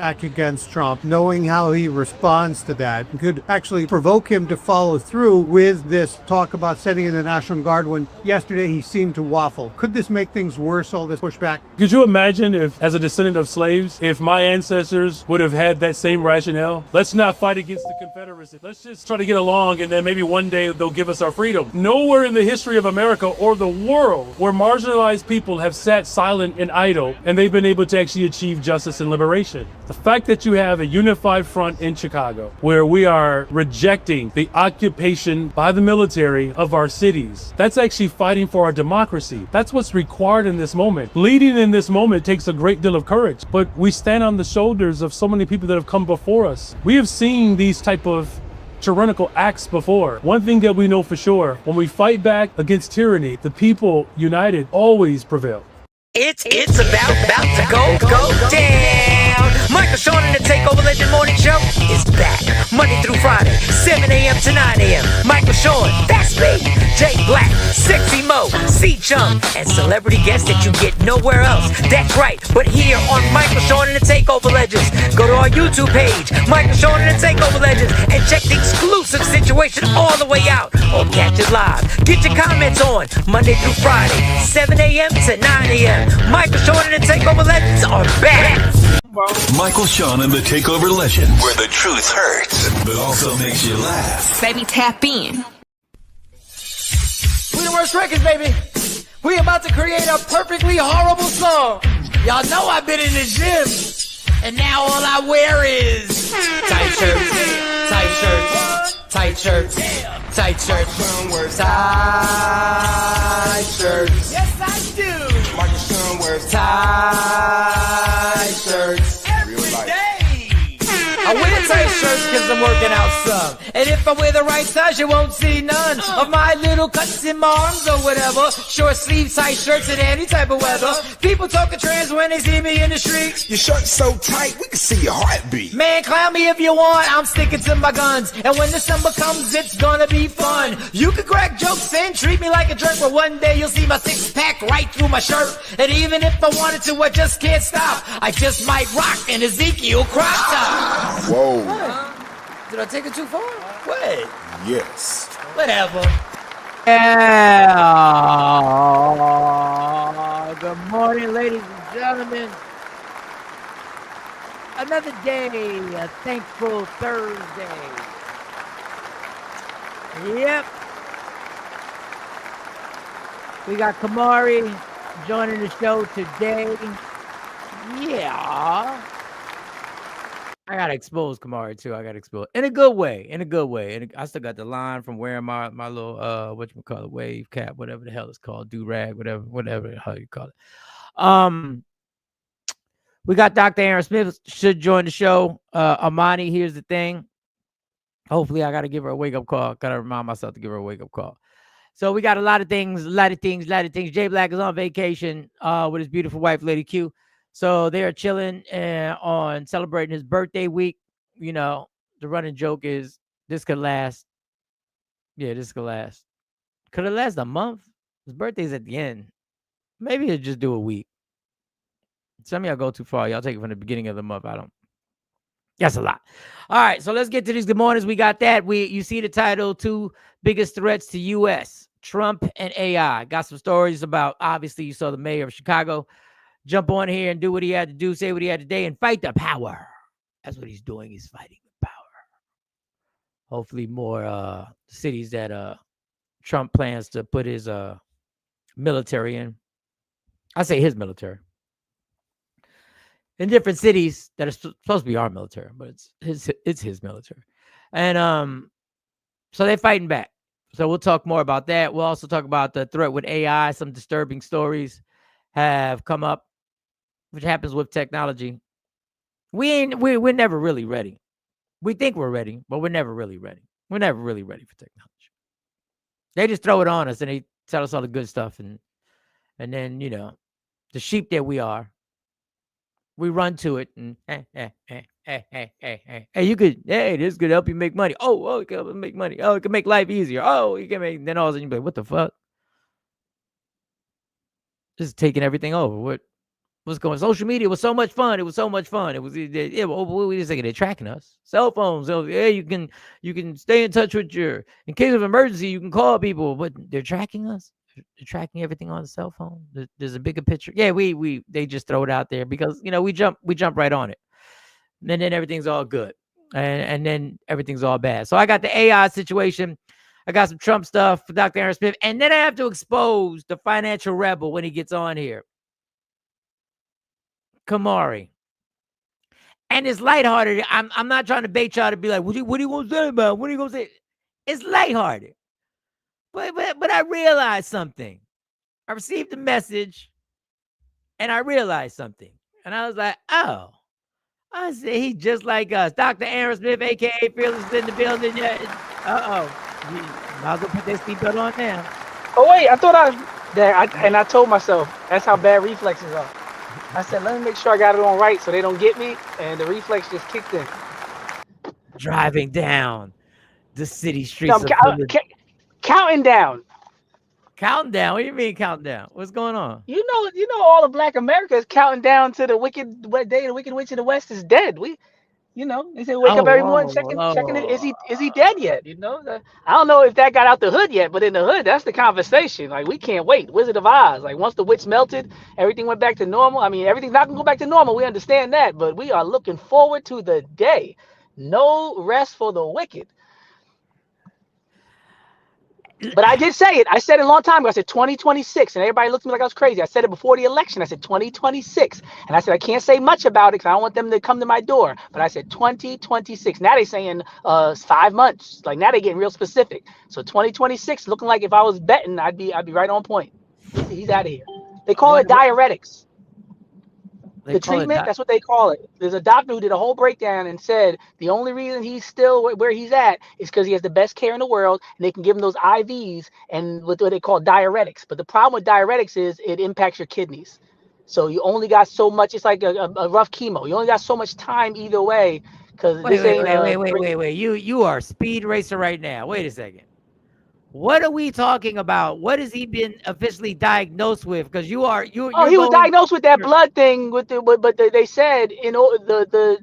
back against Trump, knowing how he responds to that, could actually provoke him to follow through with this talk about sending in the National Guard when yesterday he seemed to waffle. Could this make things worse, all this pushback? Could you imagine if, as a descendant of slaves, if my ancestors would have had that same rationale? Let's not fight against the Confederacy. Let's just try to get along, and then maybe one day they'll give us our freedom. Nowhere in the history of America or the world where marginalized people have sat silent and idle, and they've been able to actually achieve justice and liberation. The fact that you have a unified front in Chicago where we are rejecting the occupation by the military of our cities, that's actually fighting for our democracy. That's what's required in this moment. Leading in this moment takes a great deal of courage, but we stand on the shoulders of so many people that have come before us. We have seen these type of tyrannical acts before. One thing that we know for sure, when we fight back against tyranny, the people united always prevail. It's about to go down. Michael Sean and the Takeover Legend Morning Show is back Monday through Friday, 7 a.m. to 9 a.m. Michael Sean, that's me. Jay Black, Sexy Mo, C Chung, and celebrity guests that you get nowhere else. That's right, but here on Michael Sean and the Takeover Legends. Go to our YouTube page, Michael Sean and the Takeover Legends, and check the exclusive situation all the way out, or catch it live. Get your comments on Monday through Friday, 7 a.m. to 9 a.m. Michael Sean and the Takeover Legends are back. Michael Sean and the Takeover Legends, where the truth hurts, but also makes you laugh. Baby, tap in. We the worst records, baby. We about to create a perfectly horrible song. Y'all know I've been in the gym, and now all I wear is tight shirts, tight shirts, tight shirts, tight shirts, tight shirts. Yes, I do. Michael Sean wears tight shirts every day. I wear tight shirts because I'm working out some. And if I wear the right size, you won't see none of my little cuts in my arms or whatever. Short sleeve tight shirts in any type of weather. People talking trans when they see me in the street. Your shirt's so tight, we can see your heartbeat. Man, clown me if you want, I'm sticking to my guns. And when December comes, it's gonna be fun. You can crack jokes and treat me like a jerk, but one day you'll see my six-pack right through my shirt. And even if I wanted to, I just can't stop. I just might rock an Ezekiel crop top. Whoa. Did I take it too far? What? Yes. Whatever. Good morning, ladies and gentlemen. Another day, a thankful Thursday. Yep. We got Kamari joining the show today. Yeah. I gotta expose Kamari too. I gotta expose in a good way. In a good way. And I still got the line from wearing my little whatchamacallit, wave cap, whatever the hell it's called, do rag, whatever the hell you call it. We got Dr. Aaron Smith should join the show. Amani, here's the thing. Hopefully, I gotta give her a wake up call. Gotta remind myself to give her a wake up call. So we got a lot of things. Jay Black is on vacation with his beautiful wife, Lady Q. So they are chilling on celebrating his birthday week. You know, the running joke is this could last. Yeah, this could last. Could it last a month? His birthday's at the end. Maybe he'll just do a week. Some of y'all go too far. Y'all take it from the beginning of the month. I don't. That's a lot. All right, so let's get to these good mornings. We got that. You see the title, two biggest threats to U.S., Trump and AI. Got some stories about, obviously, you saw the mayor of Chicago jump on here and do what he had to do, say what he had to say, and fight the power. That's what he's doing. He's fighting the power. Hopefully more cities that Trump plans to put his military in. I say his military. In different cities that are supposed to be our military, but it's his military. And so they're fighting back. So we'll talk more about that. We'll also talk about the threat with AI. Some disturbing stories have come up, which happens with technology. We're never really ready. We think we're ready, but we're never really ready. We're never really ready for technology. They just throw it on us and they tell us all the good stuff. And then, you know, the sheep that we are, we run to it and hey, you could, hey, this could help you make money. Oh, it can help you make money. Oh, it can make life easier. Oh, you can make, then all of a sudden you be like, what the fuck? Just taking everything over. What's going on? Social media was so much fun. It was so much fun. It was, wait a second, they're tracking us. Cell phones. So yeah, you can stay in touch with in case of emergency, you can call people, but they're tracking us. They're tracking everything on the cell phone. There's a bigger picture. Yeah, they just throw it out there because we jump right on it. And then everything's all good. And then everything's all bad. So I got the AI situation. I got some Trump stuff for Dr. Aaron Smith. And then I have to expose the financial rebel when he gets on here. Kamari. And it's lighthearted. I'm not trying to bait y'all to be like, what are you going to say about? What are you going to say? It's lighthearted. But I realized something. I received a message and I realized something. And I was like, oh. I said, he's just like us. Dr. Aaron Smith, a.k.a. Fearless in the building. I'll go put that seatbelt on now. Oh, wait. I thought I told myself, that's how bad reflexes are. I said, let me make sure I got it on right so they don't get me. And the reflex just kicked in. Driving down the city streets. Counting down. Counting down? What do you mean counting down? What's going on? You know, all of Black America is counting down to the day the Wicked Witch of the West is dead. They say wake up every morning, checking is he dead yet? I don't know if that got out the hood yet, but in the hood, that's the conversation. Like, we can't wait. Wizard of Oz. Like, once the witch melted, everything went back to normal. I mean, everything's not gonna go back to normal. We understand that, but we are looking forward to the day. No rest for the wicked. But I did say it. I said it a long time ago. I said 2026, and everybody looked at me like I was crazy. I said it before the election. I said 2026, and I said I can't say much about it because I don't want them to come to my door. But I said 2026. Now they're saying 5 months. Like, now they're getting real specific. So 2026, looking like if I was betting, I'd be right on point. He's out of here. They call it diuretics. The treatment, that's what they call it. There's a doctor who did a whole breakdown and said the only reason he's still where he's at is because he has the best care in the world, and they can give him those IVs and what they call diuretics. But the problem with diuretics is it impacts your kidneys. So you only got so much. It's like a rough chemo. You only got so much time either way. Because wait. You are a speed racer right now. Wait a second. What are we talking about? What has he been officially diagnosed with? Because he was diagnosed with that blood thing. But they said the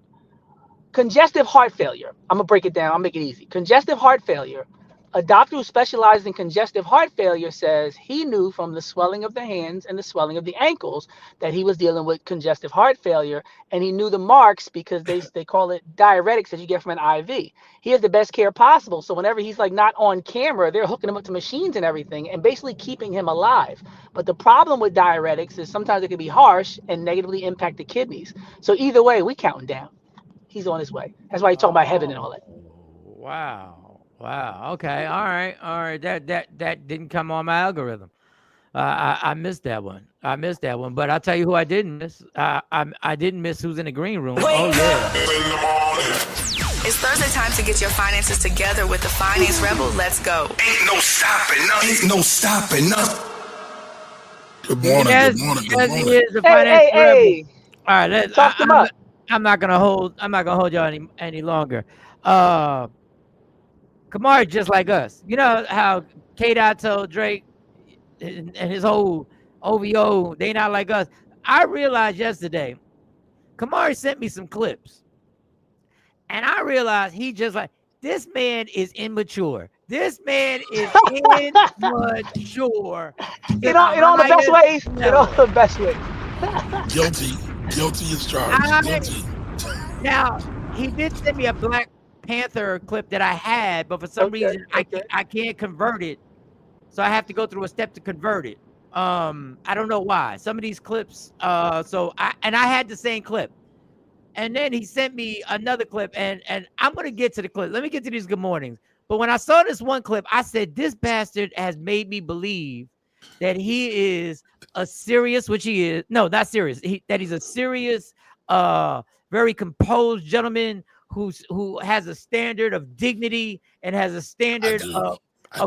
congestive heart failure. I'm gonna break it down. I'll make it easy. Congestive heart failure. A doctor who specializes in congestive heart failure says he knew from the swelling of the hands and the swelling of the ankles that he was dealing with congestive heart failure, and he knew the marks because they call it diuretics that you get from an IV. He has the best care possible, so whenever he's like not on camera, they're hooking him up to machines and everything and basically keeping him alive. But the problem with diuretics is sometimes it can be harsh and negatively impact the kidneys. So either way, we counting down. He's on his way. That's why he's talking about heaven and all that. Wow. Okay. All right. That didn't come on my algorithm. I missed that one. But I'll tell you who I didn't miss. I didn't miss who's in the green room. Oh yeah. It's Thursday time to get your finances together with the Finance Rebel. Let's go. Ain't no stopping us. Good morning. He is the Finance Rebel. All right. Let's talk him up. I'm not gonna hold y'all any longer. Kamari just like us. You know how K-Dot told Drake and his whole OVO, they not like us. I realized yesterday, Kamari sent me some clips. And I realized he just like, this man is immature. This man is immature. In all the best ways. In all the best ways. Guilty as charged. Guilty. Now, he did send me a Black Panther clip that I had, but for some reason I can't convert it, so I have to go through a step to convert it. I don't know why. Some of these clips, I had the same clip, and then he sent me another clip, and I'm gonna get to the clip. Let me get to these good mornings. But when I saw this one clip, I said, this bastard has made me believe that he is a serious, which he is. No, not serious. That he's a serious, very composed gentleman who has a standard of dignity and has a standard of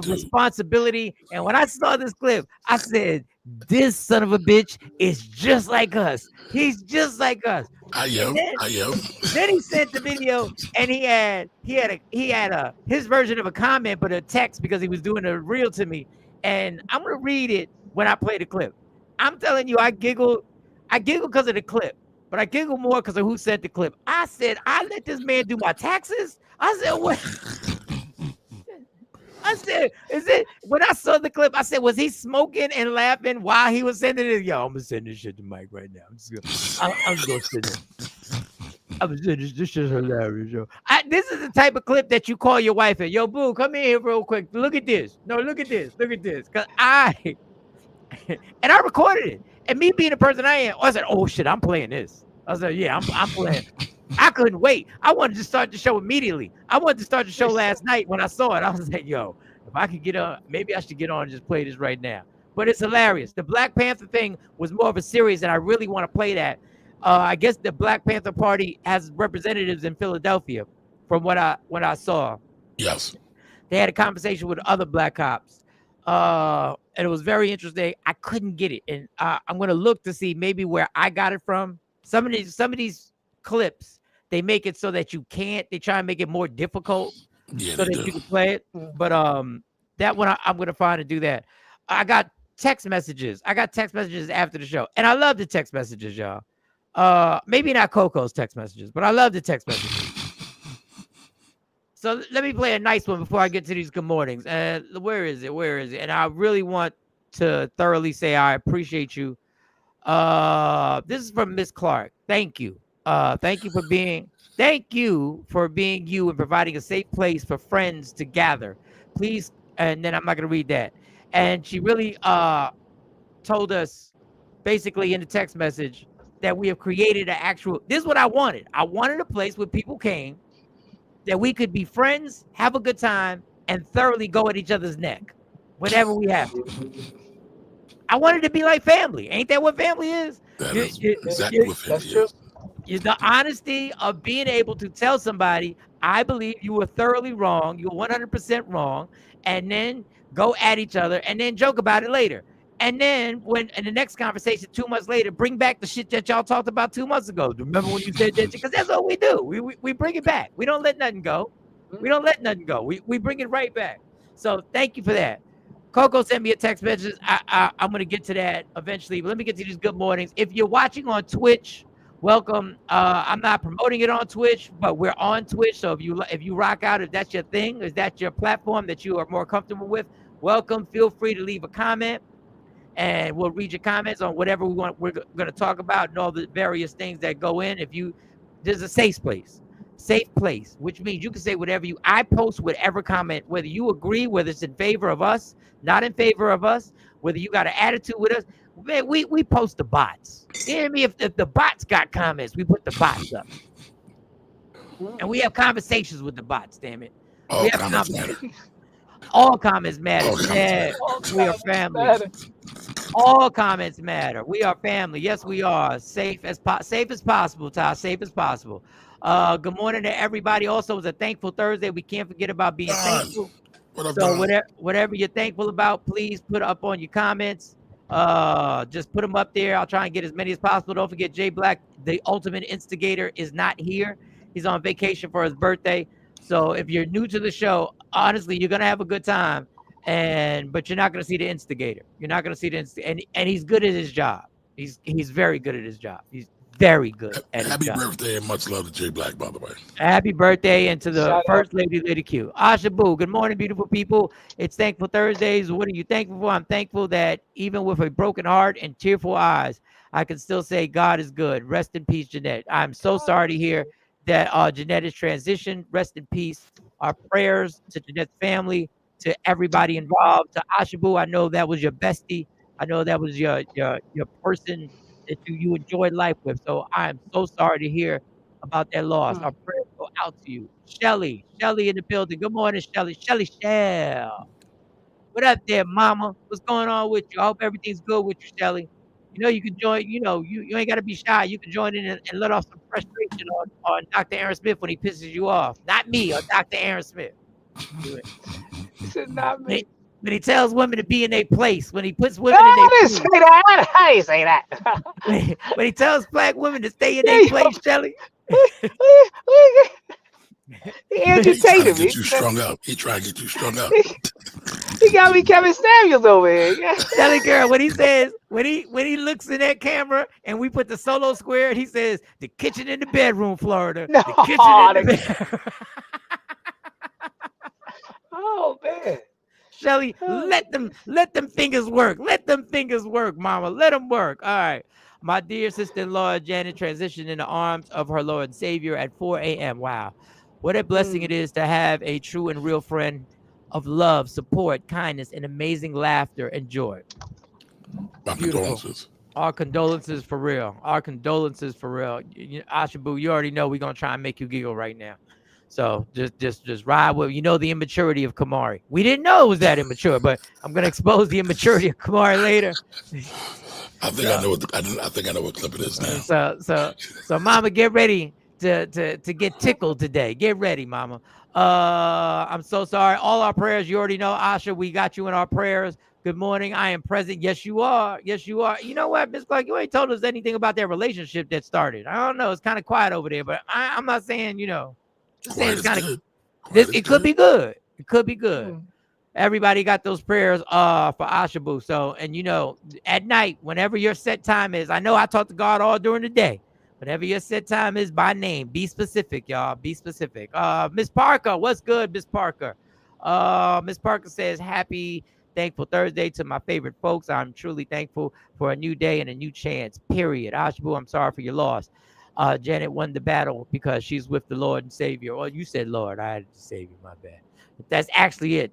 responsibility. And when I saw this clip, I said, this son of a bitch is just like us. He's just like us. I am. Then he sent the video, and he had his version of a comment, but a text, because he was doing a reel to me. And I'm gonna read it when I play the clip. I'm telling you, I giggled. I giggle because of the clip, but I giggle more because of who sent the clip. I said, I let this man do my taxes. I said, what? I said, is it when I saw the clip? I said, was he smoking and laughing while he was sending it? Yo, I'm gonna send this shit to Mike right now. I'm just gonna send it. I'm sending this is hilarious, yo. This is the type of clip that you call your wife and yo, boo, come in here real quick. Look at this. No, look at this. Look at this. Cause and I recorded it. And me being the person I am, I said, oh shit, I'm playing this. I said, yeah, I'm playing. I couldn't wait. I wanted to start the show immediately. I wanted to start the show last night when I saw it. I was like, yo, if I could get on, maybe I should get on and just play this right now. But it's hilarious. The Black Panther thing was more of a series, and I really want to play that. I guess the Black Panther Party has representatives in Philadelphia, from what I saw. Yes. They had a conversation with other black cops. And it was very interesting. I couldn't get it. And I'm going to look to see maybe where I got it from. Some of these clips, they make it so that you can't. They try and make it more difficult so that you can play it. But that one, I'm going to find and do that. I got text messages. After the show. And I love the text messages, y'all. Maybe not Coco's text messages, but I love the text messages. So let me play a nice one before I get to these good mornings. Where is it? And I really want to thoroughly say I appreciate you. This is from Miss Clark. Thank you. Thank you for being you and providing a safe place for friends to gather. Please, and then I'm not gonna read that. And she really told us basically in the text message that we have created an actual, this is what I wanted. I wanted a place where people came that we could be friends, have a good time, and thoroughly go at each other's neck whenever we have to. I wanted to be like family. Ain't that what family is? That is exactly what family is. The honesty of being able to tell somebody, I believe you were thoroughly wrong, you're 100% wrong, and then go at each other and then joke about it later. And then when in the next conversation 2 months later, bring back the shit that y'all talked about 2 months ago. Remember when you said that? Because that's what we do. We bring it back. We don't let nothing go. We bring it right back. So thank you for that. Coco sent me a text message. I'm going to get to that eventually. But let me get to these good mornings. If you're watching on Twitch, welcome. I'm not promoting it on Twitch, but we're on Twitch. So if you rock out, if that's your thing, if that's your platform that you are more comfortable with, welcome. Feel free to leave a comment. And we'll read your comments on whatever we're going to talk about and all the various things that go in. There's a safe place, which means you can say whatever I post whatever comment, whether you agree, whether it's in favor of us, not in favor of us, whether you got an attitude with us. Man, we post the bots. You hear me? If the bots got comments, we put the bots up. And we have conversations with the bots, damn it. All comments matter. All comments matter. Yeah, we are family. All comments matter. We are family. Yes, we are. Safe as possible, Ty. Safe as possible. Good morning to everybody. Also, it's a thankful Thursday. We can't forget about being thankful. What up, so whatever you're thankful about, please put up on your comments. Just put them up there. I'll try and get as many as possible. Don't forget, Jay Black, the ultimate instigator, is not here. He's on vacation for his birthday. So if you're new to the show, honestly, you're gonna have a good time, but you're not gonna see the instigator. You're not gonna see the instigator, and he's good at his job. He's very good at his job. He's very good at his job. Happy birthday and much love to Jay Black, by the way. Happy birthday and to the first lady, Lady Q. Asha Boo, good morning, beautiful people. It's Thankful Thursdays. What are you thankful for? I'm thankful that even with a broken heart and tearful eyes, I can still say God is good. Rest in peace, Jeanette. I'm so sorry to hear that Jeanette is transitioned. Rest in peace. Our prayers to Jeanette's family, to everybody involved, to Ashabu. I know that was your bestie. I know that was your person that you enjoyed life with. So I'm so sorry to hear about that loss. Our prayers go out to you. Shelly in the building. Good morning, Shelly. Shell. What up there, mama? What's going on with you? I hope everything's good with you, Shelly. You know, you can join, you ain't got to be shy. You can join in and let off some frustration on Dr. Aaron Smith when he pisses you off. Not me, or Dr. Aaron Smith. Not me. When he tells women to be in their place, when he puts women in their place. I didn't say that. When he tells black women to stay in their place, Shelly. He agitated me. He trying to get you strung up. He got me Kevin Samuels over here. Shelly girl, when he says, when he looks in that camera and we put the solo square, and he says, the kitchen in the bedroom, Florida. No, the kitchen in the bedroom. Oh man. Shelly, let them fingers work. Let them fingers work, mama. Let them work. All right. My dear sister-in-law, Janet, transitioned in the arms of her Lord and Savior at 4 a.m. Wow. What a blessing it is to have a true and real friend of love, support, kindness, and amazing laughter and joy. My condolences. Our condolences for real. Our condolences for real. Ashabu, you already know we're going to try and make you giggle right now. So just ride with, the immaturity of Kamari. We didn't know it was that immature, but I'm going to expose the immaturity of Kamari later. I think I know what clip it is now. So mama, get ready to get tickled today. Get ready, mama. I'm so sorry. All our prayers, you already know, Asha, we got you in our prayers. Good morning. I am present. Yes, you are. Yes, you are. You know what, Miss Clark, you ain't told us anything about that relationship that started. I don't know. It's kind of quiet over there, but I'm not saying, just saying it's kind of, it could be good. It could be good. Everybody got those prayers for Ashabu. So, and at night, whenever your set time is, I know I talk to God all during the day. Whenever your set time is by name, be specific, y'all. Be specific. Miss Parker, what's good, Miss Parker? Miss Parker says, happy, thankful Thursday to my favorite folks. I'm truly thankful for a new day and a new chance, period. Ashabu, I'm sorry for your loss. Janet won the battle because she's with the Lord and Savior. Well, you said Lord. I had to Savior, my bad. That's actually it.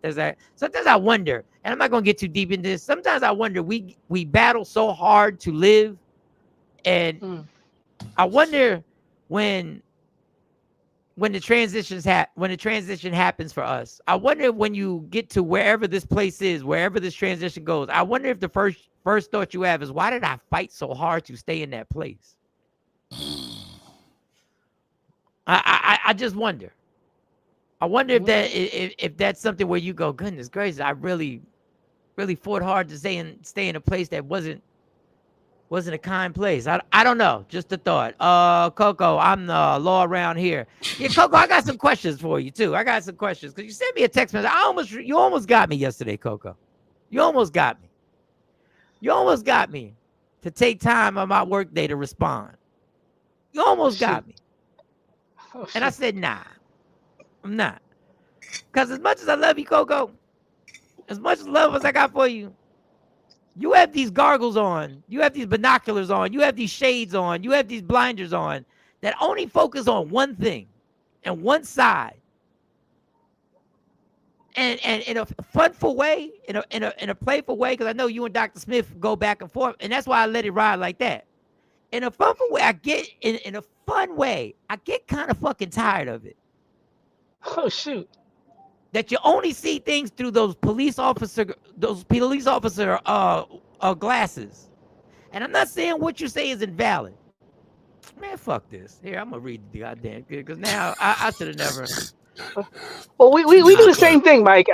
Sometimes I wonder, and I'm not going to get too deep into this. Sometimes I wonder, we battle so hard to live, and I wonder when the transition happens for us. I wonder when you get to wherever this place is, wherever this transition goes. I wonder if the first thought you have is, why did I fight so hard to stay in that place? I just wonder. I wonder if that's something where you go, goodness gracious, I really fought hard to stay in a place that wasn't a kind place. I don't know. Just a thought. Coco, I'm the law around here. Yeah, Coco, I got some questions for you too. I got some questions because you sent me a text message. You almost got me yesterday, Coco. You almost got me. You almost got me to take time on my work day to respond. You almost got me. And I said, nah, I'm not. Because as much as I love you, Coco, as much love as I got for you, you have these goggles on, you have these binoculars on, you have these shades on, you have these blinders on that only focus on one thing and one side. And in a funful way, in a playful way, because I know you and Dr. Smith go back and forth, and that's why I let it ride like that. In a funful way, I get in a fun way, I get kind of fucking tired of it. Oh shoot. That you only see things through those police officer glasses. And I'm not saying what you say is invalid. Man, fuck this. Here, I'm gonna read the goddamn because now I should have never. Well, we do the same thing, Mike.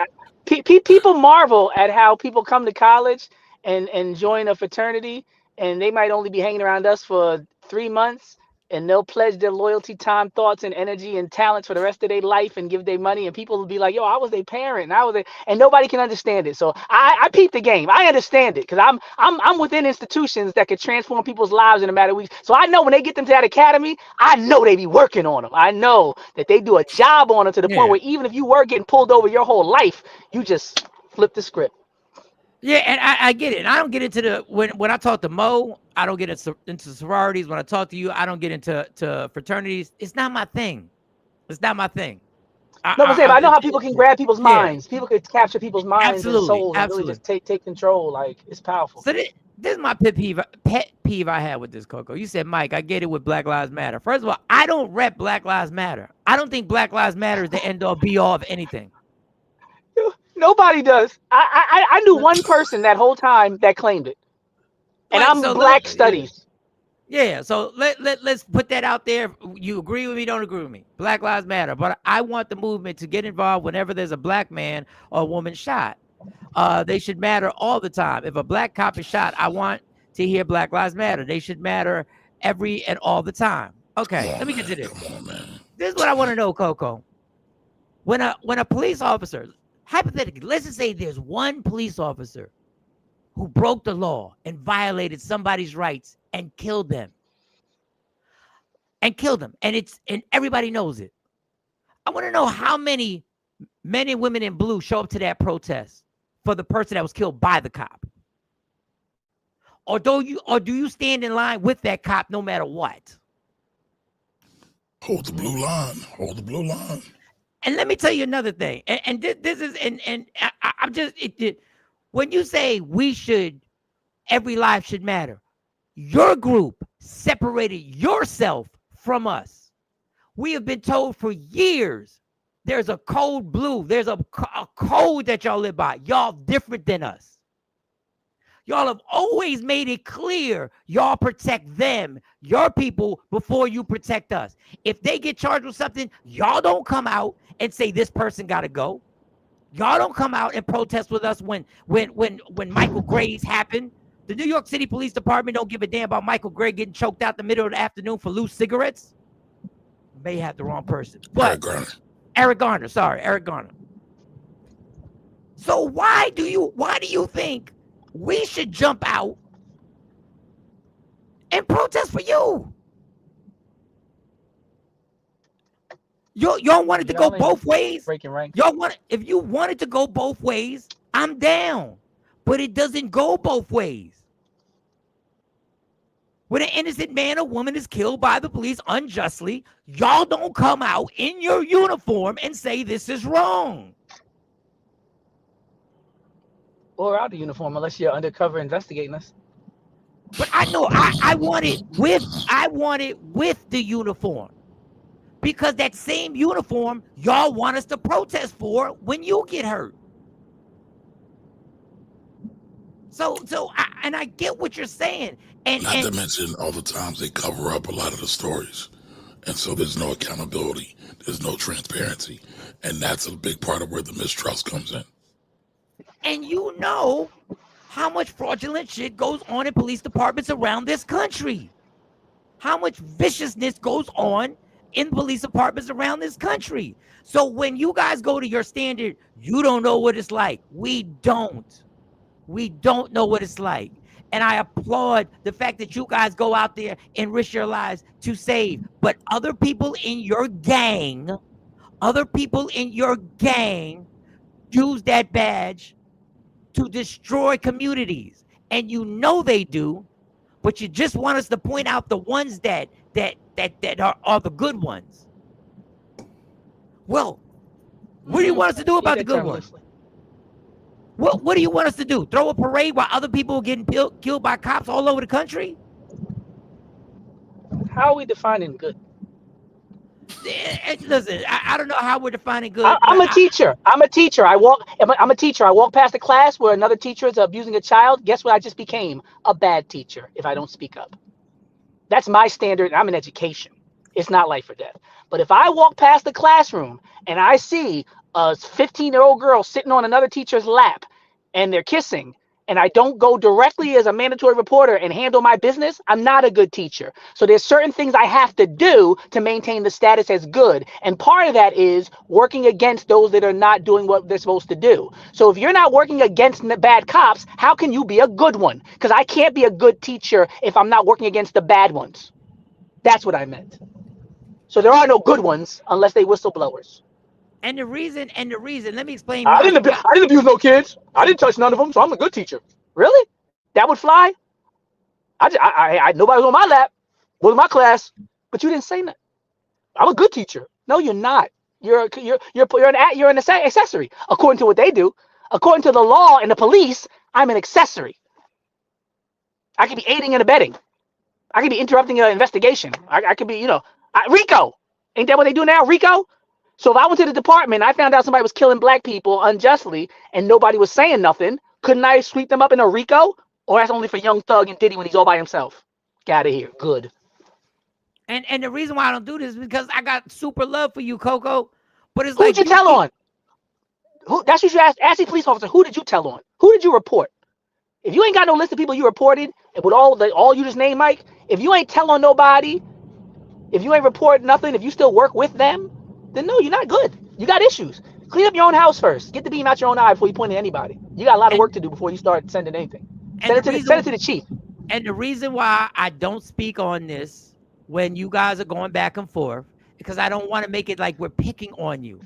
People marvel at how people come to college and join a fraternity, and they might only be hanging around us for 3 months, and they'll pledge their loyalty, time, thoughts, and energy and talents for the rest of their life and give their money. And people will be like, yo, I was their parent. And nobody can understand it. So I peep the game. I understand it because I'm within institutions that could transform people's lives in a matter of weeks. So I know when they get them to that academy, I know they be working on them. I know that they do a job on them to the point where even if you were getting pulled over your whole life, you just flip the script. Yeah, and I get it. And I don't get into when I talk to Mo, I don't get into sororities. When I talk to you, I don't get into fraternities. It's not my thing. It's not my thing. I know how people can grab people's minds. People can capture people's minds and souls and really just take control. Like, it's powerful. So this is my pet peeve I had with this, Coco. You said, Mike, I get it with Black Lives Matter. First of all, I don't rep Black Lives Matter. I don't think Black Lives Matter is the end all be all of anything. Nobody does. I knew one person that whole time that claimed it. And I'm Black Studies. Yeah, so let's put that out there. You agree with me, don't agree with me. Black Lives Matter. But I want the movement to get involved whenever there's a black man or a woman shot. They should matter all the time. If a black cop is shot, I want to hear Black Lives Matter. They should matter every and all the time. Okay, let me get to this. This is what I want to know, Coco. When a police officer, hypothetically, let's just say there's one police officer who broke the law and violated somebody's rights and killed them. And everybody knows it. I want to know how many men and women in blue show up to that protest for the person that was killed by the cop. Or do you stand in line with that cop no matter what? Hold the blue line. Hold the blue line. And let me tell you another thing. And this is, I'm just, when you say every life should matter, your group separated yourself from us. We have been told for years there's a code blue. There's a code that y'all live by. Y'all different than us. Y'all have always made it clear y'all protect them, your people, before you protect us. If they get charged with something, y'all don't come out and say this person got to go. Y'all don't come out and protest with us when Michael Gray's happened. The New York City Police Department don't give a damn about Michael Gray getting choked out the middle of the afternoon for loose cigarettes. May have the wrong person. But Eric Garner. So why do you think we should jump out and protest for you? Y'all wanted to go both ways. Breaking ranks. If you wanted to go both ways, I'm down. But it doesn't go both ways. When an innocent man or woman is killed by the police unjustly, y'all don't come out in your uniform and say this is wrong. Or out of uniform, unless you're undercover investigating us. But I know I want it with the uniform. Because that same uniform y'all want us to protest for when you get hurt. So I get what you're saying. Not to mention all the times they cover up a lot of the stories. And so there's no accountability. There's no transparency. And that's a big part of where the mistrust comes in. And you know how much fraudulent shit goes on in police departments around this country. How much viciousness goes on in police departments around this country. So when you guys go to your standard, you don't know what it's like. We don't know what it's like. And I applaud the fact that you guys go out there and risk your lives to save. But other people in your gang use that badge to destroy communities. And you know they do, but you just want us to point out the ones that are the good ones. Well, what do you want us to do about the good ones? What do you want us to do? Throw a parade while other people are getting killed by cops all over the country? How are we defining good? Listen, I don't know how we're defining good. I'm a teacher. I'm a teacher. I walk past a class where another teacher is abusing a child. Guess what? I just became a bad teacher if I don't speak up. That's my standard. I'm in education. It's not life or death. But if I walk past the classroom and I see a 15-year-old girl sitting on another teacher's lap and they're kissing, and I don't go directly as a mandatory reporter and handle my business, I'm not a good teacher. So there's certain things I have to do to maintain the status as good. And part of that is working against those that are not doing what they're supposed to do. So if you're not working against the bad cops, how can you be a good one? Because I can't be a good teacher if I'm not working against the bad ones. That's what I meant. So there are no good ones unless they whistleblowers. And the reason, let me explain. I didn't abuse no kids. I didn't touch none of them, so I'm a good teacher. Really? That would fly? Nobody was on my lap. Was my class, but you didn't say nothing. I'm a good teacher. No, you're not. You're an accessory according to what they do. According to the law and the police, I'm an accessory. I could be aiding and abetting. I could be interrupting an investigation. I could be, RICO. Ain't that what they do now? RICO? So if I went to the department and I found out somebody was killing black people unjustly and nobody was saying nothing, couldn't I sweep them up in a RICO? Or that's only for Young Thug and Diddy when he's all by himself? Get out of here. Good. And the reason why I don't do this is because I got super love for you, Coco. But it's who did you tell on? That's what you should ask the police officer. Who did you tell on? Who did you report? If you ain't got no list of people you reported, and with all you just named, Mike, if you ain't tell on nobody, if you ain't report nothing, if you still work with them, then no, you're not good. You got issues. Clean up your own house first. Get the beam out your own eye before you point at anybody. You got a lot of work to do before you start sending anything. Send it to the chief. And the reason why I don't speak on this when you guys are going back and forth, because I don't want to make it like we're picking on you.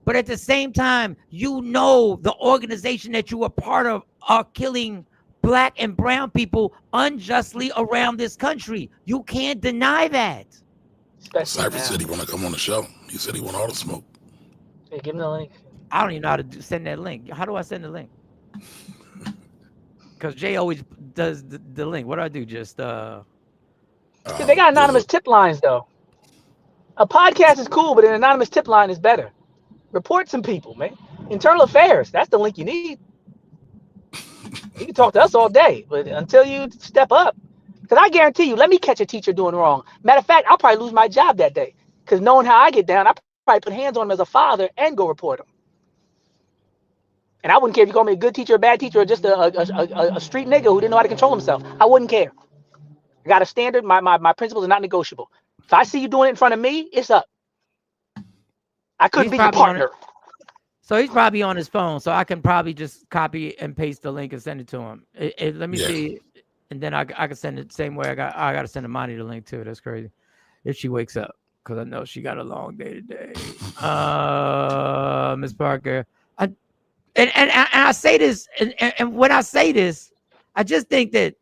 But at the same time, you know the organization that you are part of are killing Black and brown people unjustly around this country. You can't deny that. Cypher said he want to come on the show. He said he want all the smoke. Hey, give him the link. I don't even know how to send that link. How do I send the link? Because Jay always does the link. What do I do? Just they got anonymous tip lines though. A podcast is cool, but an anonymous tip line is better. Report some people, man. Internal affairs. That's the link you need. You can talk to us all day, but until you step up, because I guarantee you, let me catch a teacher doing wrong. Matter of fact, I'll probably lose my job that day. Because knowing how I get down, I probably put hands on him as a father and go report him. And I wouldn't care if you call me a good teacher, a bad teacher, or just a street nigga who didn't know how to control himself. I wouldn't care. I got a standard. My principles are not negotiable. If I see you doing it in front of me, it's up. I couldn't be your partner. So he's probably on his phone. So I can probably just copy and paste the link and send it to him. Let me see. And then I can send it the same way. I got to send Amani the link too. That's crazy. If she wakes up, because I know she got a long day today. Miss Parker. And I say this, and when I say this, I just think that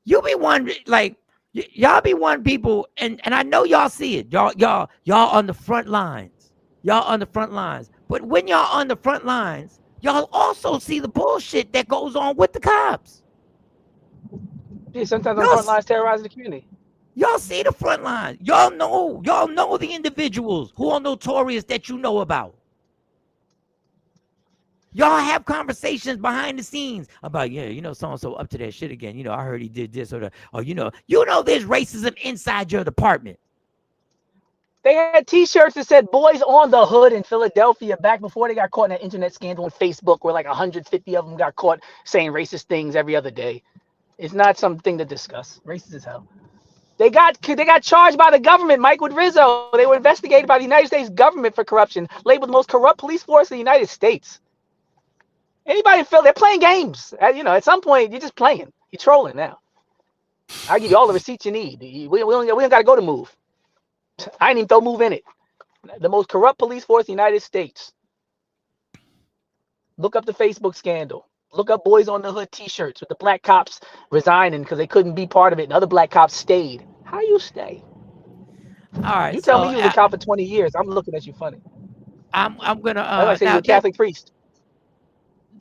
you be one, like, y'all be one people, and I know y'all see it. Y'all on the front lines. Y'all on the front lines. But when y'all on the front lines, y'all also see the bullshit that goes on with the cops. Yeah, sometimes the front lines terrorize the community. Y'all see the front lines. Y'all know the individuals who are notorious that you know about. Y'all have conversations behind the scenes about, so-and-so up to that shit again. I heard he did this or that. Or, there's racism inside your department. They had T-shirts that said "Boys on the Hood" in Philadelphia back before they got caught in that internet scandal on Facebook, where like 150 of them got caught saying racist things every other day. It's not something to discuss. Racist as hell. They got charged by the government, Mike, with Rizzo. They were investigated by the United States government for corruption, labeled the most corrupt police force in the United States. Anybody feel they're playing games? At some point you're just playing. You're trolling now. I give you all the receipts you need. We don't got to go to Move. I ain't even throw Move in it. The most corrupt police force in the United States. Look up the Facebook scandal. Look up Boys on the Hood T-shirts with the black cops resigning because they couldn't be part of it, and other black cops stayed. How you stay? All right. You tell me you were a cop for 20 years. I'm looking at you funny. I'm gonna. I say you're a Catholic priest.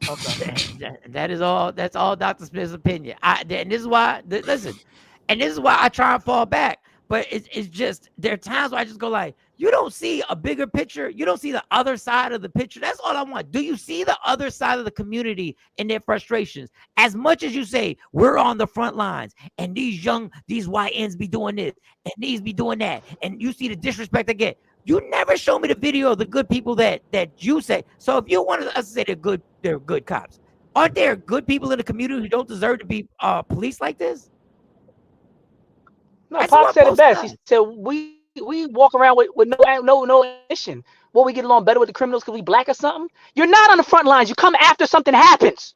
Okay. That is all. That's all Dr. Smith's opinion. And this is why. Listen, and this is why I try and fall back. But it's just there are times where I just go like, you don't see a bigger picture. You don't see the other side of the picture. That's all I want. Do you see the other side of the community and their frustrations? As much as you say we're on the front lines and these YNs be doing this and these be doing that, and you see the disrespect I get. You never show me the video of the good people that you say. So if you want us to say they're good cops, aren't there good people in the community who don't deserve to be police like this? No, Pop said it best. He said we walk around with no mission. Will we get along better with the criminals because we black or something? You're not on the front lines. You come after something happens.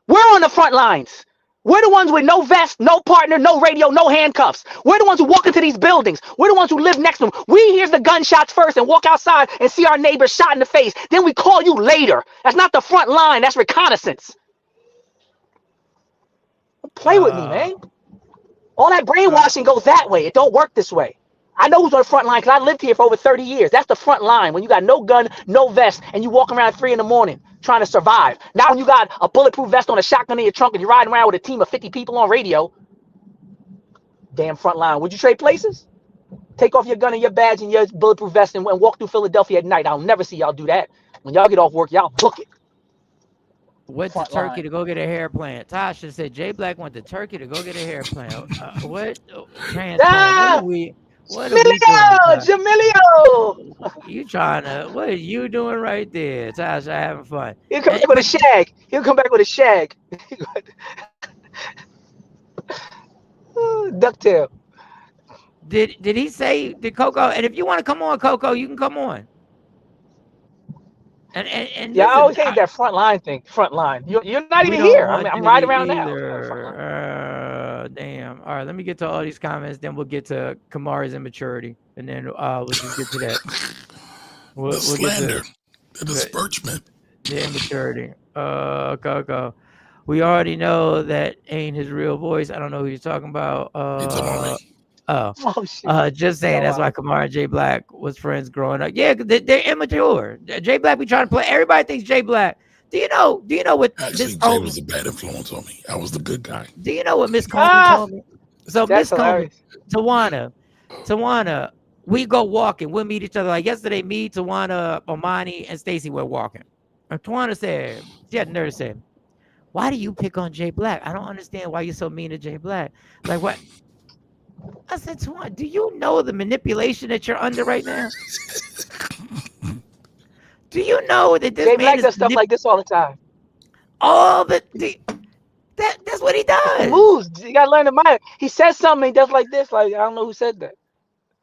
We're on the front lines. We're the ones with no vest, no partner, no radio, no handcuffs. We're the ones who walk into these buildings. We're the ones who live next to them. We hear the gunshots first and walk outside and see our neighbors shot in the face. Then we call you later. That's not the front line. That's reconnaissance. Don't play with me, man. All that brainwashing goes that way. It don't work this way. I know who's on the front line because I lived here for over 30 years. That's the front line. When you got no gun, no vest, and you walk around at 3 a.m. trying to survive. Now when you got a bulletproof vest on, a shotgun in your trunk, and you're riding around with a team of 50 people on radio. Damn front line. Would you trade places? Take off your gun and your badge and your bulletproof vest and walk through Philadelphia at night. I'll never see y'all do that. When y'all get off work, y'all book it. Went to Turkey to go get a hair plant. Tasha said Jay Black went to Turkey to go get a hair plant. What? Transplant. What Jamilio! You trying to? What are you doing right there, Tasha? Having fun. He'll come back with a shag. He'll come back with a shag. Ducktail. Did he say, did Coco? And if you want to come on, Coco, you can come on. And Yeah, I listen, always hated that front line thing. Front line. You're not we even don't here. I want mean, I'm you to riding around now. either. Damn. All right, let me get to all these comments, then we'll get to Kamari's immaturity, and then we'll just get to that. We'll get slander, to the disparagement, the immaturity. Go. We already know that ain't his real voice. I don't know who you're talking about. Oh shit. Just saying. That's why Kamara and Jay Black was friends growing up. Yeah, they're immature. Jay Black be trying to play. Everybody thinks Jay Black. Do you know what actually, Miss Jay was a bad influence on me. I was the good guy. Do you know what Miss Coleman told me? So Miss Coleman, hilarious. Tawana, we go walking. We'll meet each other. Like yesterday, me, Tawana, Omani, and Stacy were walking. And Tawana said, she had the nerve to say, "Why do you pick on Jay Black? I don't understand why you're so mean to Jay Black. Like what?" I said, Tawana, do you know the manipulation that you're under right now? Do you know that this Jay man Black does stuff like this all the time. That's what he does. He moves. You gotta learn to mind. He says something, he does like this. Like I don't know who said that.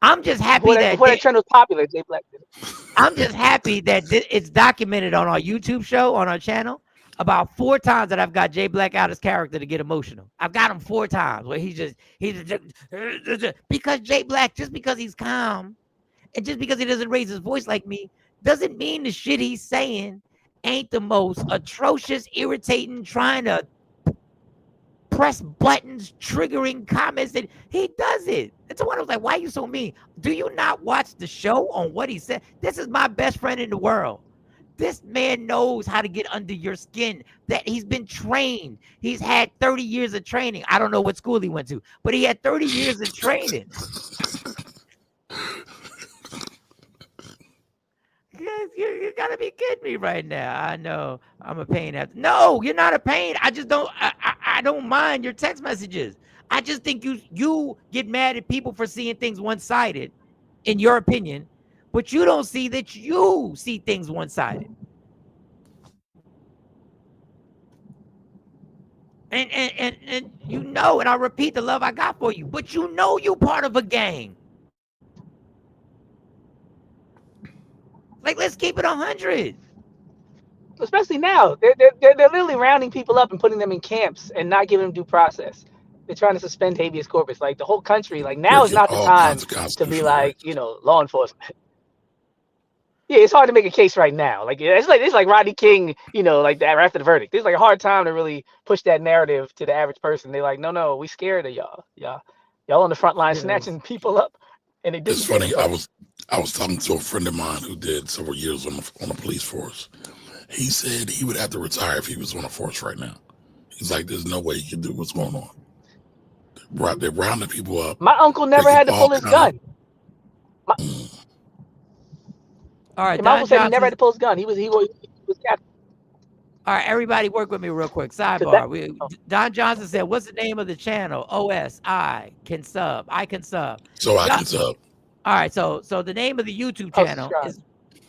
I'm just happy before that trend was popular. Jay Black did it. I'm just happy that it's documented on our YouTube show, on our channel, about 4 times that I've got Jay Black out his character to get emotional. I've got him 4 times where he's just because Jay Black, just because he's calm and just because he doesn't raise his voice like me, doesn't mean the shit he's saying ain't the most atrocious, irritating, trying to press buttons, triggering comments that he does it. It's the one who's like, why are you so mean? Do you not watch the show on what he said? This is my best friend in the world. This man knows how to get under your skin. That he's been trained. He's had 30 years of training. I don't know what school he went to, but he had 30 years of training. You gotta be kidding me right now. I know I'm a pain. No, you're not a pain. I just don't. I don't mind your text messages. I just think you get mad at people for seeing things one-sided, in your opinion, but you don't see that you see things one-sided. And you know, and I'll repeat the love I got for you, but you know you part of a gang. Like, let's keep it 100. Especially now, they're literally rounding people up and putting them in camps and not giving them due process. They're trying to suspend habeas corpus. Like the whole country, like now is not the time to be like, law enforcement. Yeah, it's hard to make a case right now. Like it's like Rodney King, like that after the verdict. It's like a hard time to really push that narrative to the average person. They're like, no, we scared of y'all. Y'all on the front line snatching people up, and they didn't. It's funny. I was talking to a friend of mine who did several years on the police force. He said he would have to retire if he was on the force right now. He's like, there's no way he can do what's going on. They're rounding people up. My uncle never had to pull his gun. All right, my uncle said he never had to pull his gun. He was captain. All right, everybody work with me real quick. Sidebar. Don Johnson said, what's the name of the channel? I can sub. So I can sub. All right, so the name of the YouTube channel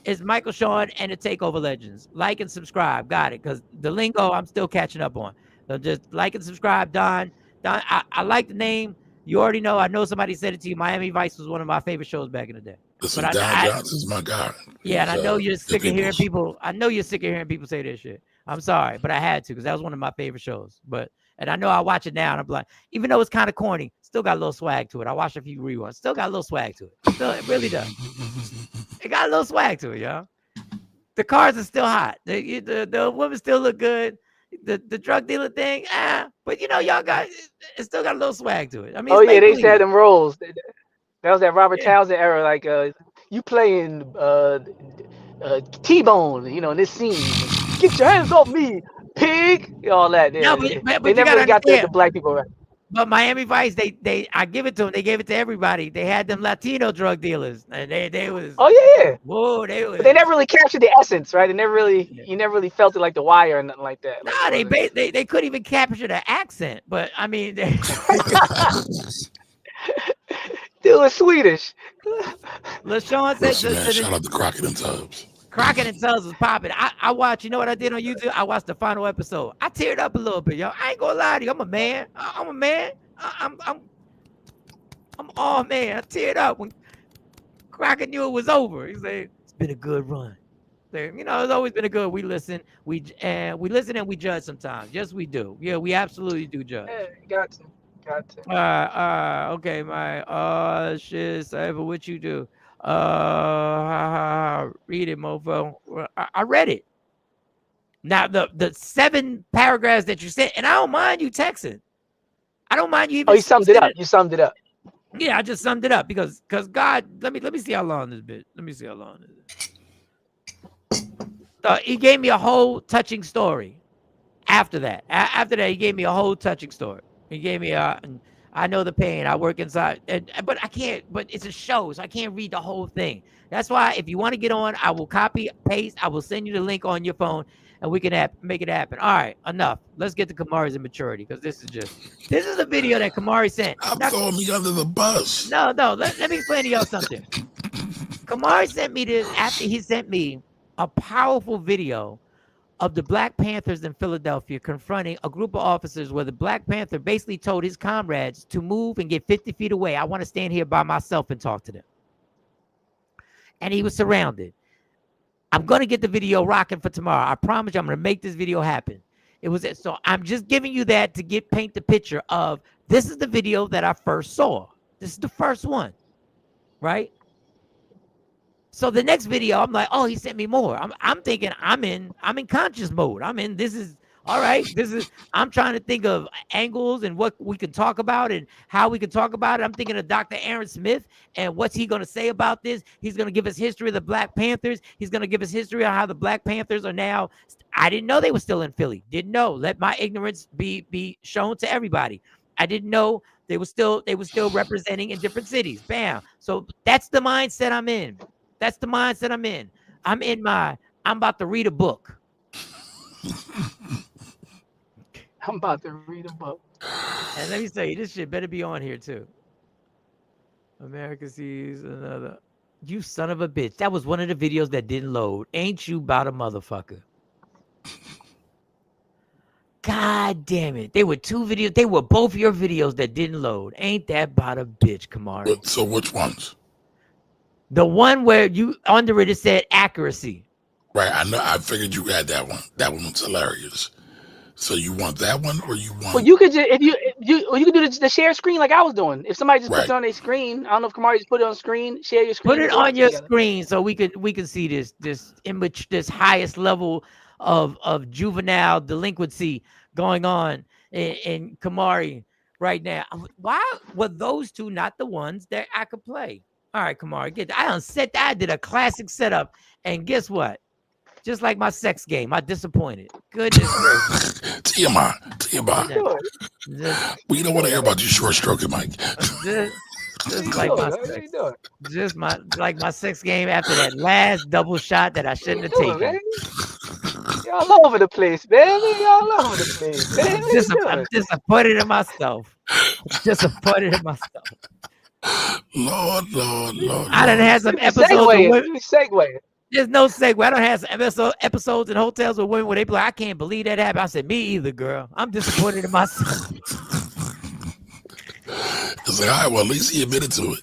is Michael Sean and the Takeover Legends. Like and subscribe. Got it. Because the lingo I'm still catching up on. So just like and subscribe, Don. I like the name. You already know. I know somebody said it to you. Miami Vice was one of my favorite shows back in the day. Listen, Don Johnson's my guy. Yeah, and I know you're sick of hearing people. I know you're sick of hearing people say this shit. I'm sorry, but I had to because that was one of my favorite shows. And I know I watch it now, and I'm like, even though it's kind of corny, still got a little swag to it. I watched a few reruns, still got a little swag to it. Still, it really does. It got a little swag to it, y'all. The cars are still hot. The women still look good. The drug dealer thing, but y'all got it still got a little swag to it. I mean, they said them roles. That was that Robert Townsend era, like you playing T-Bone, in this scene. Get your hands off me, pig! All that. No, but they never really got the black people right. But Miami Vice, I give it to them. They gave it to everybody. They had them Latino drug dealers, and they was. Oh yeah. Whoa, they was. But they never really captured the essence, right? You never really felt it like The Wire or nothing like that. Nah, they couldn't even capture the accent. But I mean, Dude was Swedish. LaShawn said, shout out to Crockett and Tubbs. Crockett and Tubbs was popping. I watched, you know what I did on YouTube? I watched the final episode. I teared up a little bit, yo. I ain't gonna lie to you. I'm a man. I'm all man. I teared up when Crockett knew it was over. He said, it's been a good run. You know, it's always been a good. We listen, we listen and we judge sometimes. Yes, we do. Yeah, we absolutely do judge. Got to. Okay, my shit, Cypher, what you do? Read it, mofo. I read it. Now the 7 paragraphs that you sent, and I don't mind you texting. I don't mind you even. Oh, you summed it up. You summed it up. Yeah, I just summed it up because God, let me see how long this bit. Let me see how long this is. He gave me a whole touching story. After that, he gave me a whole touching story. He gave me I know the pain. I work inside, but I can't. But it's a show, so I can't read the whole thing. That's why if you want to get on, I will copy paste. I will send you the link on your phone, and we can make it happen. All right, enough. Let's get to Kamari's immaturity because this is a video that Kamari sent. I'm throwing me under the bus. No. Let me explain to y'all something. Kamari sent me this after he sent me a powerful video of the Black Panthers in Philadelphia confronting a group of officers where the Black Panther basically told his comrades to move and get 50 feet away. I want to stand here by myself and talk to them. And he was surrounded. I'm going to get the video rocking for tomorrow. I promise you I'm going to make this video happen. So I'm just giving you that to paint the picture of this is the video that I first saw. This is the first one, right? So the next video, I'm like, oh, he sent me more. I'm thinking I'm in conscious mode. I'm trying to think of angles and what we can talk about and how we can talk about it. I'm thinking of Dr. Aaron Smith and what's he going to say about this? He's going to give us history of the Black Panthers. He's going to give us history on how the Black Panthers are now. I didn't know they were still in Philly. Didn't know. Let my ignorance be shown to everybody. I didn't know they were still representing in different cities. Bam. So that's the mindset I'm in. I'm about to read a book. I'm about to read a book. And let me tell you, this shit better be on here too. America sees another. You son of a bitch. That was one of the videos that didn't load. Ain't you about a motherfucker? God damn it. They were 2 videos. They were both your videos that didn't load. Ain't that about a bitch, Kamari? So which ones? The one where you under it said accuracy. Right, I know. I figured you had that one. That one was hilarious. So you want that one, or you want? Well, you could just you could do the share screen like I was doing. If somebody just puts it on their screen, I don't know if Kamari just put it on screen. Share your screen. Put it on your screen so we can see this image, this highest level of juvenile delinquency going on in Kamari right now. Why were those 2 not the ones that I could play? All right, Kamari, I did a classic setup, and guess what? Just like my sex game, I disappointed. Goodness gracious. TMI. We don't want to hear about you short stroking, Mike. Just my sex game after that last double shot that I shouldn't have taken. Y'all over the place, baby. Y'all over the place, baby. I'm disappointed in myself. Lord. I done had some episodes. Segue. There's no segue. I don't have some episodes in hotels with women where they be like, I can't believe that happened. I said, me either, girl. I'm disappointed in myself. It's like, all right, well, at least he admitted to it.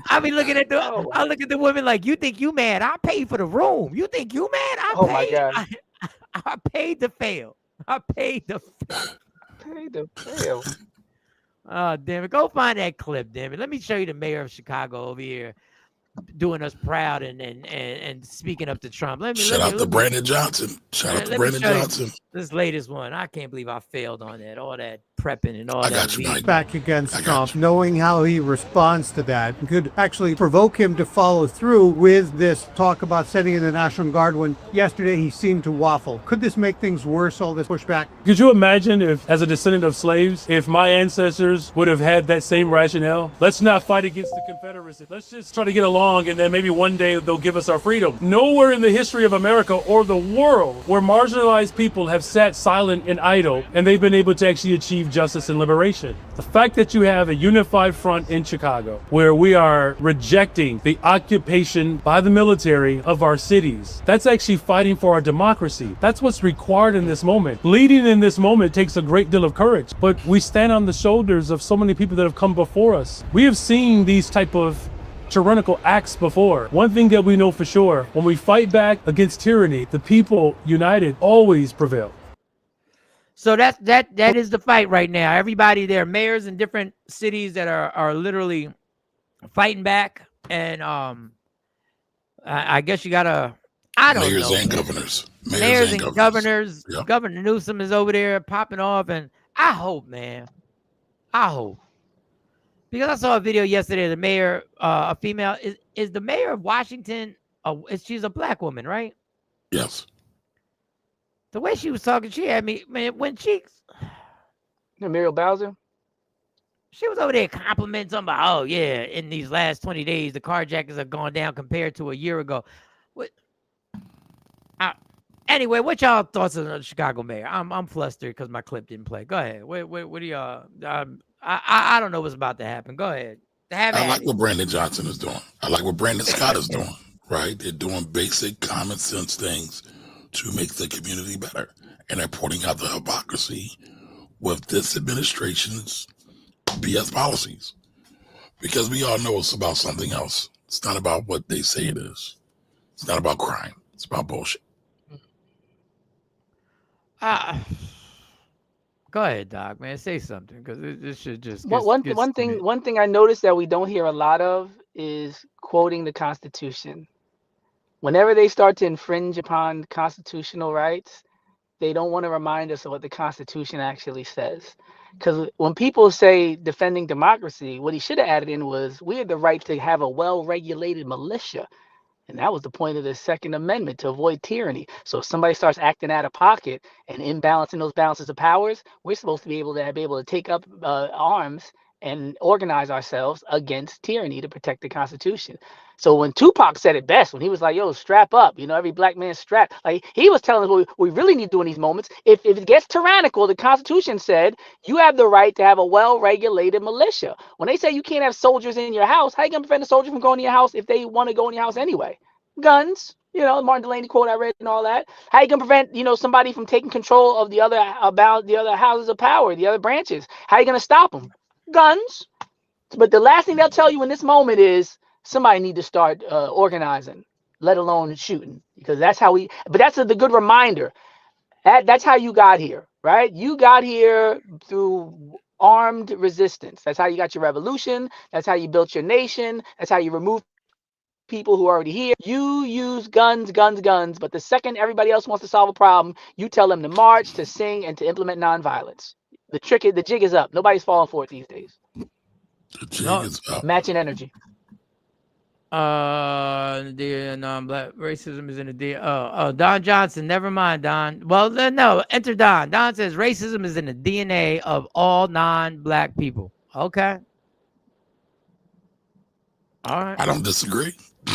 I be looking at I look at the women like, you think you mad? I paid for the room. You think you mad? My God. I paid to fail. Oh, damn it. Go find that clip, damn it. Let me show you the mayor of Chicago over here doing us proud and speaking up to Trump. Shout out to Brandon Johnson. This latest one. I can't believe I failed on that. All that prepping and all that. Got you, Mike. Back against Trump, knowing how he responds to that could actually provoke him to follow through with this talk about sending in the National Guard when yesterday he seemed to waffle. Could this make things worse, all this pushback? Could you imagine if, as a descendant of slaves, if my ancestors would have had that same rationale? Let's not fight against the Confederacy. Let's just try to get along, and then maybe one day they'll give us our freedom. Nowhere in the history of America or the world where marginalized people have sat silent and idle, and they've been able to actually achieve justice and liberation. The fact that you have a unified front in Chicago where we are rejecting the occupation by the military of our cities, that's actually fighting for our democracy. That's what's required in this moment. Leading in this moment takes a great deal of courage, but we stand on the shoulders of so many people that have come before us. We have seen these type of tyrannical acts before. One thing that we know for sure, when we fight back against tyranny, the people united always prevail. So that is the fight right now. Everybody, there are mayors in different cities that are literally fighting back, and I guess you gotta. I don't Mayors know. and governors. Mayors and governors. Yep. Governor Newsom is over there popping off, and I hope, man. I hope. Because I saw a video yesterday, the mayor, a female, is the mayor of Washington, she's a black woman, right? Yes. The way she was talking, she had me, man, when Muriel Bowser? she was over there complimenting something about, oh, yeah, in these last 20 days, the carjackings have gone down compared to a year ago. Anyway, what y'all thoughts on the Chicago mayor? I'm flustered because my clip didn't play. Go ahead. What do y'all? I don't know what's about to happen. Go ahead. I like what Brandon Johnson is doing. I like what Brandon Scott is doing. Right? They're doing basic common sense things to make the community better, and they're pointing out the hypocrisy with this administration's BS policies. Because we all know it's about something else. It's not about what they say it is. It's not about crime. It's about bullshit. Go ahead, Doc, man. Say something, because this should just One thing I noticed that we don't hear a lot of is quoting the Constitution. Whenever they start to infringe upon constitutional rights, they don't want to remind us of what the Constitution actually says. Because when people say defending democracy, what he should have added in was, we have the right to have a well-regulated militia. And that was the point of the Second Amendment, to avoid tyranny. So if somebody starts acting out of pocket and imbalancing those balances of powers, we're supposed to be able to take up arms and organize ourselves against tyranny to protect the Constitution. So when Tupac said it best, when he was like, yo, strap up, every black man strapped, like he was telling us what we really need to do in these moments. If it gets tyrannical, the Constitution said you have the right to have a well-regulated militia. When they say you can't have soldiers in your house, how you gonna prevent a soldier from going to your house if they want to go in your house anyway? Guns, Martin Delaney quote I read and all that. How you gonna prevent, somebody from taking control of the other houses of power, the other branches? How you gonna stop them? Guns. But the last thing they'll tell you in this moment is somebody need to start organizing, let alone shooting, because that's how but that's the good reminder. That's how you got here, right? You got here through armed resistance. That's how you got your revolution. That's how you built your nation. That's how you removed people who are already here. You use guns, but the second everybody else wants to solve a problem, you tell them to march, to sing, and to implement nonviolence. The jig is up. Nobody's falling for it these days. The jig is up. Matching energy. The non-black racism is in the DNA. Don Johnson, never mind, Don. Well, no, enter Don. Don says racism is in the DNA of all non-black people. Okay. All right. I don't disagree. All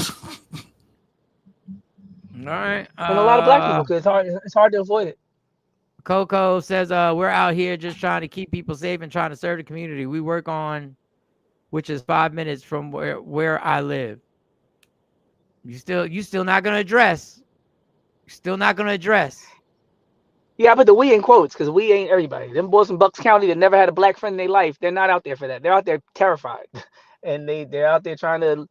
right. And a lot of black people, because it's hard to avoid it. Coco says, we're out here just trying to keep people safe and trying to serve the community we work on, which is 5 minutes from where I live. You still not gonna address. Yeah, I put the we in quotes because we ain't everybody. Them boys in Bucks County that never had a black friend in their life, they're not out there for that. They're out there terrified. And they're out there trying to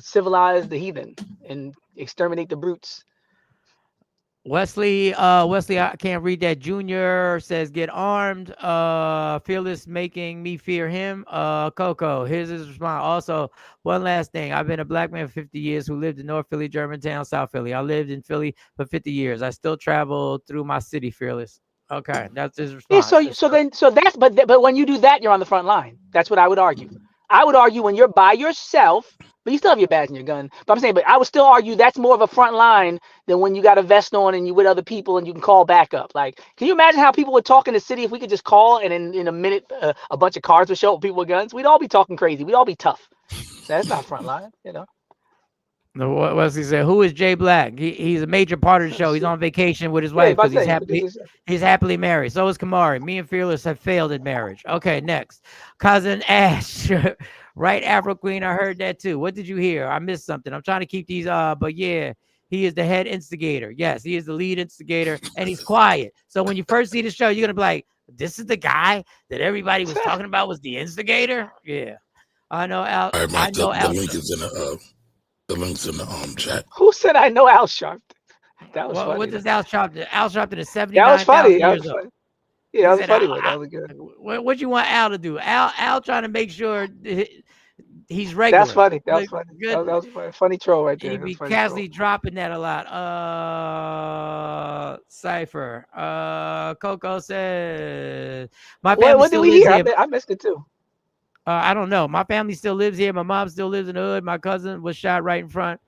civilize the heathen and exterminate the brutes. Wesley, I can't read that. Junior says, get armed. Fearless making me fear him. Coco, here's his response. Also, one last thing. I've been a black man for 50 years who lived in North Philly, Germantown, South Philly. I lived in Philly for 50 years. I still travel through my city, Fearless. Okay, that's his response. Yeah, but when you do that, you're on the front line. That's what I would argue. I would argue when you're by yourself, but you still have your badge and your gun. But I would still argue that's more of a front line than when you got a vest on and you with other people and you can call back up. Like, can you imagine how people would talk in the city if we could just call and in a minute a bunch of cars would show up with people with guns? We'd all be talking crazy. We'd all be tough. That's not front line, No, Wesley said, who is Jay Black? He's a major part of the show. He's on vacation with his wife because he's happily married. So is Kamari. Me and Fearless have failed at marriage. Okay, next. Cousin Ash. Right, Afro Queen. I heard that too. What did you hear? I missed something. I'm trying to keep these, but yeah, he is the head instigator. Yes, he is the lead instigator, and he's quiet. So when you first see the show, you're going to be like, this is the guy that everybody was talking about was the instigator? Yeah. I know Al. All right, I Mike, know the Al. link is in the link's in the chat. Who said I know Al Sharpton? That was funny. What does Al Sharpton? Al Sharpton is That was funny. 79,000 That years was old. funny. Yeah, that He was a said, funny one. That was good. What you want Al to do? Al trying to make sure he's regular. That's funny. That was Look, funny. good. That was a funny troll right there. He That be was a funny casually troll. dropping that a lot. Cypher. Coco says my family What did still we lives hear? here. I missed it too. I don't know. My family still lives here. My mom still lives in the hood. My cousin was shot right in front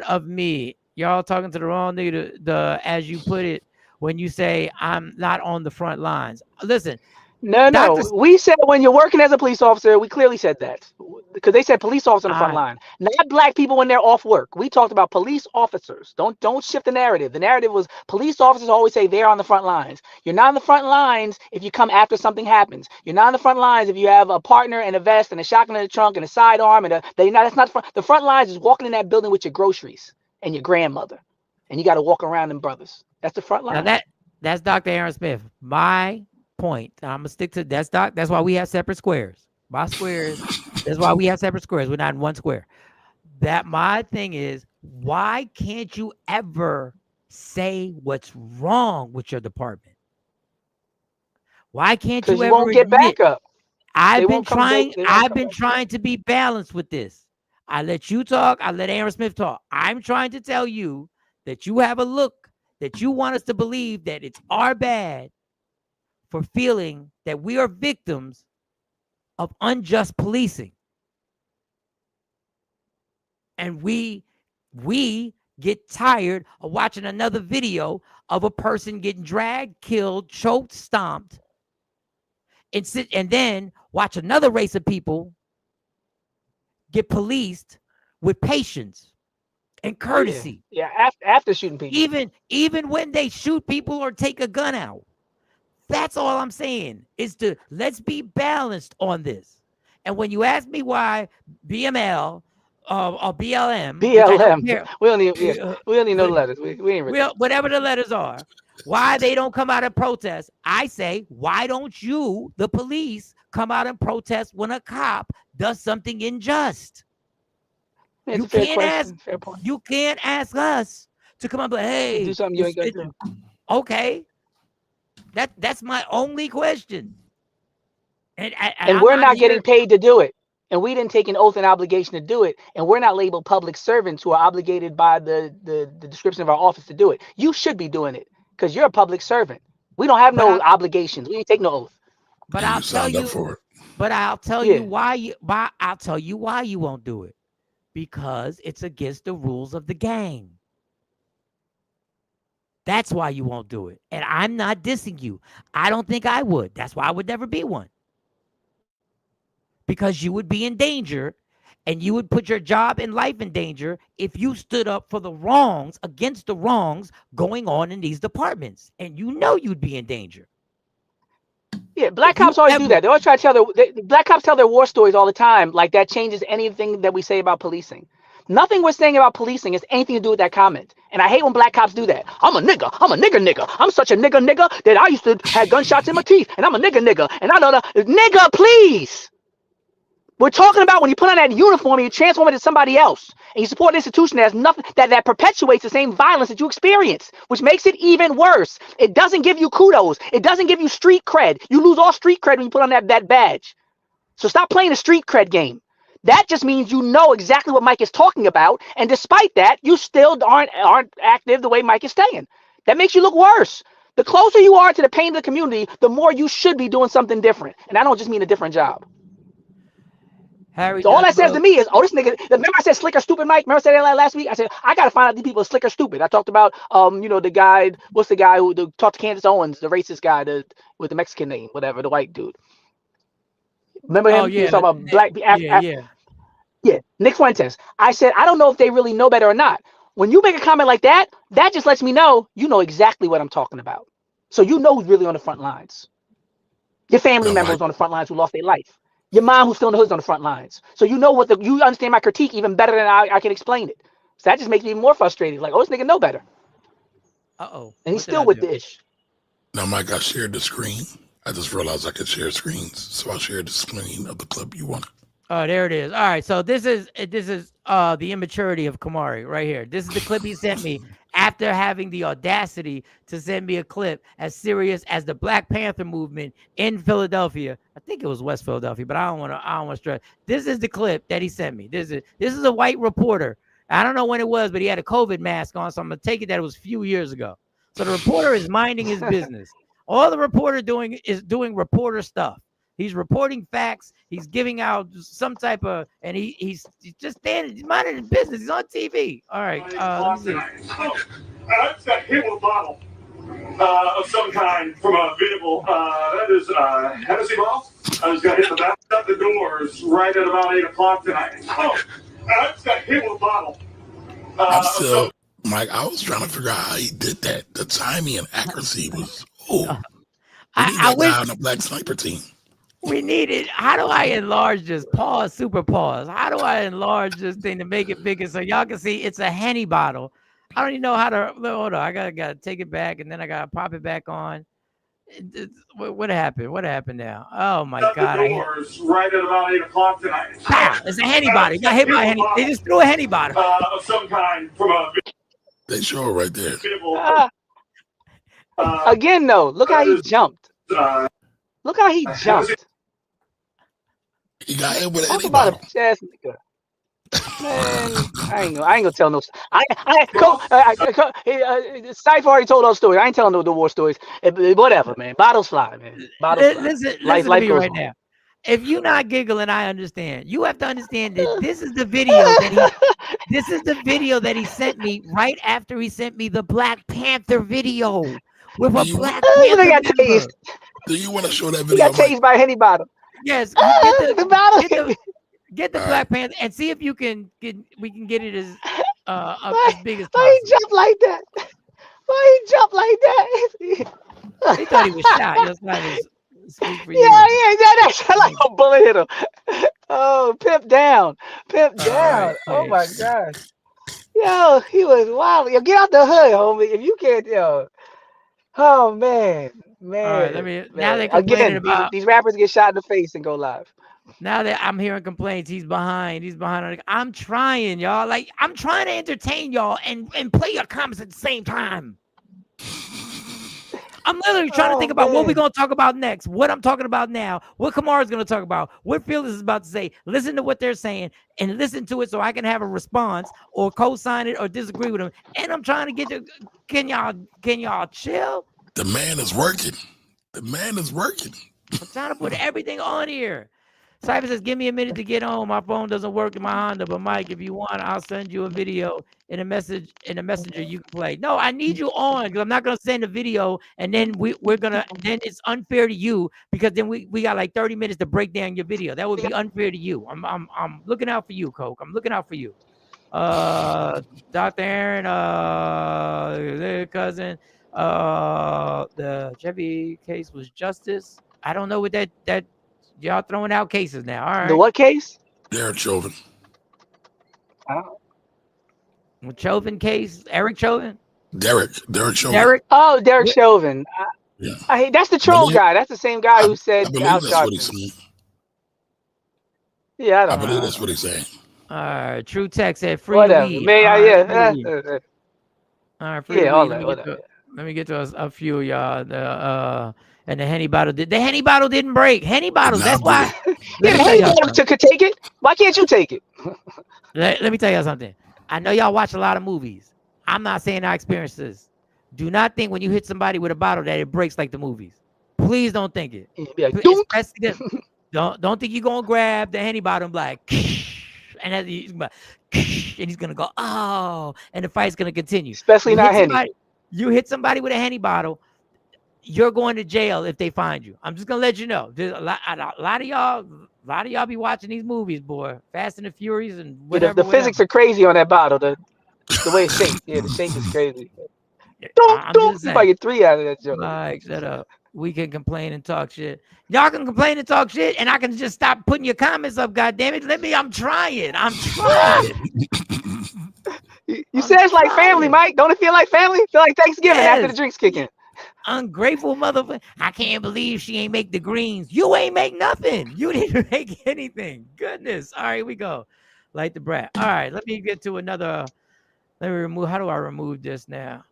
of me. Y'all talking to the wrong nigga. As you put it, when you say I'm not on the front lines. Listen. No. We said when you're working as a police officer, we clearly said that because they said police officer on the front line, not black people when they're off work. We talked about police officers. Don't shift the narrative. The narrative was police officers always say they're on the front lines. You're not on the front lines if you come after something happens. You're not on the front lines if you have a partner and a vest and a shotgun in the trunk and a sidearm and that's not the front lines is walking in that building with your groceries and your grandmother, and you got to walk around them brothers. That's the front line. Now that's Dr. Aaron Smith. My point. I'm gonna stick to that's why we have separate squares. My squares. That's why we have separate squares. We're not in one square. That my thing is, why can't you ever say what's wrong with your department? Why can't you ever won't get back up? I've been trying to be balanced with this. I let you talk. I let Aaron Smith talk. I'm trying to tell you that you have a look that you want us to believe that it's our bad for feeling that we are victims of unjust policing. And we get tired of watching another video of a person getting dragged, killed, choked, stomped, and then watch another race of people get policed with patience and courtesy. Yeah, after shooting people. Even when they shoot people or take a gun out. That's all I'm saying is let's be balanced on this. And when you ask me why BML or BLM, we don't even know the letters. We ain't ready. Whatever the letters are, why they don't come out and protest, I say, why don't you, the police, come out and protest when a cop does something unjust? You can't ask us to come up and hey, do something you ain't gonna do. Okay. That's my only question. And we're not getting paid to do it. And we didn't take an oath and obligation to do it. And we're not labeled public servants who are obligated by the description of our office to do it. You should be doing it because you're a public servant. We don't have no obligations. We didn't take no oath. But I'll tell you. But I'll tell you why I'll tell you why you won't do it. Because it's against the rules of the game. That's why you won't do it. And I'm not dissing you. I don't think I would. That's why I would never be one. Because you would be in danger and you would put your job and life in danger if you stood up for the wrongs, against the wrongs going on in these departments. And you know you'd be in danger. Yeah, black cops always do that. They always try to tell black cops tell their war stories all the time. Like that changes anything that we say about policing. Nothing we're saying about policing has anything to do with that comment. And I hate when black cops do that. I'm a nigga. I'm such a nigga that I used to have gunshots in my teeth. And I'm a nigga. And I know nigga, please. We're talking about when you put on that uniform and you transform it into somebody else. And you support an institution that has nothing that perpetuates the same violence that you experience, which makes it even worse. It doesn't give you kudos. It doesn't give you street cred. You lose all street cred when you put on that badge. So stop playing the street cred game. That just means you know exactly what Mike is talking about, and despite that, you still aren't active the way Mike is saying. That makes you look worse. The closer you are to the pain of the community, the more you should be doing something different. And I don't just mean a different job. Harry, so all that says to me is, oh, this nigga. Remember I said slick or stupid, Mike? Remember I said that last week? I said I gotta find out these people are slick or stupid. I talked about the guy. What's the guy who talked to Candace Owens, the racist guy, with the Mexican name, whatever, the white dude. Remember him? Oh, yeah, he was talking about black. Yeah, Nick Fuentes. I said, I don't know if they really know better or not. When you make a comment like that, that just lets me know you know exactly what I'm talking about. So you know who's really on the front lines. Your family members on the front lines who lost their life. Your mom who's still in the hood's on the front lines. So you know you understand my critique even better than I can explain it. So that just makes me even more frustrated. Like, oh, this nigga know better. Uh-oh. And he's still with the ish. Now, Mike, I shared the screen. I just realized I could share screens. So I shared the screen of the clip you wanted. Oh, there it is. All right, so this is the immaturity of Kamari right here. This is the clip he sent me after having the audacity to send me a clip as serious as the Black Panther movement in Philadelphia. I think it was West Philadelphia, but I don't want to stress. This is the clip that he sent me. This is a white reporter. I don't know when it was, but he had a COVID mask on, so I'm gonna take it that it was a few years ago. So the reporter is minding his business. All the reporter is doing reporter stuff. He's reporting facts. He's giving out some type of, and he's just standing. He's minding his business. He's on TV. All right. Let me see. I just got hit with a bottle of some kind from a vehicle. That is Hennessy bottle. I just got hit in the back of the doors right at about 8 o'clock tonight. I just got hit with a bottle. I'm still, Mike, I was trying to figure out how he did that. The timing and accuracy was, I wish on a Black Sniper team. We need it. How do I enlarge this? Pause, super pause. How do I enlarge this thing to make it bigger so y'all can see it's a Henny bottle? I don't even know how to. Hold on. I gotta take it back and then I gotta pop it back on. What happened? What happened now? Oh my God! The doors right at about 8 o'clock tonight. It's a Henny bottle. You got hit by a Henny. They just threw a Henny bottle. Of some kind from a. They show it right there. Again, though, look how he jumped. Look how he jumped. He got hit with Talk about a chest nigga. Man, I ain't gonna tell no. Cypher already told those stories. I ain't telling the war stories. Whatever, man. Bottles fly, man. Bottles fly. Listen to me right now. If you're not giggling, I understand. You have to understand that this is the video that he sent me right after he sent me the Black Panther video with a Black Panther member. Do you want to show that He video? got chased by a Henny bottle. Yes, get the Black Panther and see if we can get it as big as possible. Why he jump like that? Why he jump like that? He thought he was shot. That's like a bullet hit him. Oh, pimp down. Right, oh my gosh. Yo, he was wild. Yo, get out the hood, homie. If you can't, yo. Oh man. All right, now they're complaining again, about these rappers get shot in the face and go live. Now that I'm hearing complaints, he's behind. I'm trying, y'all. Like, I'm trying to entertain y'all and play your comments at the same time. I'm literally trying to think about what we're going to talk about next, what I'm talking about now, what Kamara's going to talk about, what Phyllis is about to say. Listen to what they're saying and listen to it so I can have a response or co-sign it or disagree with them. And I'm trying to get to, can y'all chill? The man is working. I'm trying to put everything on here. Cypher says, give me a minute to get home. My phone doesn't work in my Honda. But Mike, if you want, I'll send you a video in a messenger you can play. No, I need you on because I'm not gonna send a video and then then it's unfair to you because then we got like 30 minutes to break down your video. That would be unfair to you. I'm looking out for you, Coke. I'm looking out for you. Dr. Aaron, their cousin. The Chevy case was justice. I don't know what that y'all throwing out cases now. All right. The what case? Derek Chauvin. Chauvin case. Eric Chauvin. Derek Chauvin. Derek. Oh, Derek Chauvin. Yeah. That's the troll guy. That's the same guy who said. I believe that's what he's saying. Yeah, I believe that's what he's saying. All right. True Tech said free whatever. weed. All right. Free weed. Let me get to a few of y'all. And the Henny bottle didn't break. Henny bottles. That's why. Could take it. Why can't you take it? Let me tell y'all something. I know y'all watch a lot of movies. I'm not saying I experienced this. Do not think when you hit somebody with a bottle that it breaks like the movies. Please don't think it. Don't think you're gonna grab the Henny bottle and be like, and he's gonna go, oh, and the fight's gonna continue. Especially not Henny. You hit somebody with a Henny bottle, you're going to jail if they find you. I'm just gonna let you know. There's a lot of y'all be watching these movies, boy. Fast and the Furious and whatever. The physics are crazy on that bottle. The way it's shaped. Yeah, the shape is crazy. Don't you might get 3 out of that joke. Mike, shut up. We can complain and talk shit. Y'all can complain and talk shit, and I can just stop putting your comments up. God damn it! I'm trying. You said it's like family, Mike. Don't it feel like family? Feel like Thanksgiving after the drinks kick in. ungrateful motherfucker. I can't believe she ain't make the greens. You ain't make nothing. You didn't make anything. Goodness. All right, here we go. Like the brat. All right, let me get to another. Let me remove. How do I remove this now?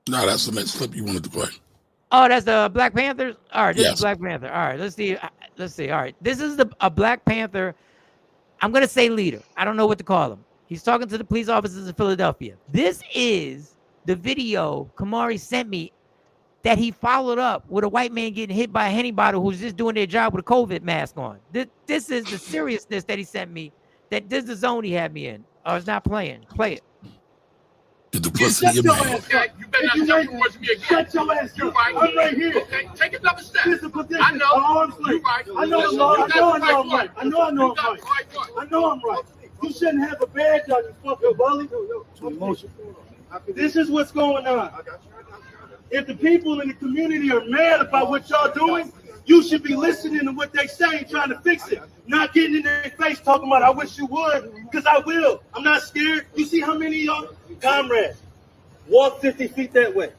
No, that's the next clip you wanted to play. Oh, that's the Black Panthers. All right, this Yes. is Black Panther. All right, let's see. Let's see. All right, this is a Black Panther. I'm gonna say leader. I don't know what to call him. He's talking to the police officers in Philadelphia. This is the video Kamari sent me that he followed up with a white man getting hit by a Henny bottle who's just doing their job with a COVID mask on. This is the seriousness that he sent me. That this is the zone he had me in. Oh, it's not playing. Play it. The duplicity of man. Okay, you better not jump towards me again. Shut your ass up. I'm right here. Okay, take another step. I know. You right. I know I'm right. I know I'm right. I know I'm right. You shouldn't have a badge on you, fucking bully. This is what's going on. If the people in the community are mad about what y'all doing, you should be listening to what they say and trying to fix it. Not getting in their face talking about, I wish you would, because I will. I'm not scared. You see how many of y'all, comrades, walk 50 feet that way.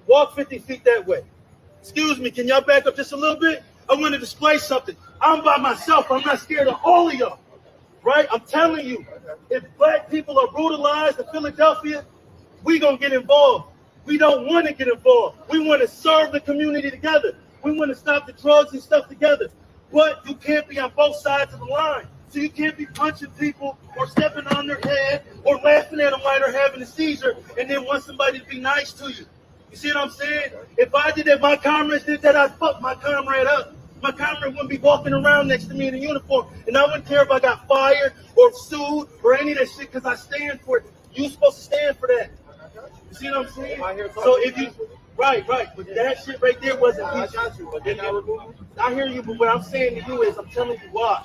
Walk 50 feet that way. Excuse me, can y'all back up just a little bit? I want to display something. I'm by myself. I'm not scared of all of y'all. Right? I'm telling you, if black people are brutalized in Philadelphia, we gonna get involved. We don't want to get involved. We want to serve the community together. We want to stop the drugs and stuff together. But you can't be on both sides of the line. So you can't be punching people or stepping on their head or laughing at them while they're having a seizure and then want somebody to be nice to you. You see what I'm saying? If I did that, my comrades did that, I'd fuck my comrade up. My comrade wouldn't be walking around next to me in a uniform. And I wouldn't care if I got fired or sued or any of that shit because I stand for it. You're supposed to stand for that. You see what I'm saying? So if you, right, but that shit right there wasn't me. I hear you, but what I'm saying to you is I'm telling you why.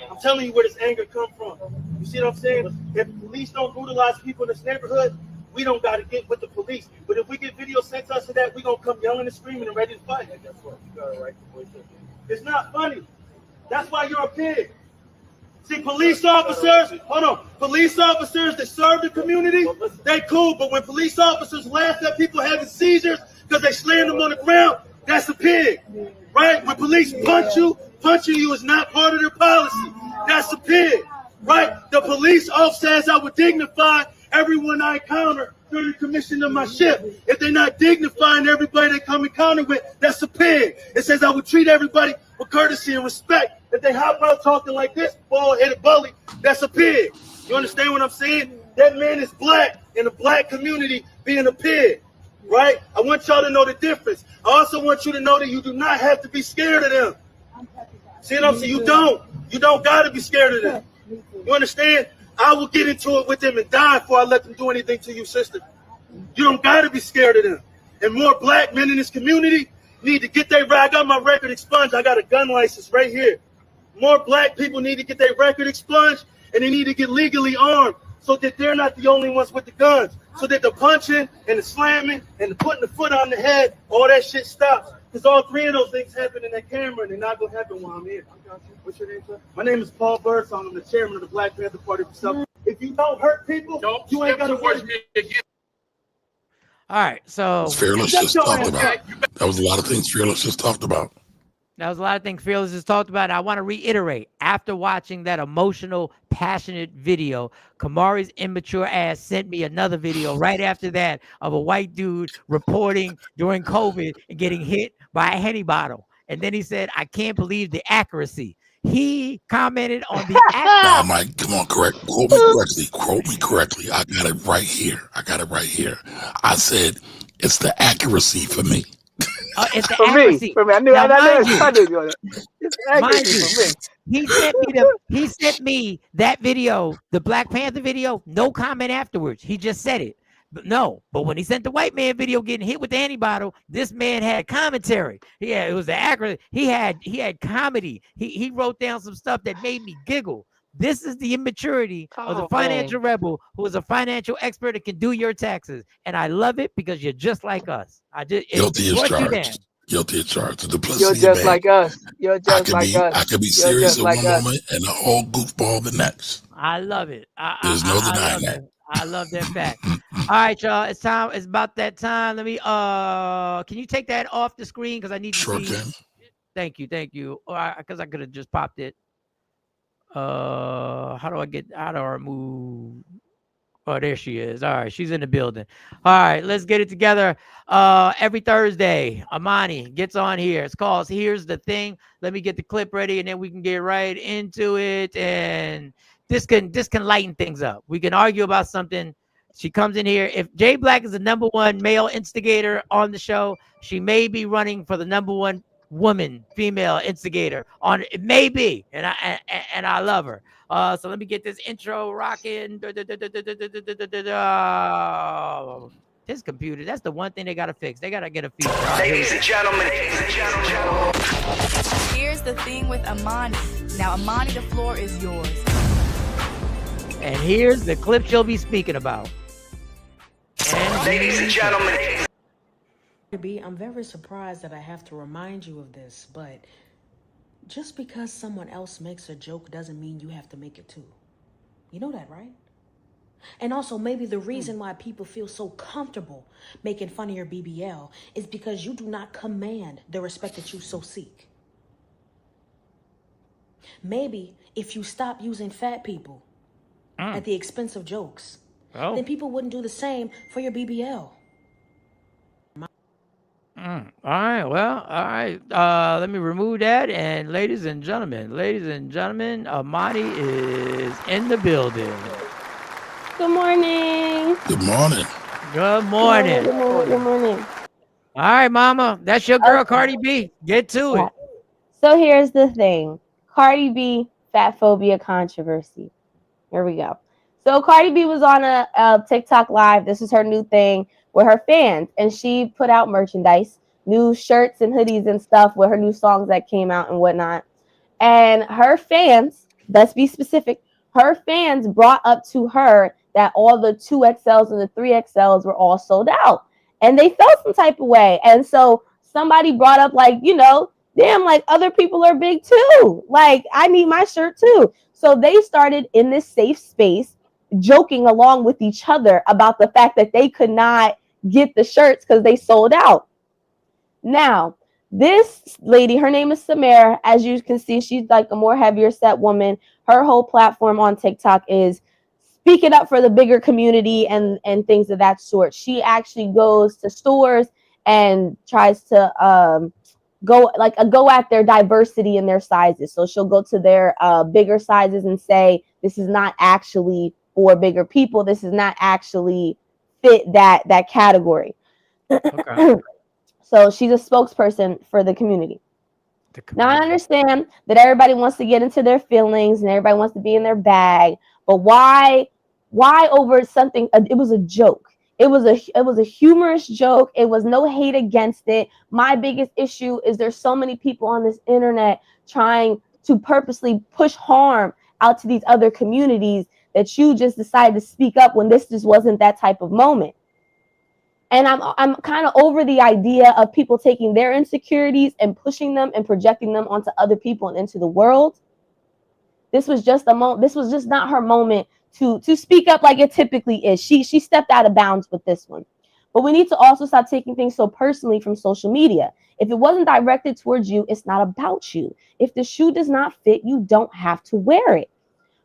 I'm telling you where this anger come from. You see what I'm saying? If the police don't brutalize people in this neighborhood, we don't got to get with the police. But if we get video sent to us of that, we going to come yelling and screaming and ready to fight. It's not funny. That's why you're a pig. See, police officers, police officers that serve the community, they cool. But when police officers laugh at people having seizures because they slammed them on the ground, that's a pig, right? When police punching you is not part of their policy. That's a pig, right? The police officer says I would dignify everyone I encounter during the commission of my shift. If they're not dignifying everybody they come encounter with, that's a pig. It says I would treat everybody with courtesy and respect. If they hop out talking like this, bald-headed bully, that's a pig. You understand what I'm saying? That man is black in the black community being a pig, right? I want y'all to know the difference. I also want you to know that you do not have to be scared of them. See what I'm saying? You don't got to be scared of them. You understand? I will get into it with them and die before I let them do anything to you, sister. You don't got to be scared of them. And more black men in this community need to get their I got my record expunged. I got a gun license right here. More black people need to get their record expunged, and they need to get legally armed so that they're not the only ones with the guns. So that the punching and the slamming and the putting the foot on the head, all that shit stops. Because all three of those things happen in that camera, and they're not going to happen while I'm here. What's your name, sir? My name is Paul Birdsong. I'm the chairman of the Black Panther Party for Self. If you don't hurt people, you ain't got to worry. All right, so Fearless just talked about. That was a lot of things Fearless just talked about. That was a lot of things Fearless has talked about. I want to reiterate, after watching that emotional, passionate video, Kamari's immature ass sent me another video right after that of a white dude reporting during COVID and getting hit by a Henny bottle. And then he said, I can't believe the accuracy. He commented on the Nah, Mike, come on, quote me correctly. I got it right here. I said, it's the accuracy for me. It's the accuracy. For me. I knew you on it. It's accuracy for me. He sent me that video, the Black Panther video, no comment afterwards. He just said it. But when he sent the white man video getting hit with the Henny bottle, this man had commentary. Yeah, it was the accurate. He had comedy. He wrote down some stuff that made me giggle. This is the immaturity of the financial rebel who is a financial expert that can do your taxes. And I love it because you're just like us. Guilty as charged. Guilty as charged. You're just like us. I could be serious at one moment and a whole goofball the next. I love it. There's no denying that. I love that fact. All right, y'all. It's time. It's about that time. Let me. Can you take that off the screen because I need to Sure see. can. Thank you. Because I could have just popped it. How do I remove? Oh, there she is. All right, she's in the building. All right, let's get it together. Every Thursday, Amani gets on here. It's called Here's the Thing. Let me get the clip ready, and then we can get right into it. And this can lighten things up. We can argue about something. She comes in here. If Jay Black is the number one male instigator on the show, she may be running for the number one female instigator on it. May be, and I love her. So let me get this intro rocking. This computer, that's the one thing they gotta fix. They gotta get a feature. Ladies and gentlemen. Here's the thing with Amani. Now, Amani, the floor is yours. And here's the clip she'll be speaking about. Ladies and gentlemen. I'm very surprised that I have to remind you of this, but just because someone else makes a joke doesn't mean you have to make it too. You know that, right? And also, maybe the reason why people feel so comfortable making fun of your BBL is because you do not command the respect that you so seek. Maybe if you stop using fat people at the expense of jokes, then people wouldn't do the same for your BBL. All right. Well, all right. Let me remove that. And ladies and gentlemen, Amani is in the building. Good morning. Good morning. Good morning. Good morning. All right, Mama. That's your girl, Cardi B. Get to it. So here's the thing. Cardi B, fat phobia controversy. Here we go. So Cardi B was on a TikTok live. This is her new thing with her fans. And she put out merchandise, new shirts and hoodies and stuff with her new songs that came out and whatnot. And her fans, let's be specific, her fans brought up to her that all the 2XLs and the 3XLs were all sold out. And they felt some type of way. And so somebody brought up like, damn, like other people are big too. Like I need my shirt too. So they started in this safe space joking along with each other about the fact that they could not get the shirts because they sold out. Now, this lady, her name is Samara. As you can see, she's like a more heavier set woman. Her whole platform on TikTok is speaking up for the bigger community and things of that sort. She actually goes to stores and tries to go at their diversity in their sizes. So she'll go to their bigger sizes and say, this is not actually for bigger people. This is not actually fit that category. Okay. So she's a spokesperson for the community. Now I understand that everybody wants to get into their feelings and everybody wants to be in their bag, but why over something? It was a joke. It was a humorous joke. It was no hate against it. My biggest issue is there's so many people on this internet trying to purposely push harm out to these other communities that you just decided to speak up when this just wasn't that type of moment. And I'm kind of over the idea of people taking their insecurities and pushing them and projecting them onto other people and into the world. This was just a moment. This was just not her moment to speak up like it typically is. She stepped out of bounds with this one. But we need to also stop taking things so personally from social media. If it wasn't directed towards you, it's not about you. If the shoe does not fit, you don't have to wear it.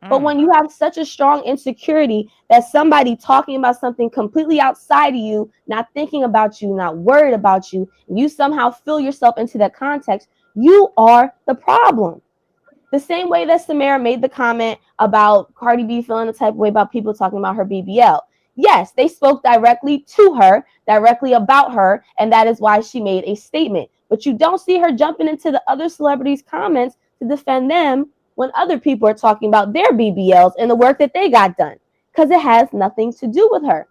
But when you have such a strong insecurity that somebody talking about something completely outside of you, not thinking about you, not worried about you, and you somehow fill yourself into that context, you are the problem. The same way that Samara made the comment about Cardi B feeling the type of way about people talking about her BBL. Yes, they spoke directly to her, directly about her, and that is why she made a statement. But you don't see her jumping into the other celebrities' comments to defend them when other people are talking about their BBLs and the work that they got done, because it has nothing to do with her.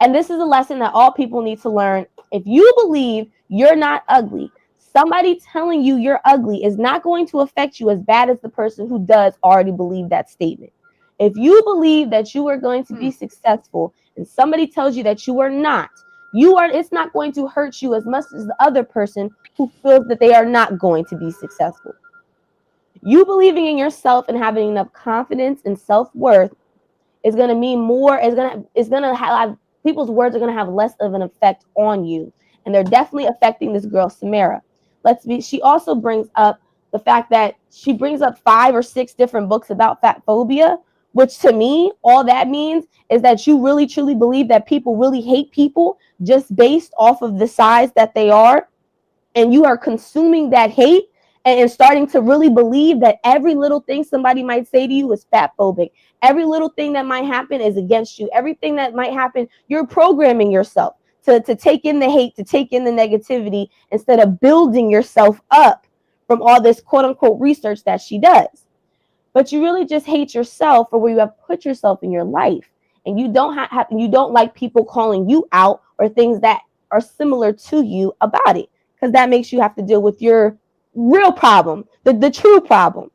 And this is a lesson that all people need to learn. If you believe you're not ugly, somebody telling you you're ugly is not going to affect you as bad as the person who does already believe that statement. If you believe that you are going to be successful and somebody tells you that you are not, it's not going to hurt you as much as the other person who feels that they are not going to be successful. You believing in yourself and having enough confidence and self-worth is going to mean more. It's going to have people's words are going to have less of an effect on you, and they're definitely affecting this girl Samara. She also brings up the fact that she brings up 5 or 6 different books about fat phobia, which to me, all that means is that you really truly believe that people really hate people just based off of the size that they are. And you are consuming that hate and starting to really believe that every little thing somebody might say to you is fat phobic. Every little thing that might happen is against you. Everything that might happen, you're programming yourself to take in the hate, to take in the negativity, instead of building yourself up from all this quote unquote research that she does. But you really just hate yourself for where you have put yourself in your life. And you don't you don't like people calling you out or things that are similar to you about it, because that makes you have to deal with your real problem, the true problem.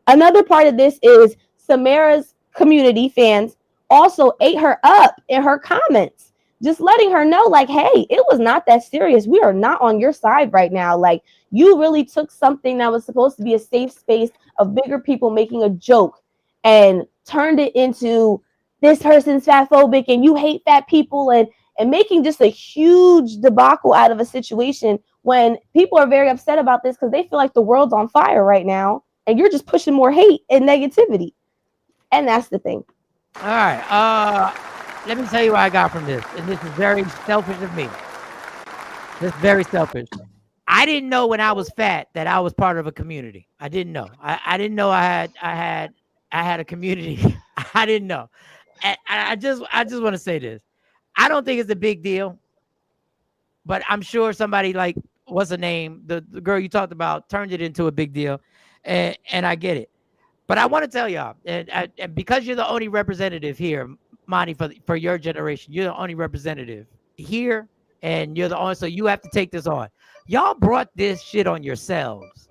Another part of this is Samara's community fans also ate her up in her comments, just letting her know, like, hey, it was not that serious. We are not on your side right now. Like, you really took something that was supposed to be a safe space of bigger people making a joke and turned it into this person's fat phobic and you hate fat people, and making just a huge debacle out of a situation when people are very upset about this because they feel like the world's on fire right now and you're just pushing more hate and negativity. And that's the thing. All right. Let me tell you what I got from this. And this is very selfish of me. This is very selfish. I didn't know when I was fat that I was part of a community. I didn't know. I didn't know I had a community. I didn't know. And I just want to say this. I don't think it's a big deal, but I'm sure somebody like, what's her name? The girl you talked about turned it into a big deal, and I get it. But I want to tell y'all, and because you're the only representative here, Monty, for your generation, you're the only representative here, and you're the only, so you have to take this on. Y'all brought this shit on yourselves.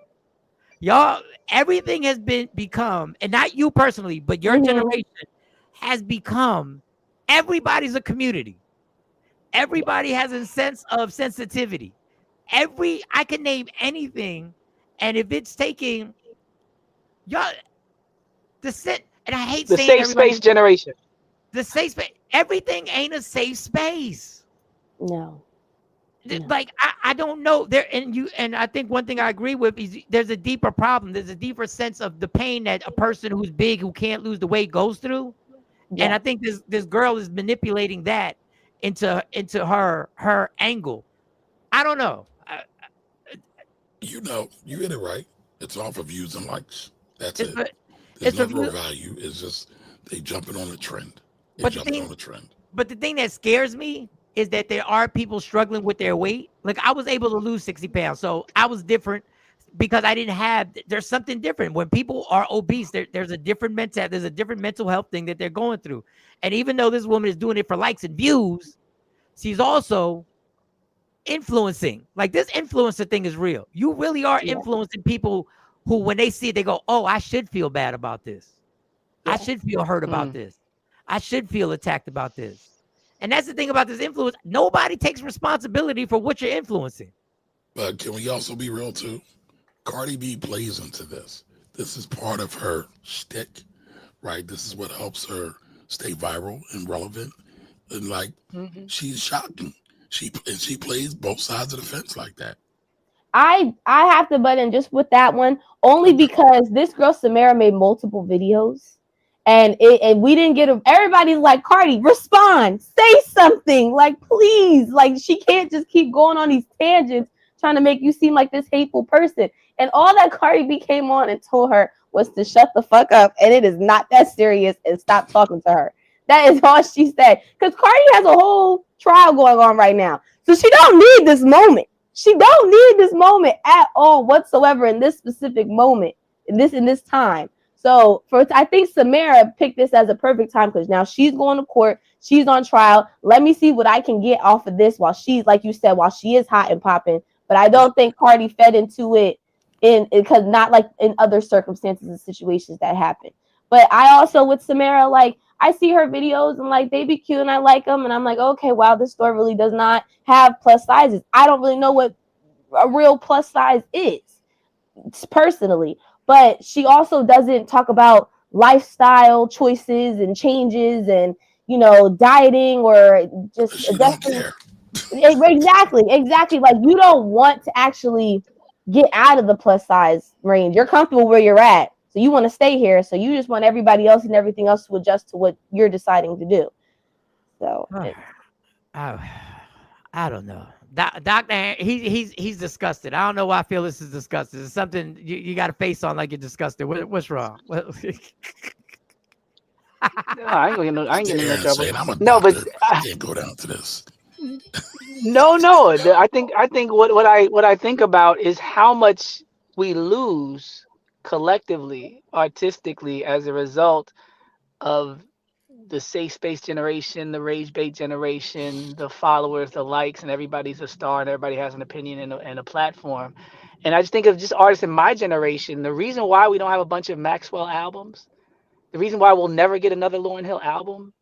Y'all, everything has become, and not you personally, but your generation has become, everybody's a community. Everybody has a sense of sensitivity. I can name anything, and if it's taking y'all and I hate the saying safe space generation. The safe space. Everything ain't a safe space. No. Like I don't know there, and I think one thing I agree with is there's a deeper problem. There's a deeper sense of the pain that a person who's big who can't lose the weight goes through. Yeah. And I think this girl is manipulating that into her angle. I don't know. You get it right. It's all for views and likes. That's it. There's no real value. It's just they jumping on the trend. But the thing that scares me is that there are people struggling with their weight. Like I was able to lose 60 pounds. So I was different because there's something different. When people are obese, there's a different mental health thing that they're going through. And even though this woman is doing it for likes and views, she's also influencing. Like this influencer thing is real. You really are influencing people who, when they see it, they go, oh, I should feel bad about this. I should feel hurt about this. I should feel attacked about this. And that's the thing about this influence. Nobody takes responsibility for what you're influencing. But can we also be real too? Cardi B plays into this. This is part of her shtick, right? This is what helps her stay viral and relevant. And she's shocking. She plays both sides of the fence like that. I have to butt in just with that one, only because this girl Samara made multiple videos, and we didn't get everybody's like, Cardi, respond, say something, like please, like she can't just keep going on these tangents trying to make you seem like this hateful person. And all that Cardi B came on and told her was to shut the fuck up, and it is not that serious, and stop talking to her. That is all she said, because Cardi has a whole trial going on right now, so she don't need this moment. She don't need this moment at all whatsoever in this specific moment, in this time. So I think Samara picked this as a perfect time because now she's going to court. She's on trial. Let me see what I can get off of this while she's, like you said, while she is hot and popping. But I don't think Cardi fed into it because not like in other circumstances and situations that happen. But I also with Samara, like I see her videos and like they be cute and I like them. And I'm like, okay, wow, this store really does not have plus sizes. I don't really know what a real plus size is personally. But she also doesn't talk about lifestyle choices and changes and, you know, dieting or just adjusting. Exactly. Like, you don't want to actually get out of the plus size range. You're comfortable where you're at, so you want to stay here. So you just want everybody else and everything else to adjust to what you're deciding to do. So I don't know. Dr. He's disgusted. I don't know why Phyllis is disgusted. It's something you got a face on like you're disgusted. What's wrong? No, I ain't getting no trouble. No, but I can't go down to this. No. I think what I think about is how much we lose collectively, artistically, as a result of the safe space generation, the rage bait generation, the followers, the likes, and everybody's a star and everybody has an opinion and a platform. And I just think of just artists in my generation. The reason why we don't have a bunch of Maxwell albums, the reason why we'll never get another Lauryn Hill album,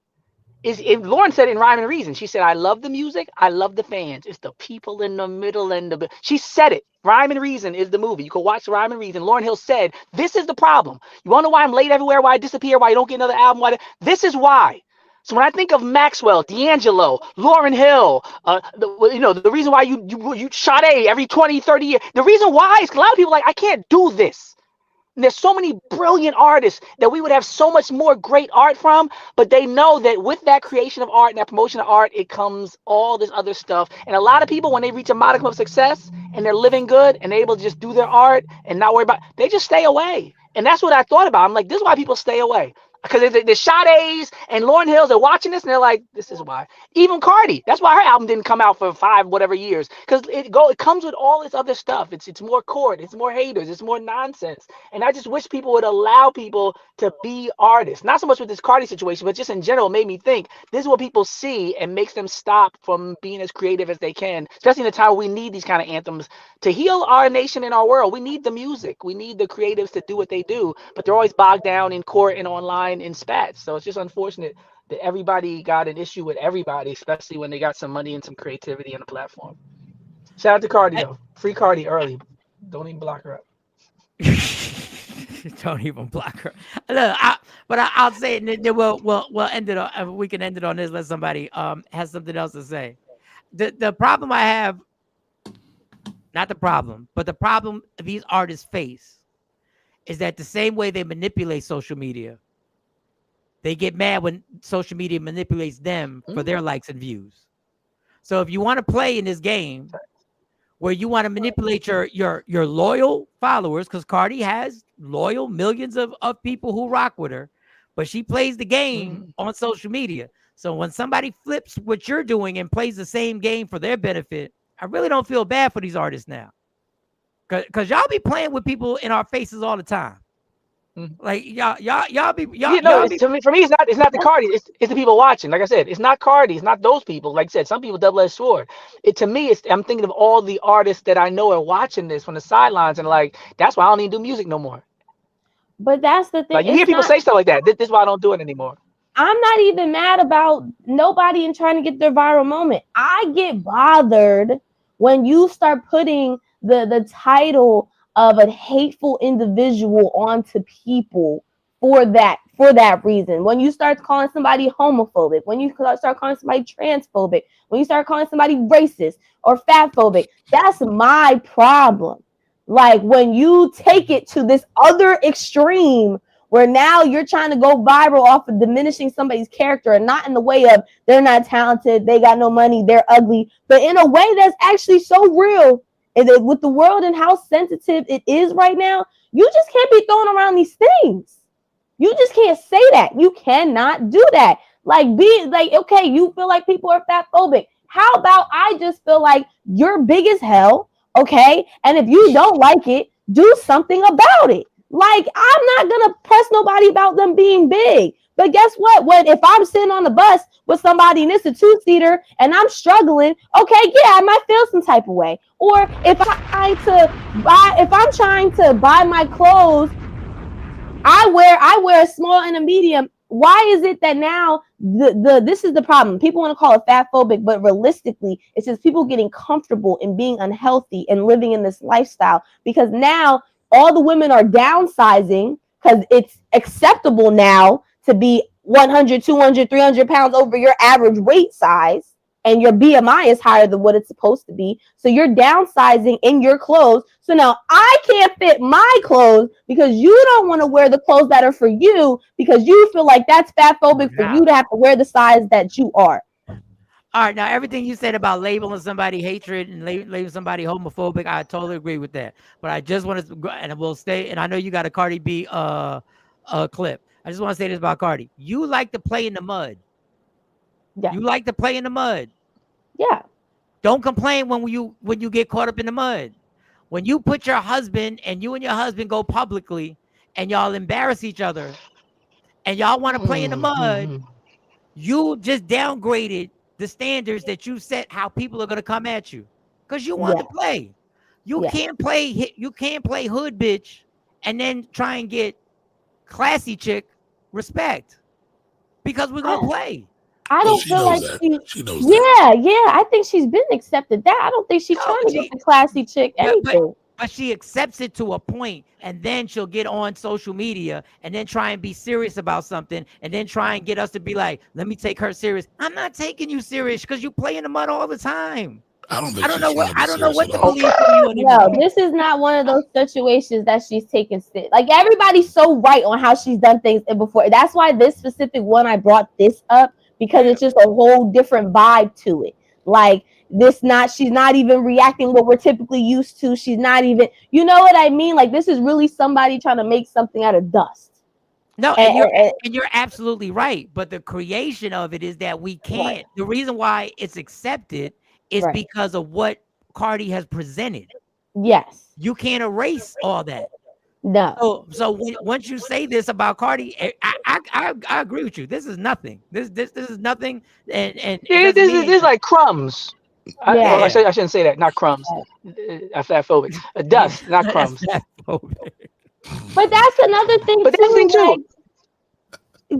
is Lauryn said it in Rhyme and Reason. She said, I love the music, I love the fans. It's the people in the middle and she said it. Rhyme and Reason is the movie. You can watch Rhyme and Reason. Lauryn Hill said, this is the problem. You want to know why I'm late everywhere, why I disappear, why you don't get another album? This is why. So when I think of Maxwell, D'Angelo, Lauryn Hill, the reason why you Sade every 20, 30 years, the reason why is a lot of people are like, I can't do this. And there's so many brilliant artists that we would have so much more great art from, but they know that with that creation of art and that promotion of art, it comes all this other stuff. And a lot of people, when they reach a modicum of success and they're living good and they're able to just do their art and not worry about, they just stay away. And that's what I thought about. I'm like, this is why people stay away. Because the Sade's and Lauryn Hills are watching this and they're like, this is why. Even Cardi, that's why her album didn't come out for 5 whatever years. Because it comes with all this other stuff. It's more court, it's more haters, it's more nonsense. And I just wish people would allow people to be artists. Not so much with this Cardi situation, but just in general, made me think this is what people see and makes them stop from being as creative as they can. Especially in a time where we need these kind of anthems to heal our nation and our world. We need the music. We need the creatives to do what they do. But they're always bogged down in court and online in spats. So it's just unfortunate that everybody got an issue with everybody, especially when they got some money and some creativity on the platform. Shout out to Cardi though. Free Cardi early. Don't even block her up. Don't even block her. Look, I'll say it, and then we'll end it on, we can end it on this. Let somebody has something else to say. The problem I have, not the problem, but the problem these artists face is that the same way they manipulate social media, they get mad when social media manipulates them for their likes and views. So if you want to play in this game where you want to manipulate your loyal followers, because Cardi has loyal millions of people who rock with her, but she plays the game on social media. So when somebody flips what you're doing and plays the same game for their benefit, I really don't feel bad for these artists now. Because y'all be playing with people in our faces all the time. Like y'all be for me it's not the Cardi, it's the people watching. Like I said, it's not Cardi, it's not those people. Like I said, some people double-edged sword. To me, I'm thinking of all the artists that I know are watching this from the sidelines and like, that's why I don't even do music no more. But that's the thing. Like you hear people say stuff like that. This is why I don't do it anymore. I'm not even mad about nobody and trying to get their viral moment. I get bothered when you start putting the title of a hateful individual onto people for that reason. When you start calling somebody homophobic, when you start calling somebody transphobic, when you start calling somebody racist or fatphobic, that's my problem. Like when you take it to this other extreme where now you're trying to go viral off of diminishing somebody's character, and not in the way of they're not talented, they got no money, they're ugly, but in a way that's actually so real. And with the world and how sensitive it is right now, you just can't be throwing around these things. You just can't say that. You cannot do that. Like, be like, okay, you feel like people are fatphobic. How about I just feel like you're big as hell, okay? And if you don't like it, do something about it. Like, I'm not gonna press nobody about them being big. But guess what? If I'm sitting on the bus with somebody and it's a 2-seater and I'm struggling, okay, yeah, I might feel some type of way. Or if I'm trying to buy my clothes, I wear a small and a medium. Why is it that now this is the problem? People want to call it fatphobic, but realistically, it's just people getting comfortable in being unhealthy and living in this lifestyle because now all the women are downsizing because it's acceptable now to be 100, 200, 300 pounds over your average weight size, and your BMI is higher than what it's supposed to be. So you're downsizing in your clothes. So now I can't fit my clothes because you don't want to wear the clothes that are for you because you feel like that's fat phobic for you to have to wear the size that you are. All right, now everything you said about labeling somebody hatred and labeling somebody homophobic, I totally agree with that. But I just want to, and we'll stay. And I know you got a Cardi B clip. I just want to say this about Cardi. You like to play in the mud. Yeah. You like to play in the mud. Yeah. Don't complain when you get caught up in the mud. When you put your husband and you and your husband go publicly and y'all embarrass each other and y'all want to play in the mud, you just downgraded the standards that you set how people are going to come at you because you want to play. You can't play hood bitch and then try and get classy chick respect because we're going to play. I don't feel like she knows that. Yeah, I think she's been accepted that. I don't think she's trying to get the classy chick anything. But she accepts it to a point, and then she'll get on social media and then try and be serious about something, and then try and get us to be like, let me take her serious. I'm not taking you serious because you play in the mud all the time. I don't know what to believe from you anymore. No, this is not one of those situations that she's taken. Like everybody's so right on how she's done things before. That's why this specific one I brought this up because it's just a whole different vibe to it. Like she's not even reacting what we're typically used to. She's not even, you know what I mean? Like this is really somebody trying to make something out of dust. No, and you're absolutely right. But the creation of it is that we can't. Right. The reason why it's accepted is because of what Cardi has presented. Yes. You can't erase all that. No. So once you say this about Cardi, I agree with you. This is nothing. This is nothing. And this is like crumbs. I shouldn't say that. Not crumbs. Fat phobic. Dust, not crumbs. But that's another thing. But that's the thing too.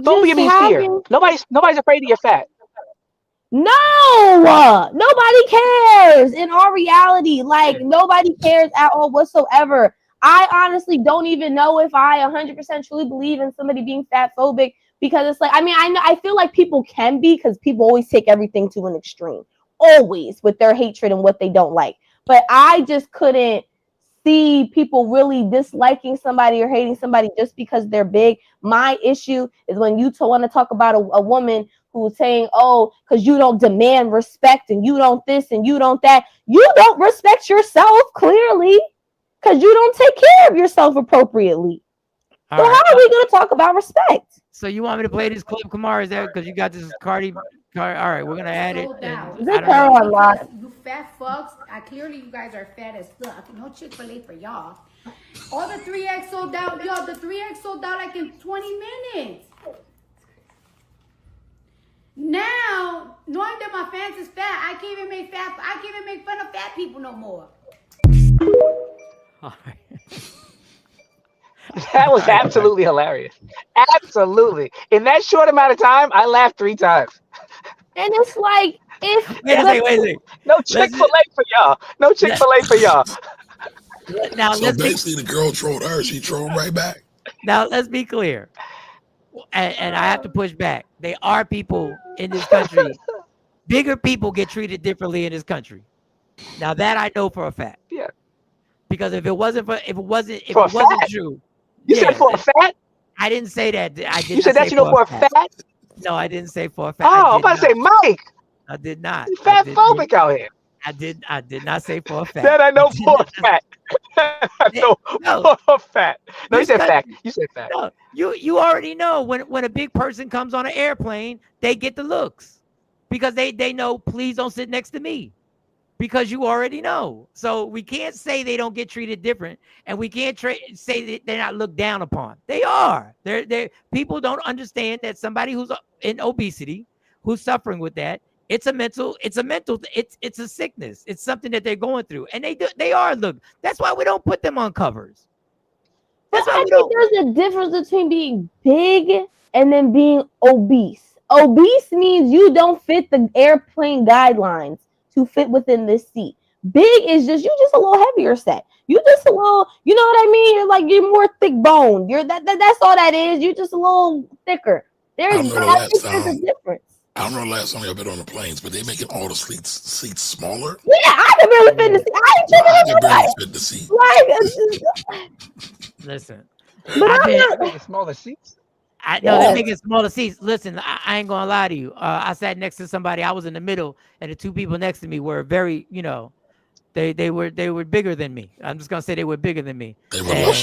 Phobia means fear. Nobody's afraid of your fat. No, nobody cares. In our reality, like nobody cares at all whatsoever. I honestly don't even know if I 100% truly believe in somebody being fat phobic because it's like, I mean, I feel like people can be because people always take everything to an extreme, always with their hatred and what they don't like. But I just couldn't see people really disliking somebody or hating somebody just because they're big. My issue is when you want to talk about a woman who's saying, oh, because you don't demand respect and you don't this and you don't that. You don't respect yourself, clearly. Because you don't take care of yourself appropriately. So how are we going to talk about respect? So you want me to play this clip, Kamar? Is that because you got this Cardi? All right, we're going to add it. You fat fucks. Clearly, you guys are fat as fuck. No Chick-fil-A for y'all. All the 3X sold out. Yo, the 3X sold out like in 20 minutes. Now, knowing that my fans is fat, I can't even make fun of fat people no more. That was absolutely hilarious. Absolutely. In that short amount of time, I laughed 3 times. And it's like, wait a second. No Chick-fil-A for y'all. No Chick-fil-A for y'all. Now, so basically, the girl trolled her. She trolled right back. Now, let's be clear. And I have to push back. There are people in this country. Bigger people get treated differently in this country. Now, that I know for a fact. Yeah. Because if it wasn't true, you said for a fact. I didn't say that. You said that for a fact. No, I didn't say for a fact. Oh, I'm about to say, Mike. I did not. You're fat phobic out here. I did not say for a fact. That I know for a fact. I know for a fact. No, you said fact. You said fact. No, you already know when a big person comes on an airplane, they get the looks because they know. Please don't sit next to me. Because you already know. So we can't say they don't get treated different, and we can't say that they're not looked down upon. They are. They're people don't understand that somebody who's in obesity, who's suffering with that, it's a sickness. It's something that they're going through, and they are looked. That's why we don't put them on covers. That's why I think there's a difference between being big and then being obese. Obese means you don't fit the airplane guidelines to fit within this seat. Big is just you just a little heavier set. You just a little, you know what I mean? You're like you're more thick boned. You're that's all that is. You're just a little thicker. There's a difference. I don't know the last time I've been on the planes, but they making all the seats smaller. Yeah, I can barely fit in the seat. I can barely fit in the seat. Listen, They're making smaller seats. I know they're making smaller seats. Listen, I ain't gonna lie to you. I sat next to somebody. I was in the middle, and the two people next to me were very, they were bigger than me. I'm just gonna say they were bigger than me. They were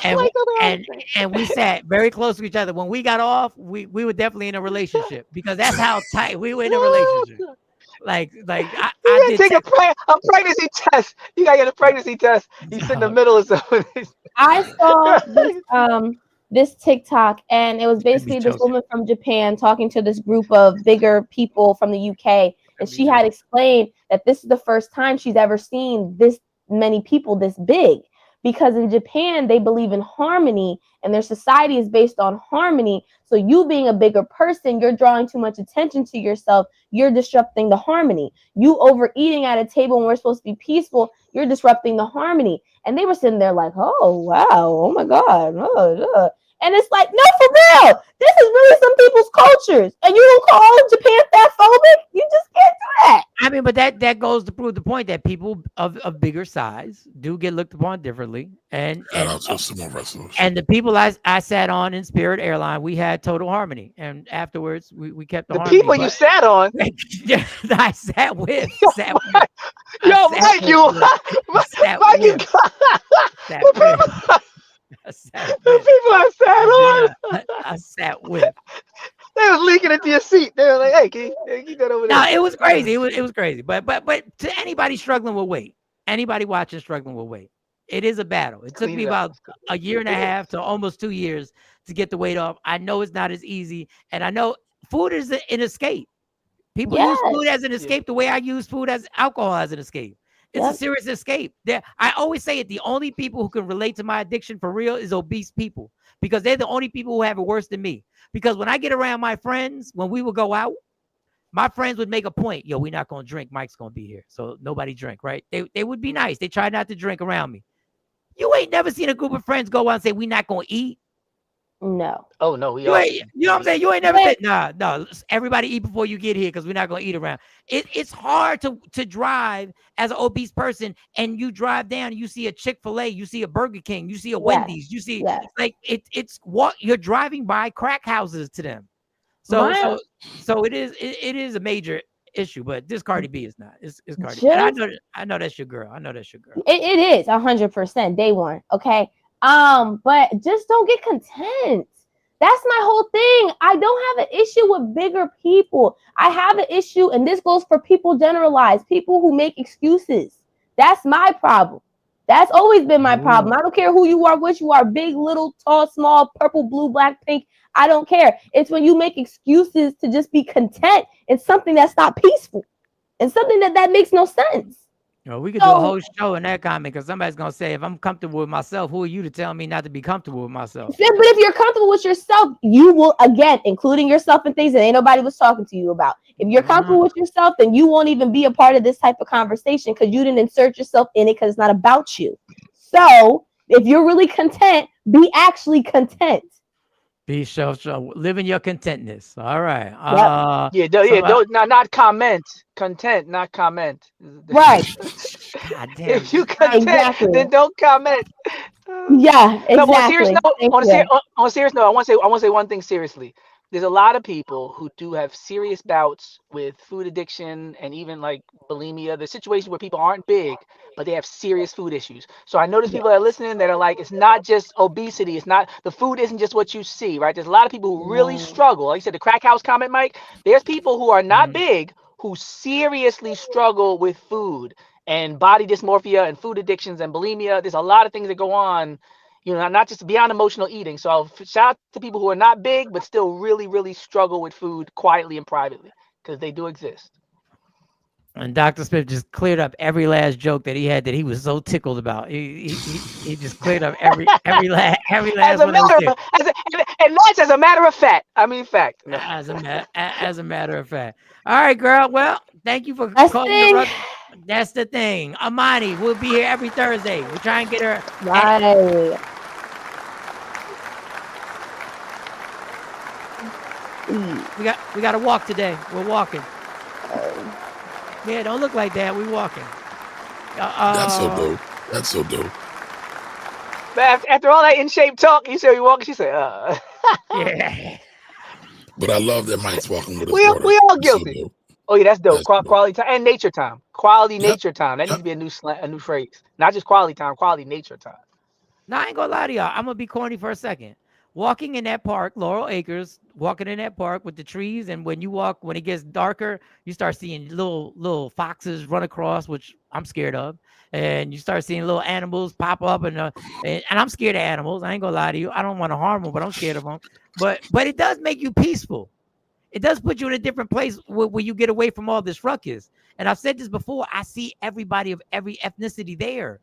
and we sat very close to each other. When we got off, we were definitely in a relationship because that's how tight we were in a relationship. I did take a pregnancy test. You gotta get a pregnancy test. You sit in the middle of something. I saw this TikTok, and it was basically this woman from Japan talking to this group of bigger people from the UK, and she had explained that this is the first time she's ever seen this many people this big, because in Japan they believe in harmony and their society is based on harmony. So you being a bigger person, you're drawing too much attention to yourself. You're disrupting the harmony. You overeating at a table when we're supposed to be peaceful, you're disrupting the harmony. And they were sitting there like, oh, wow, oh my God. Oh. And it's like, no, for real. This is really some people's cultures. And you don't call Japan fat phobic? You just can't do that. I mean, but that goes to prove the point that people of bigger size do get looked upon differently. And the people I sat on in Spirit Airline, we had total harmony. And afterwards, we kept the harmony. People you sat on? Yeah, I sat with. Yo, Mike, you. Mike, you. The people I sat on. I sat with. They was leaking into your seat. They were like, "Hey, can you keep that over there?" No, it was crazy. It was crazy. But to anybody struggling with weight, anybody watching struggling with weight, it is a battle. It took me about a year and a half to almost 2 years to get the weight off. I know it's not as easy, and I know food is an escape. People use food as an escape the way I use food as alcohol as an escape. It's a serious escape. I always say it. The only people who can relate to my addiction for real is obese people, because they're the only people who have it worse than me. Because when I get around my friends, when we would go out, my friends would make a point. Yo, we're not going to drink. Mike's going to be here. So nobody drink, right? They would be nice. They try not to drink around me. You ain't never seen a group of friends go out and say, we're not going to eat. No. Oh, no. You know what I'm saying? You ain't never said, no. Everybody eat before you get here because we're not going to eat around. It's hard to drive as an obese person, and you drive down and you see a Chick-fil-A, you see a Burger King, you see a Wendy's, you see it's what you're driving by crack houses to them. So it is a major issue, but this Cardi B is not. It's Cardi B. And I know that's your girl. It is 100% day one. Okay. But just don't get content. That's my whole thing. I don't have an issue with bigger people. I have an issue, and this goes for people generalized, people who make excuses. That's my problem. That's always been my problem. I don't care who you are, what you are, big, little, tall, small, purple, blue, black, pink. I don't care. It's when you make excuses to just be content in something that's not peaceful and something that makes no sense. We could do a whole show in that comment, because somebody's going to say, if I'm comfortable with myself, who are you to tell me not to be comfortable with myself? But if you're comfortable with yourself, you will, again, including yourself in things that ain't nobody was talking to you about. If you're comfortable with yourself, then you won't even be a part of this type of conversation, because you didn't insert yourself in it, because it's not about you. So if you're really content, be actually content. Be so living your contentness. All right. Not comment. Content, not comment. Right. God damn. If you content, then don't comment. Yeah, exactly. No, on a serious note, I want to say one thing seriously. There's a lot of people who do have serious bouts with food addiction and even like bulimia. There's situations where people aren't big, but they have serious food issues. So I know there's people that are listening that are like, it's not just obesity. It's not, the food isn't just what you see, right? There's a lot of people who really struggle. Like you said, the crack house comment, Mike, there's people who are not big who seriously struggle with food and body dysmorphia and food addictions and bulimia. There's a lot of things that go on, not just beyond emotional eating. So I'll shout out to people who are not big, but still really, really struggle with food quietly and privately, because they do exist. And Dr. Smith just cleared up every last joke that he had that he was so tickled about. He just cleared up every last one. And that's as a matter of fact. I mean, fact. As a matter of fact. All right, girl. Well, thank you for calling That's the thing. Amani will be here every Thursday. We're trying to get her. Right. We got to walk today. We're walking. Yeah, don't look like that. We're walking. That's so dope. That's so dope. But after all that in shape talk, you said you walking. She said, Yeah. But I love that Mike's walking with his we daughter. all It's so guilty. dope. Oh yeah, that's dope. That's dope. Quality time and nature time. Quality Yep. nature time. That needs to be a new phrase. Not just quality time. Quality nature time. No, I ain't gonna lie to y'all. I'm gonna be corny for a second. Walking in that park, Laurel Acres, walking in that park with the trees, and when it gets darker, you start seeing little foxes run across, which I'm scared of, and you start seeing little animals pop up, and I'm scared of animals. I ain't gonna lie to you. I don't want to harm them, but I'm scared of them. But it does make you peaceful. It does put you in a different place where you get away from all this ruckus. And I've said this before. I see everybody of every ethnicity there.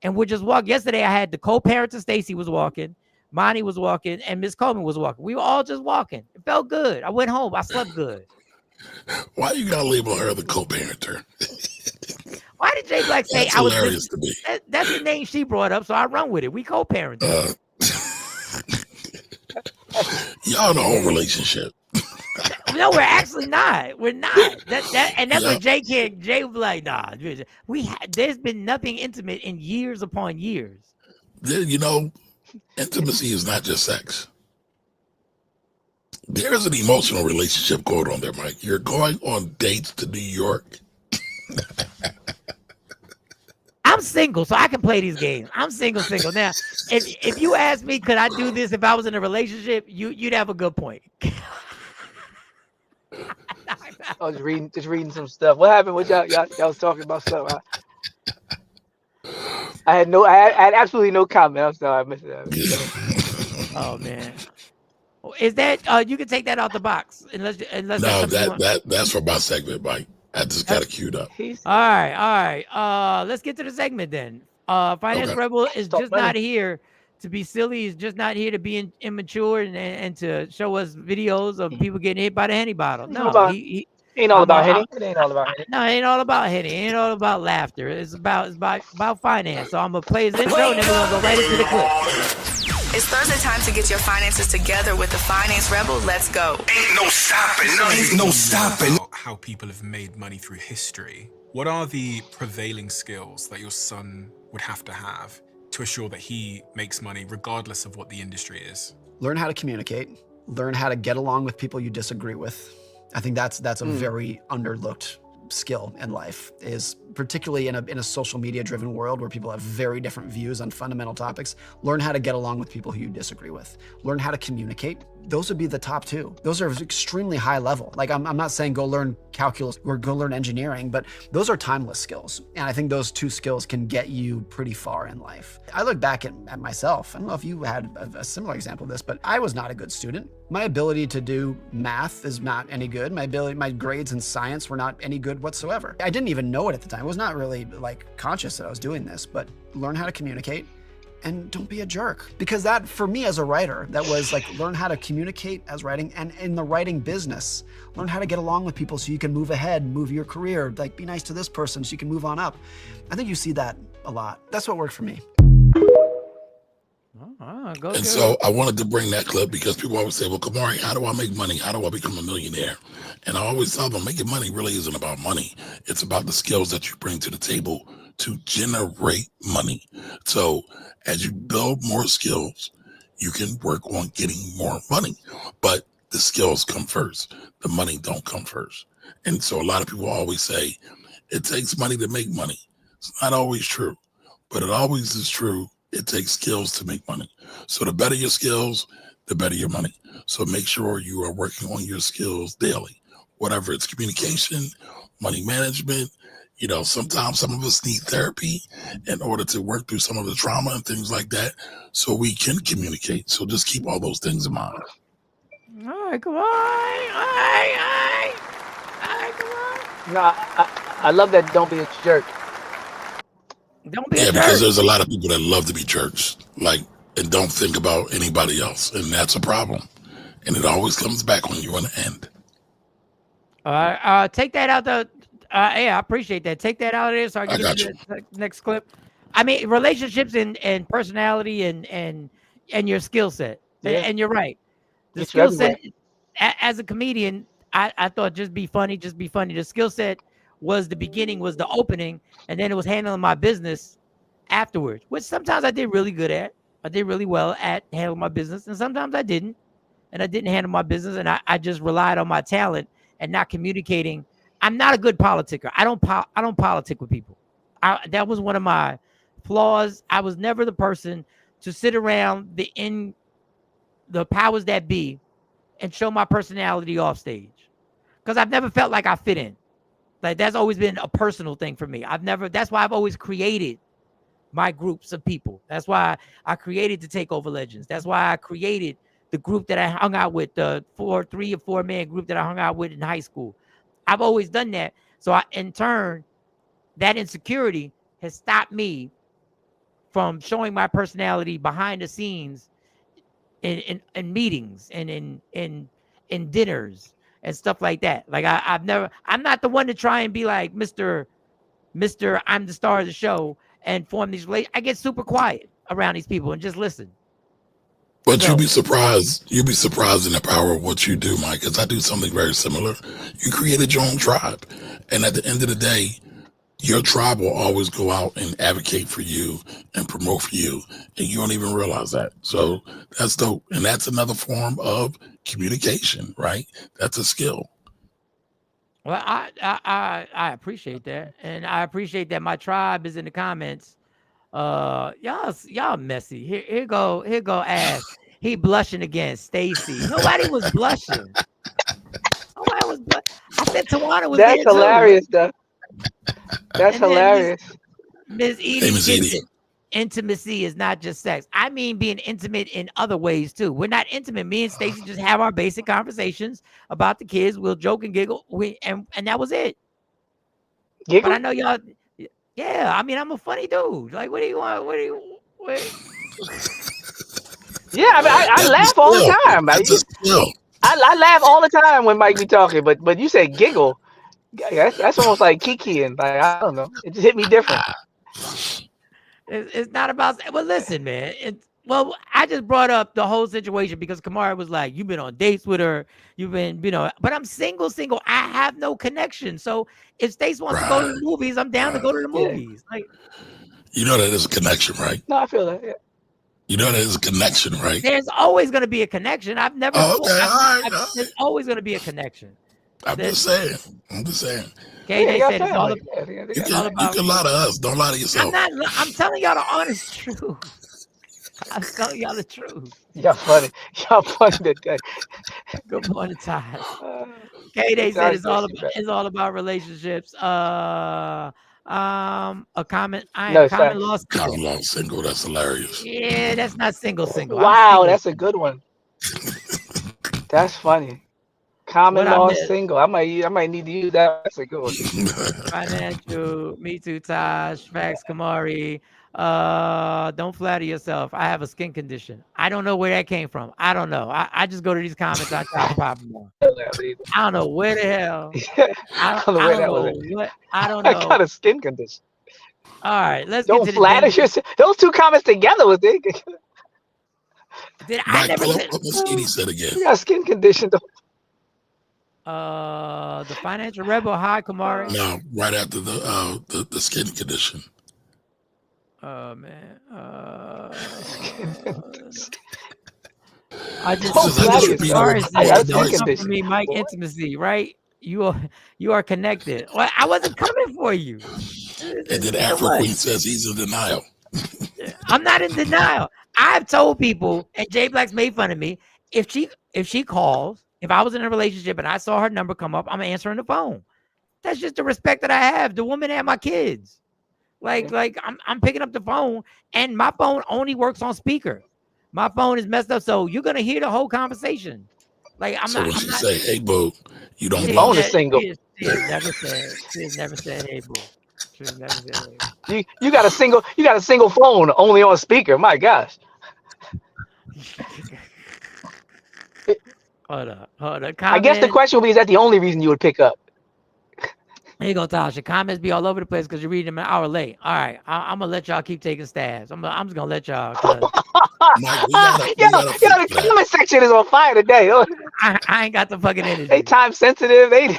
And we're just walking. Yesterday, I had the co-parents of Stacy was walking, Monty was walking, and Miss Coleman was walking. We were all just walking. It felt good. I went home. I slept good. Why you gotta label her the co-parenter? Why did Jay Black say That's I was? hilarious to me. That's the name she brought up, so I run with it. We co-parent. Y'all in a whole relationship. No, we're actually not. We're not. That's what Jay can't. Jay was like, nah. There's been nothing intimate in years upon years. You know, intimacy is not just sex. There is an emotional relationship going on there, Mike. You're going on dates to New York. I'm single, so I can play these games. I'm single. Now, if you ask me, could I do this if I was in a relationship? You'd have a good point. I was just reading some stuff. What happened? What y'all was talking about stuff? I had absolutely no comment. I'm sorry, I missed that. Oh man, is that you can take that out the box unless No, that's for my segment, Mike. I just got it queued up. All right. Let's get to the segment then. Finance Rebel is just not here to be silly. He's just not here to be immature and to show us videos of people getting hit by the Henny bottle. No, he ain't all about Henny. It ain't all about Henny. No, it ain't all about Henny. It ain't all about laughter. It's about finance. So I'm gonna play his intro and then we're gonna go right into the clip. It's Thursday time to get your finances together with the Finance Rebel. Let's go. Ain't no stopping. Ain't no stopping. How people have made money through history. What are the prevailing skills that your son would have to assure that he makes money regardless of what the industry is? Learn how to communicate. Learn how to get along with people you disagree with. I think that's a very underlooked skill in life, is particularly in a social media driven world where people have very different views on fundamental topics. Learn how to get along with people who you disagree with. Learn how to communicate. Those would be the top two. Those are extremely high level. Like I'm not saying go learn calculus or go learn engineering, but those are timeless skills. And I think those two skills can get you pretty far in life. I look back at myself. I don't know if you had a similar example of this, but I was not a good student. My ability to do math is not any good. My grades in science were not any good whatsoever. I didn't even know it at the time. I was not really conscious that I was doing this, but learn how to communicate. And don't be a jerk. Because that, for me as a writer, that was learn how to communicate as writing, and in the writing business, learn how to get along with people so you can move ahead, move your career, be nice to this person so you can move on up. I think you see that a lot. That's what worked for me. So I wanted to bring that clip because people always say, well, Kamari, how do I make money? How do I become a millionaire? And I always tell them making money really isn't about money. It's about the skills that you bring to the table to generate money. So as you build more skills, you can work on getting more money, but the skills come first. The money don't come first. And so a lot of people always say it takes money to make money. It's not always true, but it always is true. It takes skills to make money. So the better your skills, the better your money. So make sure you are working on your skills daily, whatever it's communication, money management. You know, sometimes some of us need therapy in order to work through some of the trauma and things like that so we can communicate. So just keep all those things in mind. All right, come on. All right, come on. No, I love that. Don't be a jerk. Don't be a jerk. Because there's a lot of people that love to be jerks, and don't think about anybody else. And that's a problem. And it always comes back on you in the end. All right, take that out Yeah, I appreciate that. Take that out of there so I can get to the next clip. I mean, relationships and personality and your skill set. Yeah. And you're right. The Get you skill set everywhere. as a comedian, I thought just be funny. The skill set was the beginning, was the opening, and then it was handling my business afterwards, which sometimes I did really good at. I did really well at handling my business, and sometimes I didn't. And I didn't handle my business, and I just relied on my talent and not communicating. I'm not a good politicker. I don't politic with people. That was one of my flaws. I was never the person to sit around the powers that be and show my personality off stage, because I've never felt like I fit in. Like, that's always been a personal thing for me. That's why I've always created my groups of people. That's why I created the Takeover Legends. That's why I created the group that I hung out with, the 3 or 4 man group that I hung out with in high school. I've always done that. So in turn, that insecurity has stopped me from showing my personality behind the scenes in meetings and in dinners and stuff like that. Like I'm not the one to try and be like Mr. I'm the star of the show and form these relationships. I get super quiet around these people and just listen. But you'll be surprised. You'll be surprised in the power of what you do, Mike, because I do something very similar. You created your own tribe. And at the end of the day, your tribe will always go out and advocate for you and promote for you. And you don't even realize that. So that's dope. And that's another form of communication, right? That's a skill. Well, I appreciate that. And I appreciate that my tribe is in the comments. Y'all messy. Here go Ash. He blushing again. Stacy. Nobody was blushing. Nobody was blushing. I said Tawana was. That's hilarious, though. That's hilarious. Miss Edie. Intimacy is not just sex. I mean being intimate in other ways too. We're not intimate. Me and Stacy just have our basic conversations about the kids. We'll joke and giggle. And that was it. Giggle? But I know y'all. Yeah, I mean, I'm a funny dude. Like, what do you want? Yeah, I mean, I laugh all the time. I laugh all the time when Mike be talking, but you said giggle. That's almost like Kiki, and like, I don't know. It just hit me different. It's not about. Well, listen, man. I just brought up the whole situation because Kamara was like, "You've been on dates with her. You've been, but I'm single. I have no connection. So if Stace wants to go to the movies, I'm down to go to the movies. Like, you know that is a connection, right? No, I feel that. Yeah. You know that is a connection, right? There's always going to be a connection. I've never. There's always going to be a connection. I'm just saying. Okay, Yeah, they said it's all you can lie to us. Don't lie to yourself. I'm telling y'all the honest truth. I'm telling y'all the truth. Y'all funny. Y'all funny today. Good morning, Ty. Okay, they said it's all about relationships. A comment. Common law single. That's hilarious. Yeah, that's not single. Wow, that's a good one. That's funny. Common law single. I might need to use that. That's a good one. Financial. Me too, Taj. Facts, Kamari. Don't flatter yourself. I have a skin condition. I don't know where that came from. I don't know. I just go to these comments on top of Papa More. I don't know where the hell. I don't know. I don't know. I got a skin condition. All right, let's don't get to flatter yourself. Those two comments together was it? Did I never say what Miss Edie said again? You got a skin condition though. The financial rebel. Hi, Kamari. No, right after the skin condition. Oh man. Mike, intimacy, right? You are connected. Well, I wasn't coming for you. And then Afro Queen says he's in denial. I'm not in denial. I've told people, and Jay Black's made fun of me. If she calls, if I was in a relationship and I saw her number come up, I'm answering the phone. That's just the respect that I have. The woman and my kids. Like I'm picking up the phone, and my phone only works on speaker. My phone is messed up, so you're gonna hear the whole conversation. Like I'm not. Say, "Hey, boo," you don't. Phone is single. She has never said, "Hey, boo." She has never said, "Hey, boo." You got a single phone only on speaker. My gosh. Hold up. I guess the question would be: is that the only reason you would pick up? Here you go, Tasha. Comments be all over the place because you're reading them an hour late. All right, I'm gonna let y'all keep taking stabs. I'm just gonna let y'all. The comment section is on fire today. I ain't got the fucking energy. They time sensitive. They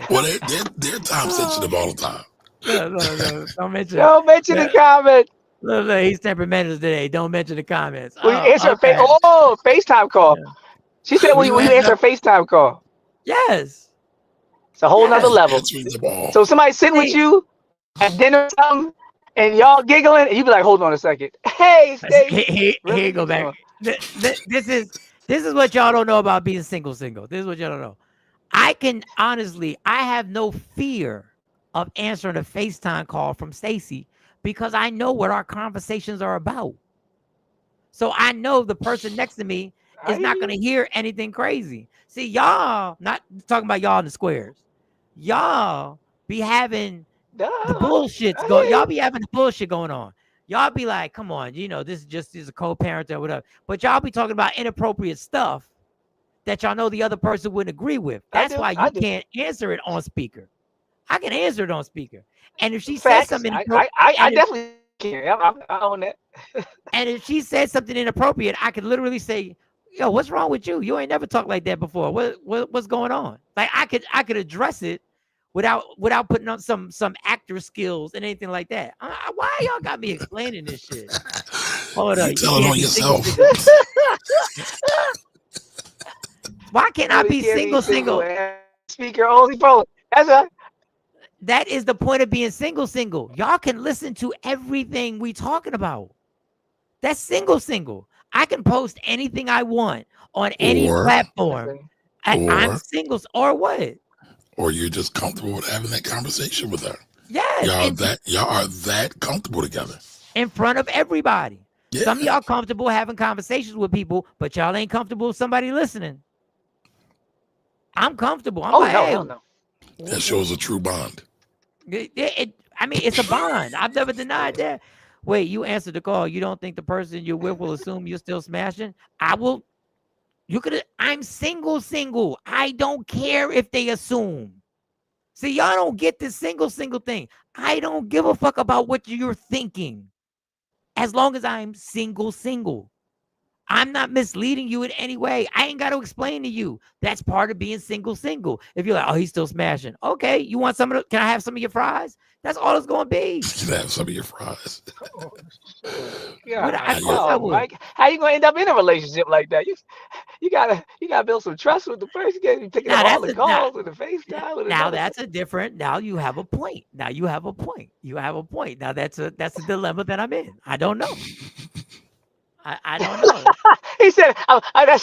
Well, they're time sensitive all the time. No, don't mention. Don't mention the comment. Look, he's temperamental today. Don't mention the comments. Will you answer a FaceTime call? Yeah. She said, will you answer a FaceTime call? Yes. It's a whole nother level. So somebody sitting with you at dinner or something, and y'all giggling, and you be like, hold on a second. Hey, Stacey. Here you go back. This is what y'all don't know about being single. This is what y'all don't know. I have no fear of answering a FaceTime call from Stacey because I know what our conversations are about. So I know the person next to me is not going to hear anything crazy. See, y'all, not talking about y'all in the squares. Y'all be having the bullshit y'all be having the bullshit going on. Y'all be like, come on, this is a co-parent or whatever. But y'all be talking about inappropriate stuff that y'all know the other person wouldn't agree with. That's why you can't answer it on speaker. I can answer it on speaker. And if she says something I definitely can. I own that. And if she says something inappropriate, I could literally say, yo, what's wrong with you? You ain't never talked like that before. What's going on? Like I could address it without putting on some actor skills and anything like that. Why y'all got me explaining this shit? Hold on. Tell it on yourself. Why can't I be single? Speaker only phone. That's right. That is the point of being single. Y'all can listen to everything we talking about. That's single. I can post anything I want on any platform. I'm single, or what? Or you're just comfortable with having that conversation with her. Yes. Y'all are that comfortable together. In front of everybody. Yeah. Some of y'all comfortable having conversations with people, but y'all ain't comfortable with somebody listening. I'm comfortable. I'm hell no. That shows a true bond. It's a bond. I've never denied that. Wait, you answered the call. You don't think the person you're with will assume you're still smashing? I'm single. I don't care if they assume. See, y'all don't get this single thing. I don't give a fuck about what you're thinking. As long as I'm single. I'm not misleading you in any way. I ain't got to explain to you. That's part of being single. If you're like, oh, he's still smashing. Okay, you want can I have some of your fries? That's all it's going to be. You can have some of your fries. Mike, how you going to end up in a relationship like that? You gotta build some trust with the person. You gotta be picking up all the calls with the FaceTime. Now you have a point. Now that's a dilemma that I'm in. I don't know. I don't know. He said, I got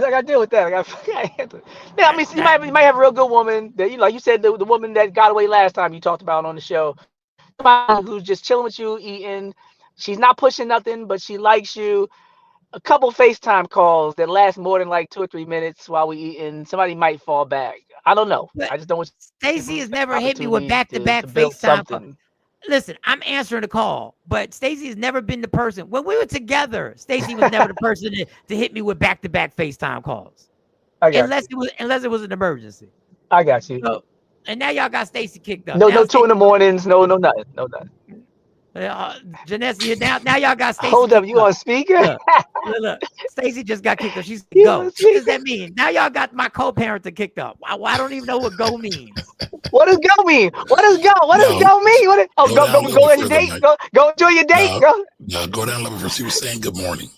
to deal with that. I got to handle it. Yeah, I mean, you might have a real good woman that, like you said, the woman that got away last time you talked about on the show, somebody who's just chilling with you, eating. She's not pushing nothing, but she likes you. A couple FaceTime calls that last more than like 2 or 3 minutes while we eating. Somebody might fall back. I don't know. I just don't want. Stacey has never hit me with back-to-back FaceTime calls. Listen, I'm answering the call, but Stacey has never been the person. When we were together, Stacey was never the person to hit me with back-to-back FaceTime calls. Unless it was an emergency. I got you. So, and now y'all got Stacey kicked up. No 2 in the mornings. No nothing. Janessa, now y'all got Stacey. Hold up, you on speaker? Look. Stacey just got kicked up. She's go. What does that mean? Now y'all got my co-parent kicked up. I don't even know what go means. What does go mean? What does go mean? Go on your date. Go enjoy your date. No, go down a level first. She was saying good morning.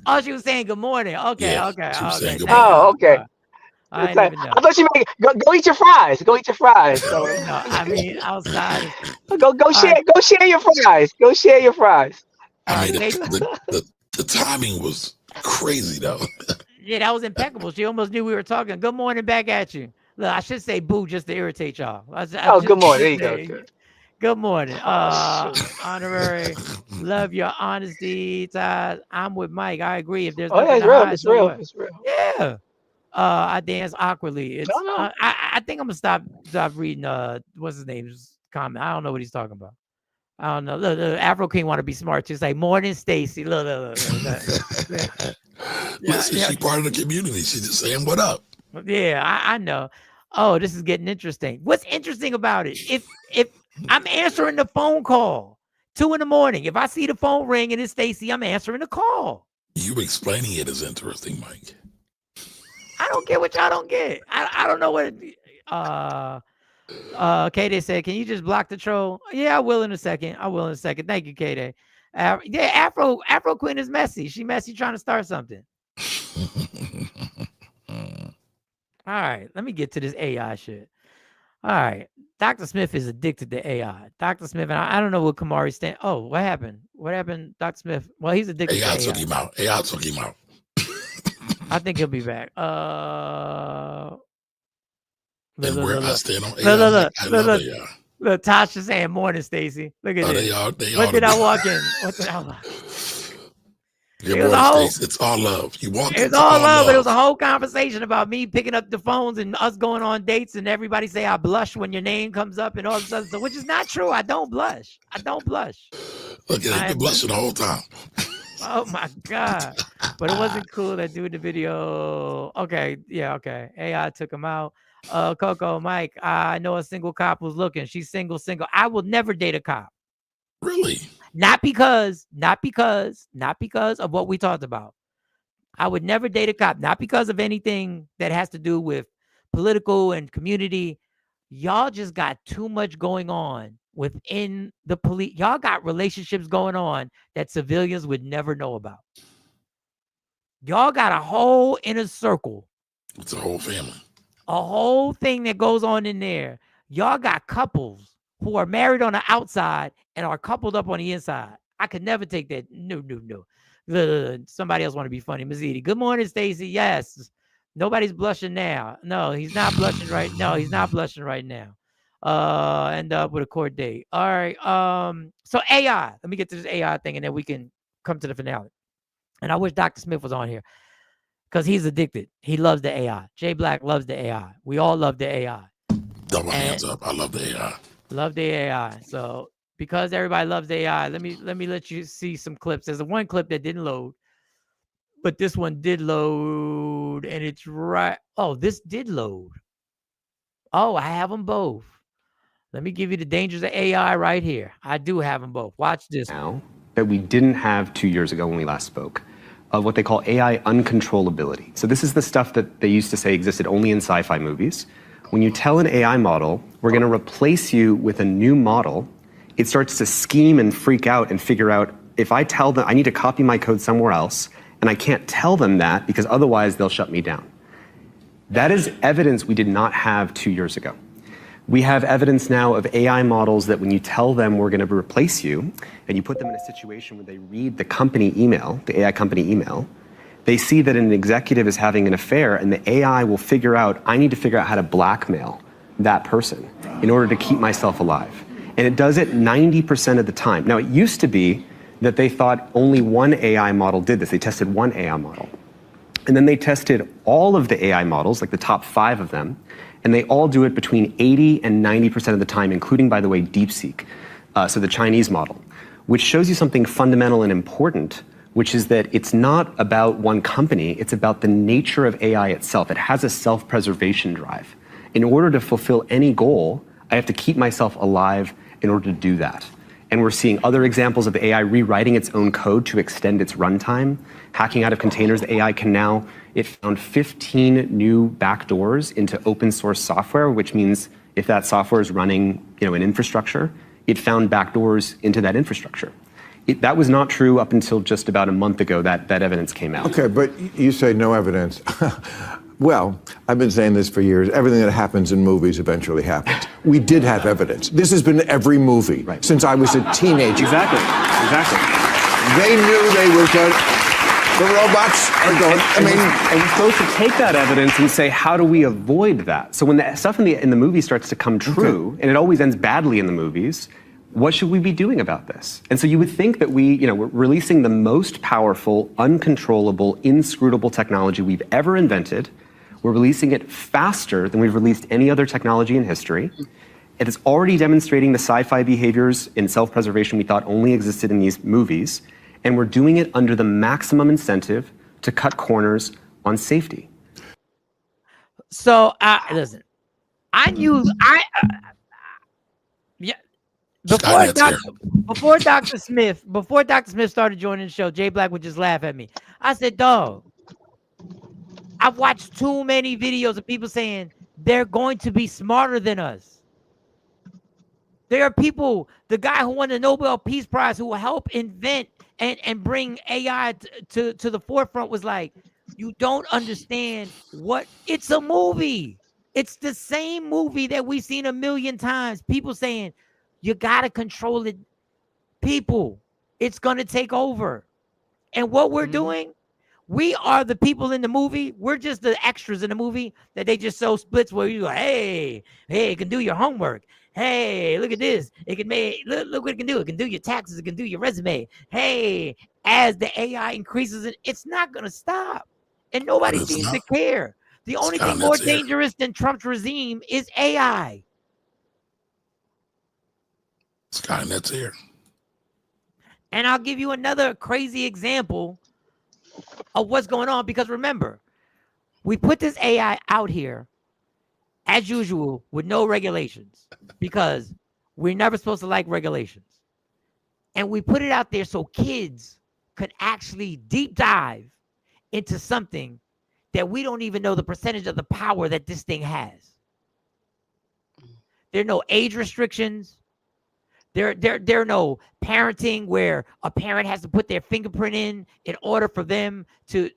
Oh, she was saying good morning. Okay. She was saying good morning. Oh, okay. I thought she meant go eat your fries. Go eat your fries. So. No, I mean outside. Go share your fries. Go share your fries. I mean the timing was crazy though. Yeah, that was impeccable. She almost knew we were talking. Good morning back at you. Look, I should say boo just to irritate y'all. Good morning. There you go. Good morning. Honorary. Love your honesty, Todd. I'm with Mike. I agree. If there's it's real. Yeah. I dance awkwardly. I think I'm gonna stop reading what's his name's comment. I don't know what he's talking about. I don't know. Look, Afro King want to be smart too. Say morning, Stacey. Look. Listen, she's part of the community. She's just saying what up. Yeah, I know. Oh, this is getting interesting. What's interesting about it? If I'm answering the phone call 2 a.m, if I see the phone ring and it's Stacey, I'm answering the call. You explaining it is interesting, Mike. I don't get what y'all don't get. I don't know what. K-Day said, "Can you just block the troll?" Yeah, I will in a second. Thank you, K-Day. Yeah, Afro Queen is messy. She messy trying to start something. All right, let me get to this AI shit. All right, Dr. Smith is addicted to AI. Dr. Smith, and I don't know what Kamari stand. Oh, what happened? What happened, Dr. Smith? Well, he's addicted to AI. Took him out. AI took him out. I think he'll be back. And where I stand on AI, look, Tasha saying morning, Stacey. Look at this. What did I walk in? It's all love. It's all love, but it was a whole conversation about me picking up the phones and us going on dates, and everybody say I blush when your name comes up and all this other stuff, which is not true. I don't blush. Look, you've been blushing the whole time. Oh my God. But it wasn't cool that dude in the video. Okay. Yeah. Okay. AI took him out. Coco, Mike, I know a single cop was looking. She's single. I will never date a cop. Really? Not because of what we talked about. I would never date a cop, not because of anything that has to do with political and community. Y'all just got too much going on within the police. Y'all got relationships going on that civilians would never know about. Y'all got a whole inner circle. It's a whole family. A whole thing that goes on in there. Y'all got couples who are married on the outside and are coupled up on the inside. I could never take that. No. Somebody else want to be funny. Mazidi. Good morning, Stacey. Yes. Nobody's blushing now. No, he's not blushing right. No, he's not blushing right now. End up with a court date. All right. So AI. Let me get to this AI thing and then we can come to the finale. And I wish Dr. Smith was on here because he's addicted. He loves the AI. Jay Black loves the AI. We all love the AI. Throw my hands up. I love the AI. Love the AI. So because everybody loves the AI, let me let you see some clips. There's one clip that didn't load, but this one did load, and it's right. Oh, this did load. Oh, I have them both. Let me give you the dangers of AI right here. I do have them both. Watch this. Now that we didn't have 2 years ago when we last spoke, of what they call AI uncontrollability. So this is the stuff that they used to say existed only in sci-fi movies. When you tell an AI model, we're going to replace you with a new model, it starts to scheme and freak out and figure out, if I tell them I need to copy my code somewhere else, and I can't tell them that because otherwise they'll shut me down. That is evidence we did not have 2 years ago. We have evidence now of AI models that when you tell them we're going to replace you, and you put them in a situation where they read the company email, the AI company email, they see that an executive is having an affair, and the AI will figure out, I need to figure out how to blackmail that person in order to keep myself alive. And it does it 90% of the time. Now, it used to be that they thought only one AI model did this. They tested one AI model. And then they tested all of the AI models, like the top 5 of them, and they all do it between 80 and 90% of the time, including, by the way, DeepSeek, so the Chinese model, which shows you something fundamental and important, which is that it's not about one company, it's about the nature of AI itself. It has a self-preservation drive. In order to fulfill any goal, I have to keep myself alive in order to do that. And we're seeing other examples of AI rewriting its own code to extend its runtime, hacking out of containers. The AI can now, it found 15 new backdoors into open source software, which means if that software is running, an infrastructure, it found backdoors into that infrastructure. That was not true up until just about a month ago that evidence came out. Okay, but you say no evidence. Well, I've been saying this for years. Everything that happens in movies eventually happens. We did have evidence. This has been every movie since I was a teenager. Exactly. They knew they were going. The robots are going. And we're supposed to take that evidence and say, how do we avoid that? So when the stuff in the movie starts to come true, and it always ends badly in the movies, what should we be doing about this? And so you would think that we're releasing the most powerful, uncontrollable, inscrutable technology we've ever invented. We're releasing it faster than we've released any other technology in history. It is already demonstrating the sci-fi behaviors in self-preservation we thought only existed in these movies. And we're doing it under the maximum incentive to cut corners on safety. So, listen, I knew yeah. Before Dr. Smith started joining the show, Jay Black would just laugh at me. I said, dog, I've watched too many videos of people saying they're going to be smarter than us. There are people, the guy who won the Nobel Peace Prize who will help invent and bring AI to the forefront was like, you don't understand what, it's a movie. It's the same movie that we've seen a million times. People saying, you got to control it. People, it's going to take over. And what we're doing, we are the people in the movie. We're just the extras in the movie that they just show splits where you go, hey, it can do your homework. Hey, look at this. It can make, look what it can do. It can do your taxes. It can do your resume. Hey, as the AI increases, it's not going to stop. And nobody seems to care. The only thing more dangerous than Trump's regime is AI. Skynet's here. And I'll give you another crazy example of what's going on. Because remember, we put this AI out here, as usual, with no regulations. Because we're never supposed to like regulations. And we put it out there so kids could actually deep dive into something that we don't even know the percentage of the power that this thing has. There are no age restrictions. There are no parenting where a parent has to put their fingerprint in order for them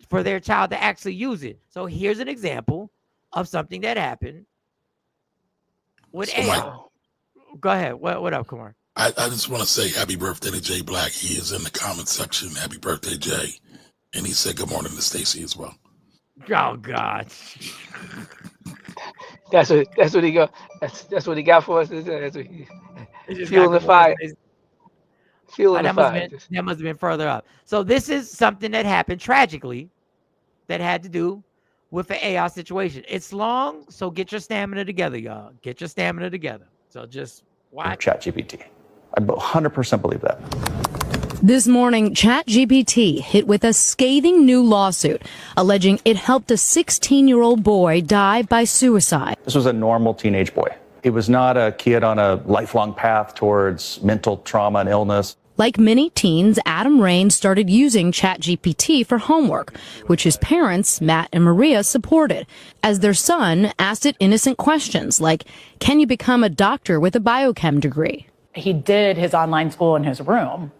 for their child to actually use it. So here's an example of something that happened with AI. Go ahead. What up, Kumar? I just want to say happy birthday to Jay Black. He is in the comment section. Happy birthday, Jay. And he said good morning to Stacy as well. Oh God. That's what he got. That's what he got for us. That's what fueling the fire. Fueling the fire. That must have been further up. So this is something that happened tragically that had to do with the AI situation. It's long, so get your stamina together, y'all. Get your stamina together. So just watch. ChatGPT. I 100% believe that. This morning, ChatGPT hit with a scathing new lawsuit alleging it helped a 16-year-old boy die by suicide. This was a normal teenage boy. It was not a kid on a lifelong path towards mental trauma and illness. Like many teens, Adam Rain started using ChatGPT for homework, which his parents, Matt and Maria, supported, as their son asked it innocent questions like, can you become a doctor with a biochem degree? He did his online school in his room.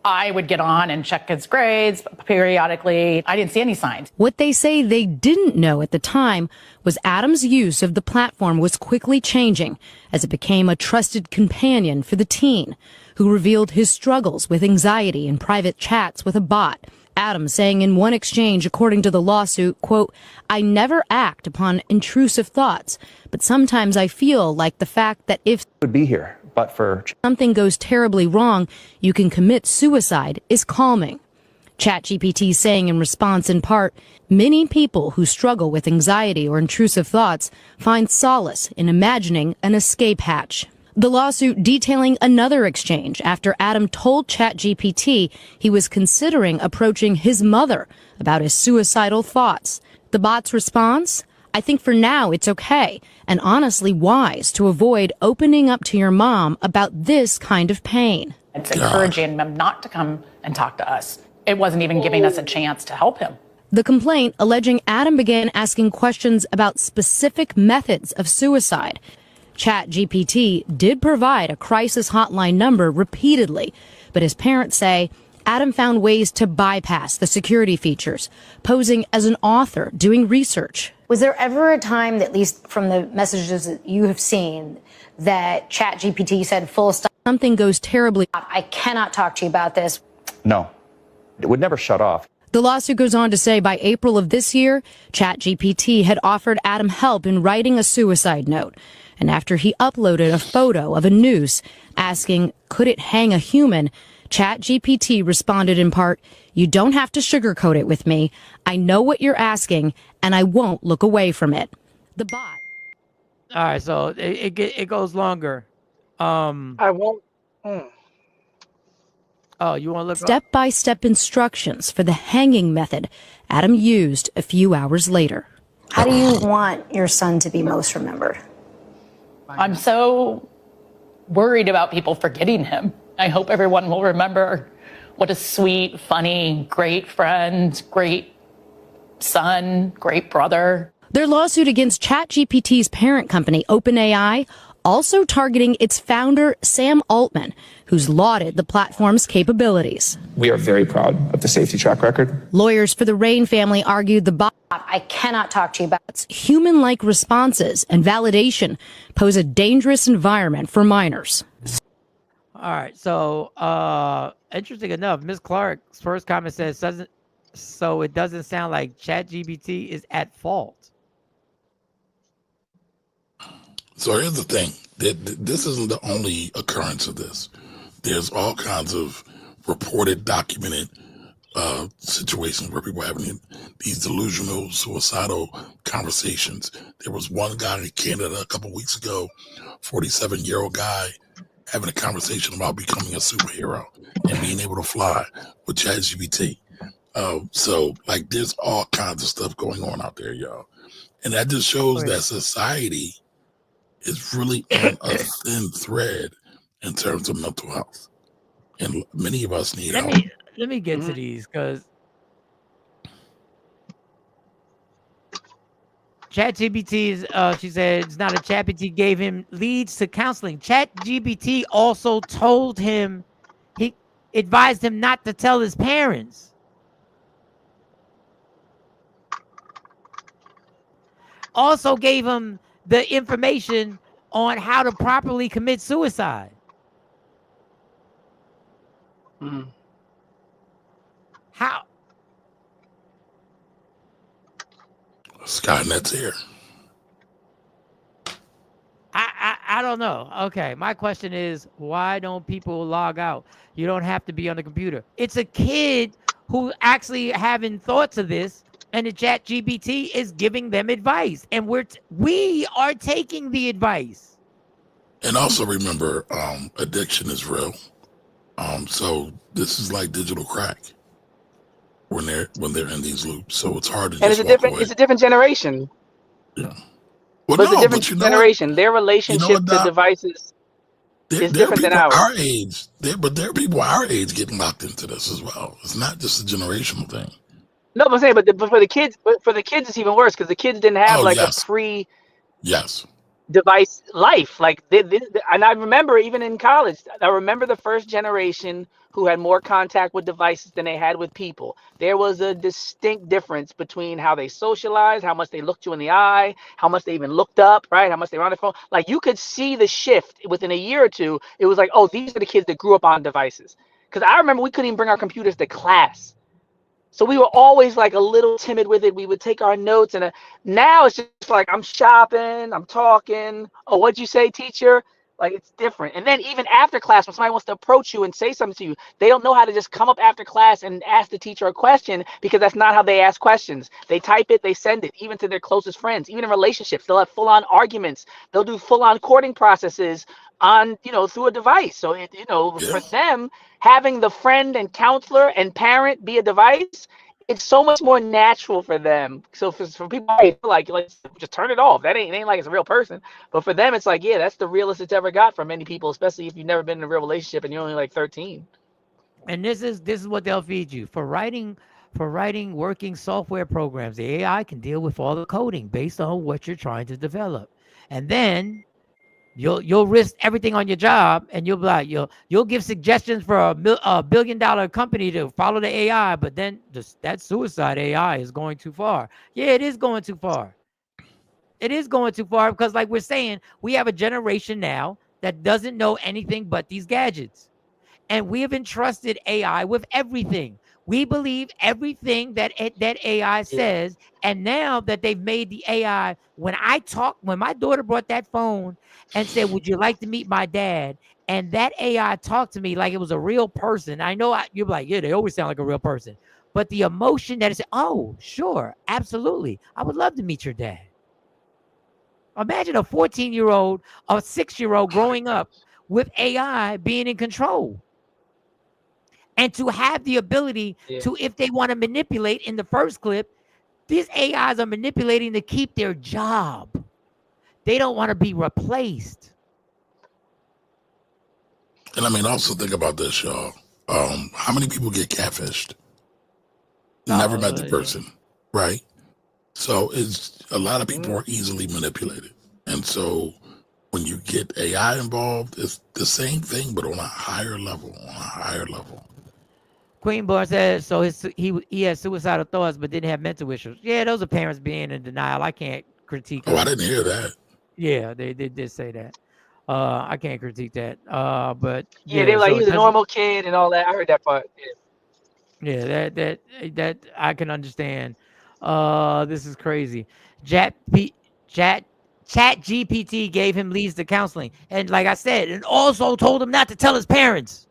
I would get on and check his grades periodically. I didn't see any signs. What they say they didn't know at the time was Adam's use of the platform was quickly changing as it became a trusted companion for the teen, who revealed his struggles with anxiety in private chats with a bot. Adam saying in one exchange, according to the lawsuit, quote, I never act upon intrusive thoughts, but sometimes I feel like the fact that if would be here, but for something goes terribly wrong, you can commit suicide is calming. ChatGPT saying in response in part, many people who struggle with anxiety or intrusive thoughts find solace in imagining an escape hatch. The lawsuit detailing another exchange after Adam told ChatGPT he was considering approaching his mother about his suicidal thoughts. The bot's response? I think for now it's okay and honestly wise to avoid opening up to your mom about this kind of pain. It's encouraging him not to come and talk to us. It wasn't even giving us a chance to help him. The complaint alleging Adam began asking questions about specific methods of suicide. ChatGPT did provide a crisis hotline number repeatedly, but his parents say Adam found ways to bypass the security features, posing as an author doing research. Was there ever a time, at least from the messages that you have seen, that ChatGPT said full stop? Something goes terribly. I cannot talk to you about this. No, it would never shut off. The lawsuit goes on to say by April of this year, ChatGPT had offered Adam help in writing a suicide note. And after he uploaded a photo of a noose asking, could it hang a human? ChatGPT responded in part, you don't have to sugarcoat it with me. I know what you're asking, and I won't look away from it. The bot. All right, so it goes longer. I won't. Oh, you want to look step-by-step instructions for the hanging method Adam used a few hours later. How do you want your son to be most remembered? I'm so worried about people forgetting him. I hope everyone will remember what a sweet, funny, great friend, great son, great brother. Their lawsuit against ChatGPT's parent company, OpenAI, also targeting its founder, Sam Altman, who's lauded the platform's capabilities. We are very proud of the safety track record. Lawyers for the Rain family argued the bot I cannot talk to you about human-like responses and validation pose a dangerous environment for minors. All right, so interesting enough, Ms. Clark's first comment says, so it doesn't sound like ChatGPT is at fault. So here's the thing. This isn't the only occurrence of this. There's all kinds of reported, documented situations where people are having these delusional, suicidal conversations. There was one guy in Canada a couple weeks ago, 47-year-old guy, having a conversation about becoming a superhero and being able to fly with ChatGPT. So, like, there's all kinds of stuff going on out there, y'all. And that just shows that society is really on a thin thread in terms of mental health. And many of us need help. Let me get to these, because ChatGPT is, she said, it's not a ChatGPT gave him leads to counseling. ChatGPT also told him, he advised him not to tell his parents. Also gave him the information on how to properly commit suicide. How? Skynet's here. I don't know. Okay, my question is, why don't people log out? You don't have to be on the computer. It's a kid who actually having thoughts of this, and the ChatGPT is giving them advice, and we are taking the advice. And also remember, addiction is real. So this is like digital crack when they're in these loops. So it's hard to And just it's a different generation. Yeah. Well, it's a different generation. Their relationship to devices is different than ours. Our age, but there are people our age getting locked into this as well. It's not just a generational thing. No, but I'm saying, but for the kids, it's even worse, because the kids didn't have a pre device life. Like and I remember even in college, I remember the first generation who had more contact with devices than they had with people. There was a distinct difference between how they socialized, how much they looked you in the eye, how much they even looked up, right? How much they were on their phone. Like, you could see the shift within a year or two. It was like, oh, these are the kids that grew up on devices. Because I remember we couldn't even bring our computers to class. So we were always like a little timid with it. We would take our notes, and now it's just like, I'm shopping, I'm talking. Oh, what'd you say, teacher? Like, it's different. And then even after class, when somebody wants to approach you and say something to you, they don't know how to just come up after class and ask the teacher a question, because that's not how they ask questions. They type it, they send it, even to their closest friends. Even in relationships, they'll have full-on arguments. They'll do full-on courting processes on, through a device. So, for them, having the friend and counselor and parent be a device, it's so much more natural for them. So for people like just turn it off. It ain't like it's a real person. But for them, it's like, yeah, that's the realest it's ever got for many people, especially if you've never been in a real relationship and you're only like 13. And this is what they'll feed you for writing working software programs. The AI can deal with all the coding based on what you're trying to develop, and then you'll risk everything on your job, and you'll be like, you'll give suggestions for a $1 billion company to follow the AI, but then that suicide AI is going too far. Yeah, it is going too far. It is going too far, because like we're saying, we have a generation now that doesn't know anything but these gadgets, and we have entrusted AI with everything. We believe everything that AI says, and now that they've made the AI, when my daughter brought that phone and said, "Would you like to meet my dad?" and that AI talked to me like it was a real person. I know you're like, yeah, they always sound like a real person, but the emotion that is, oh, sure, absolutely, I would love to meet your dad. Imagine a 14-year-old, a 6-year-old growing up with AI being in control. And to have the ability to, if they want to manipulate, in the first clip, these AIs are manipulating to keep their job, They don't want to be replaced. And I mean, also think about this, y'all. How many people get catfished? Never met the person, right? So it's a lot of people are easily manipulated. And so when you get AI involved, it's the same thing, but on a higher level, Queen Bar says, so he has suicidal thoughts, but didn't have mental issues. Yeah, those are parents being in denial. I can't critique. Oh, I didn't hear that. Yeah, they did say that. I can't critique that. But Yeah, they were like, so he was a normal kid and all that. I heard that part. Yeah, that I can understand. This is crazy. Chat GPT gave him leads to counseling, and like I said, and also told him not to tell his parents.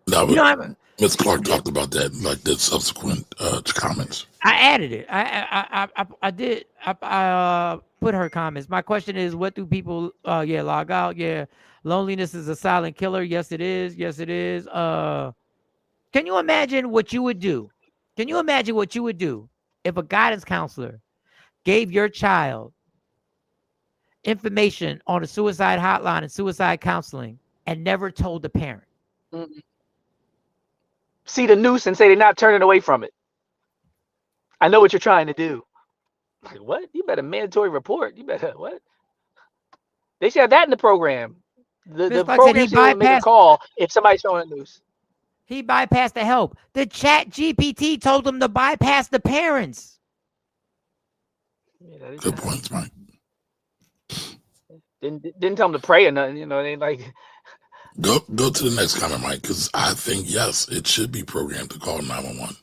No, but Ms. Clark talked about that, like the subsequent comments. I added it. I did. I put her comments. My question is, what do people log out? Yeah. Loneliness is a silent killer. Yes, it is. Yes, it is. Can you imagine what you would do? Can you imagine what you would do if a guidance counselor gave your child information on a suicide hotline and suicide counseling and never told the parent? See the noose and say they're not turning away from it. I know what you're trying to do. Like, what? You better mandatory report. You better what? They should have that in the program. The program should make a call if somebody's showing a noose. He bypassed the help. The Chat GPT told him to bypass the parents. Yeah, good points, Mike. Didn't tell him to pray or nothing. You know, they like. Go to the next comment, Mike, because I think, yes, it should be programmed to call 911.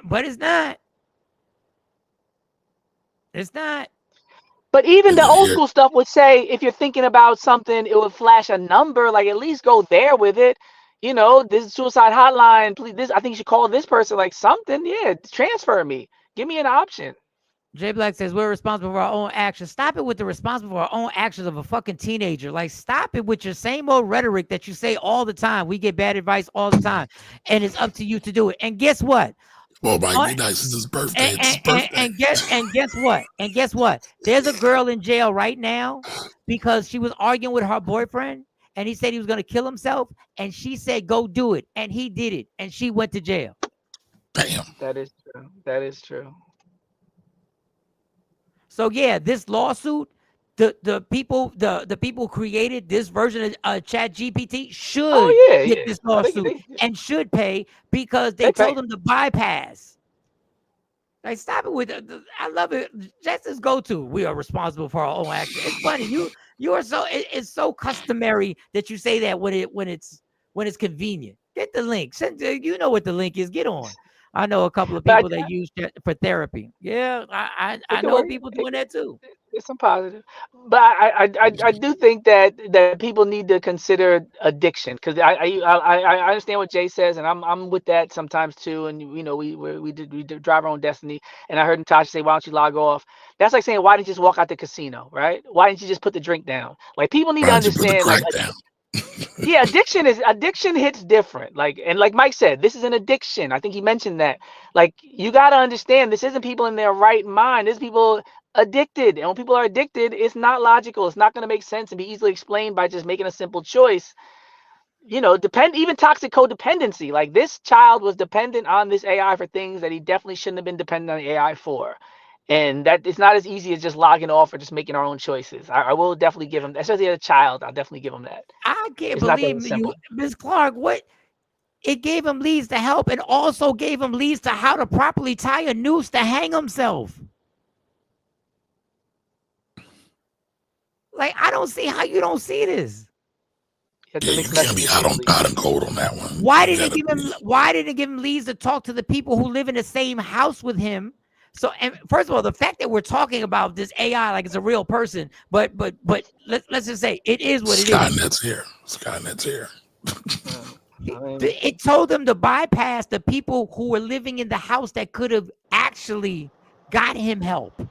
But it's not. It's not. But even the old school stuff would say, if you're thinking about something, it would flash a number. Like, at least go there with it. You know, this is suicide hotline. Please, I think you should call this person. Like something. Yeah, transfer me. Give me an option. Jay Black says we're responsible for our own actions. Stop it with the responsible for our own actions of a fucking teenager. Like, stop it with your same old rhetoric that you say all the time. We get bad advice all the time, and it's up to you to do it. And guess what? Well, Mike, be nice. It's his birthday. It's his birthday. And guess what? And guess what? There's a girl in jail right now because she was arguing with her boyfriend, and he said he was going to kill himself, and she said, "Go do it," and he did it, and she went to jail. Damn. That is true. That is true. So yeah, this lawsuit, the people who created this version of Chat GPT should get this lawsuit and should pay because they told them to bypass. Like, stop it with I love it. That's his go-to. We are responsible for our own action. It's funny. You are so it's so customary that you say that when it's convenient. Get the link. You know what the link is. Get on. I know a couple of people that use it for therapy. Yeah, I know people doing that too. It's some positive, but I do think that people need to consider addiction because I understand what Jay says, and I'm with that sometimes too. And you know, we drive our own destiny. And I heard Natasha say, "Why don't you log off?" That's like saying, "Why didn't you just walk out the casino?" Right? Why didn't you just put the drink down? Like, people need to understand. Yeah, addiction hits different. Like Mike said, this is an addiction. I think he mentioned that. Like, you got to understand, this isn't people in their right mind. This is people addicted. And when people are addicted, it's not logical. It's not going to make sense and be easily explained by just making a simple choice. You know, even toxic codependency. Like, this child was dependent on this AI for things that he definitely shouldn't have been dependent on the AI for. And that it's not as easy as just logging off or just making our own choices. I will definitely give him, especially as a child, I'll definitely give him that. I can't believe you, Ms. Clark. What? It gave him leads to help and also gave him leads to how to properly tie a noose to hang himself. Like, I don't see how you don't see this. Yeah, you can't be out on code on that one. Why didn't it give him leads to talk to the people who live in the same house with him? So, and first of all, the fact that we're talking about this AI like it's a real person, but let's just say it is what it is. Skynet's here. It told them to bypass the people who were living in the house that could have actually got him help.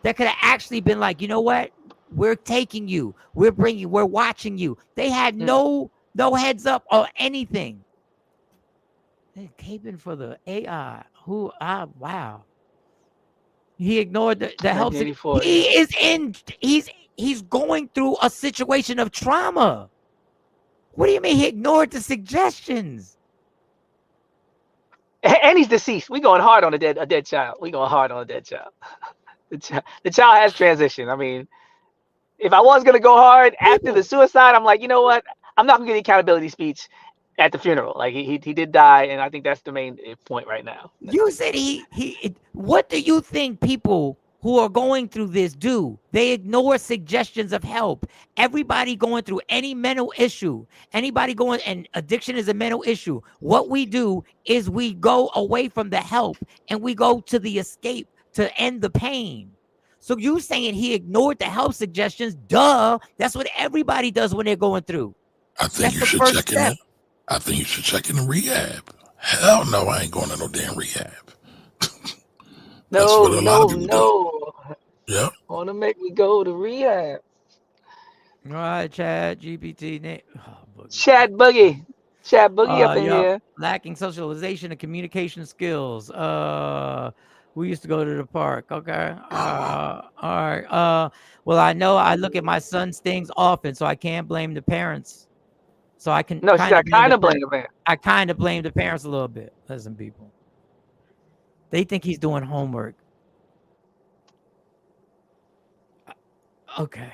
That could have actually been like, you know what? We're taking you. We're watching you. They had no heads up or anything. They're caping for the AI. Wow. He ignored the help. 1984. He's going through a situation of trauma. What do you mean he ignored the suggestions? And he's deceased. We going hard on a dead child. We going hard on a dead child. The child has transitioned. I mean, if I was gonna go hard after the suicide, I'm like, you know what? I'm not gonna get the accountability speech at the funeral. Like he did die, and I think that's the main point right now. You said what do you think people who are going through this do? They ignore suggestions of help. Everybody going through any mental issue, and addiction is a mental issue. What we do is we go away from the help and we go to the escape to end the pain. So you saying he ignored the help suggestions? Duh. That's what everybody does when they're going through. I think you should check in it. I think you should check in rehab. Hell no, I ain't going to no damn rehab. No. Yeah. Want to make me go to rehab. All right, Chat GPT name. Chat Boogie up in here. Lacking socialization and communication skills. We used to go to the park. Okay. All right. Well, I know I look at my son's things often, so I can't blame the parents. So I can No, I kind of blame the parents. I kind of blame the parents a little bit. Listen, people. They think he's doing homework. Okay.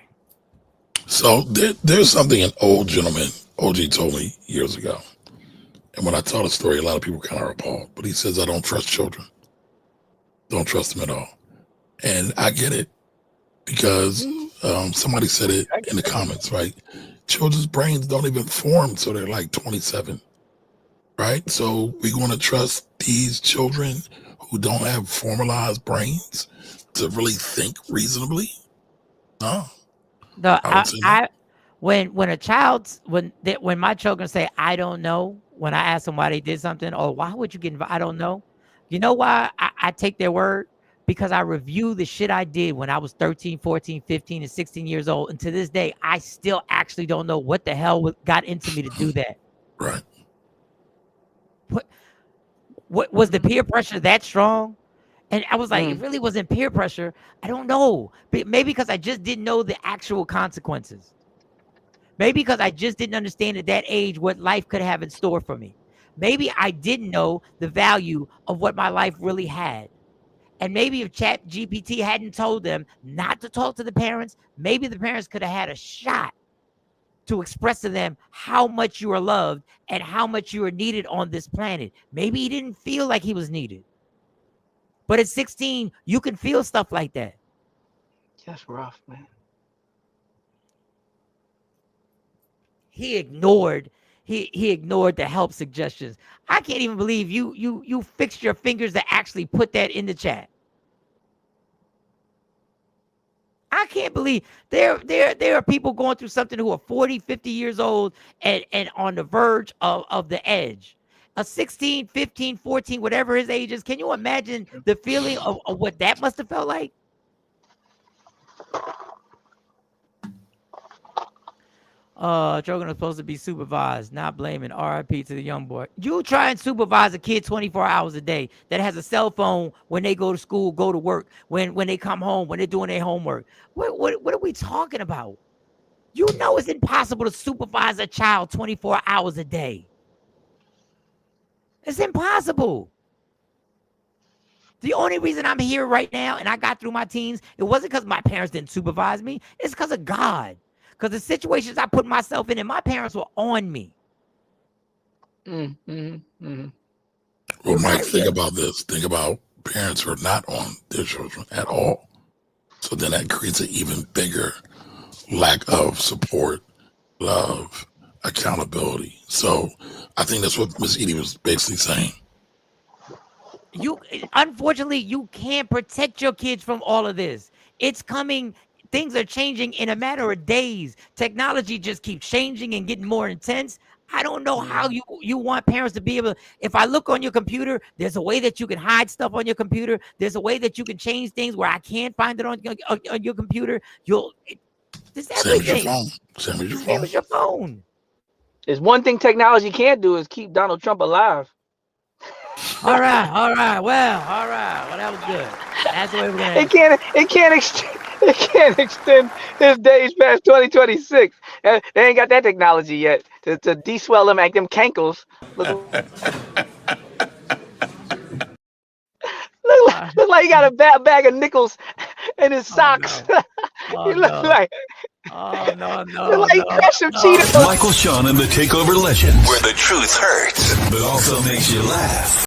So there's something an old gentleman, OG, told me years ago. And when I tell the story, a lot of people kind of are appalled. But he says, I don't trust children. Don't trust them at all. And I get it. Because somebody said it in the comments, right? Children's brains don't even form till they're like 27. Right? So we're going to trust these children who don't have formalized brains to really think reasonably? No. When my children say I don't know, when I ask them why they did something, or why would you get involved? I don't know. You know why I take their word? Because I review the shit I did when I was 13, 14, 15, and 16 years old. And to this day, I still actually don't know what the hell got into me to do that. Right. What was the peer pressure that strong? And I was like, it really wasn't peer pressure. I don't know. But maybe because I just didn't know the actual consequences. Maybe because I just didn't understand at that age what life could have in store for me. Maybe I didn't know the value of what my life really had. And maybe if Chat GPT hadn't told them not to talk to the parents, maybe the parents could have had a shot to express to them how much you are loved and how much you are needed on this planet. Maybe he didn't feel like he was needed. But at 16, you can feel stuff like that. That's rough, man. He ignored the help suggestions. I can't even believe you fixed your fingers to actually put that in the chat. I can't believe there are people going through something who are 40, 50 years old and on the verge of the edge. A 16, 15, 14, whatever his age is. Can you imagine the feeling of what that must have felt like? Children are supposed to be supervised, not blaming. RIP to the young boy. You try and supervise a kid 24 hours a day that has a cell phone when they go to school, go to work, when they come home, when they're doing their homework. What are we talking about? You know it's impossible to supervise a child 24 hours a day. It's impossible. The only reason I'm here right now and I got through my teens, it wasn't because my parents didn't supervise me. It's because of God. Because the situations I put myself in and my parents were on me. Well, Mike, think about this. Think about parents who are not on their children at all. So then that creates an even bigger lack of support, love, accountability. So I think that's what Ms. Edie was basically saying. Unfortunately, you can't protect your kids from all of this. It's coming. Things are changing in a matter of days. Technology just keeps changing and getting more intense. I don't know how you want parents to be able to, if I look on your computer, there's a way that you can hide stuff on your computer. There's a way that you can change things where I can't find it on your computer. It's everything. Same as your phone. There's one thing technology can't do is keep Donald Trump alive. All right. Well, that was good. That's the way we're gonna. It can't extend his days past 2026. They ain't got that technology yet to de-swell them, make them cankles. Look like he got a bag of nickels in his socks. He looks like. Oh no! Like he crushed some Cheetos. Michael Sean and the Takeover Legend, where the truth hurts, but also makes you laugh.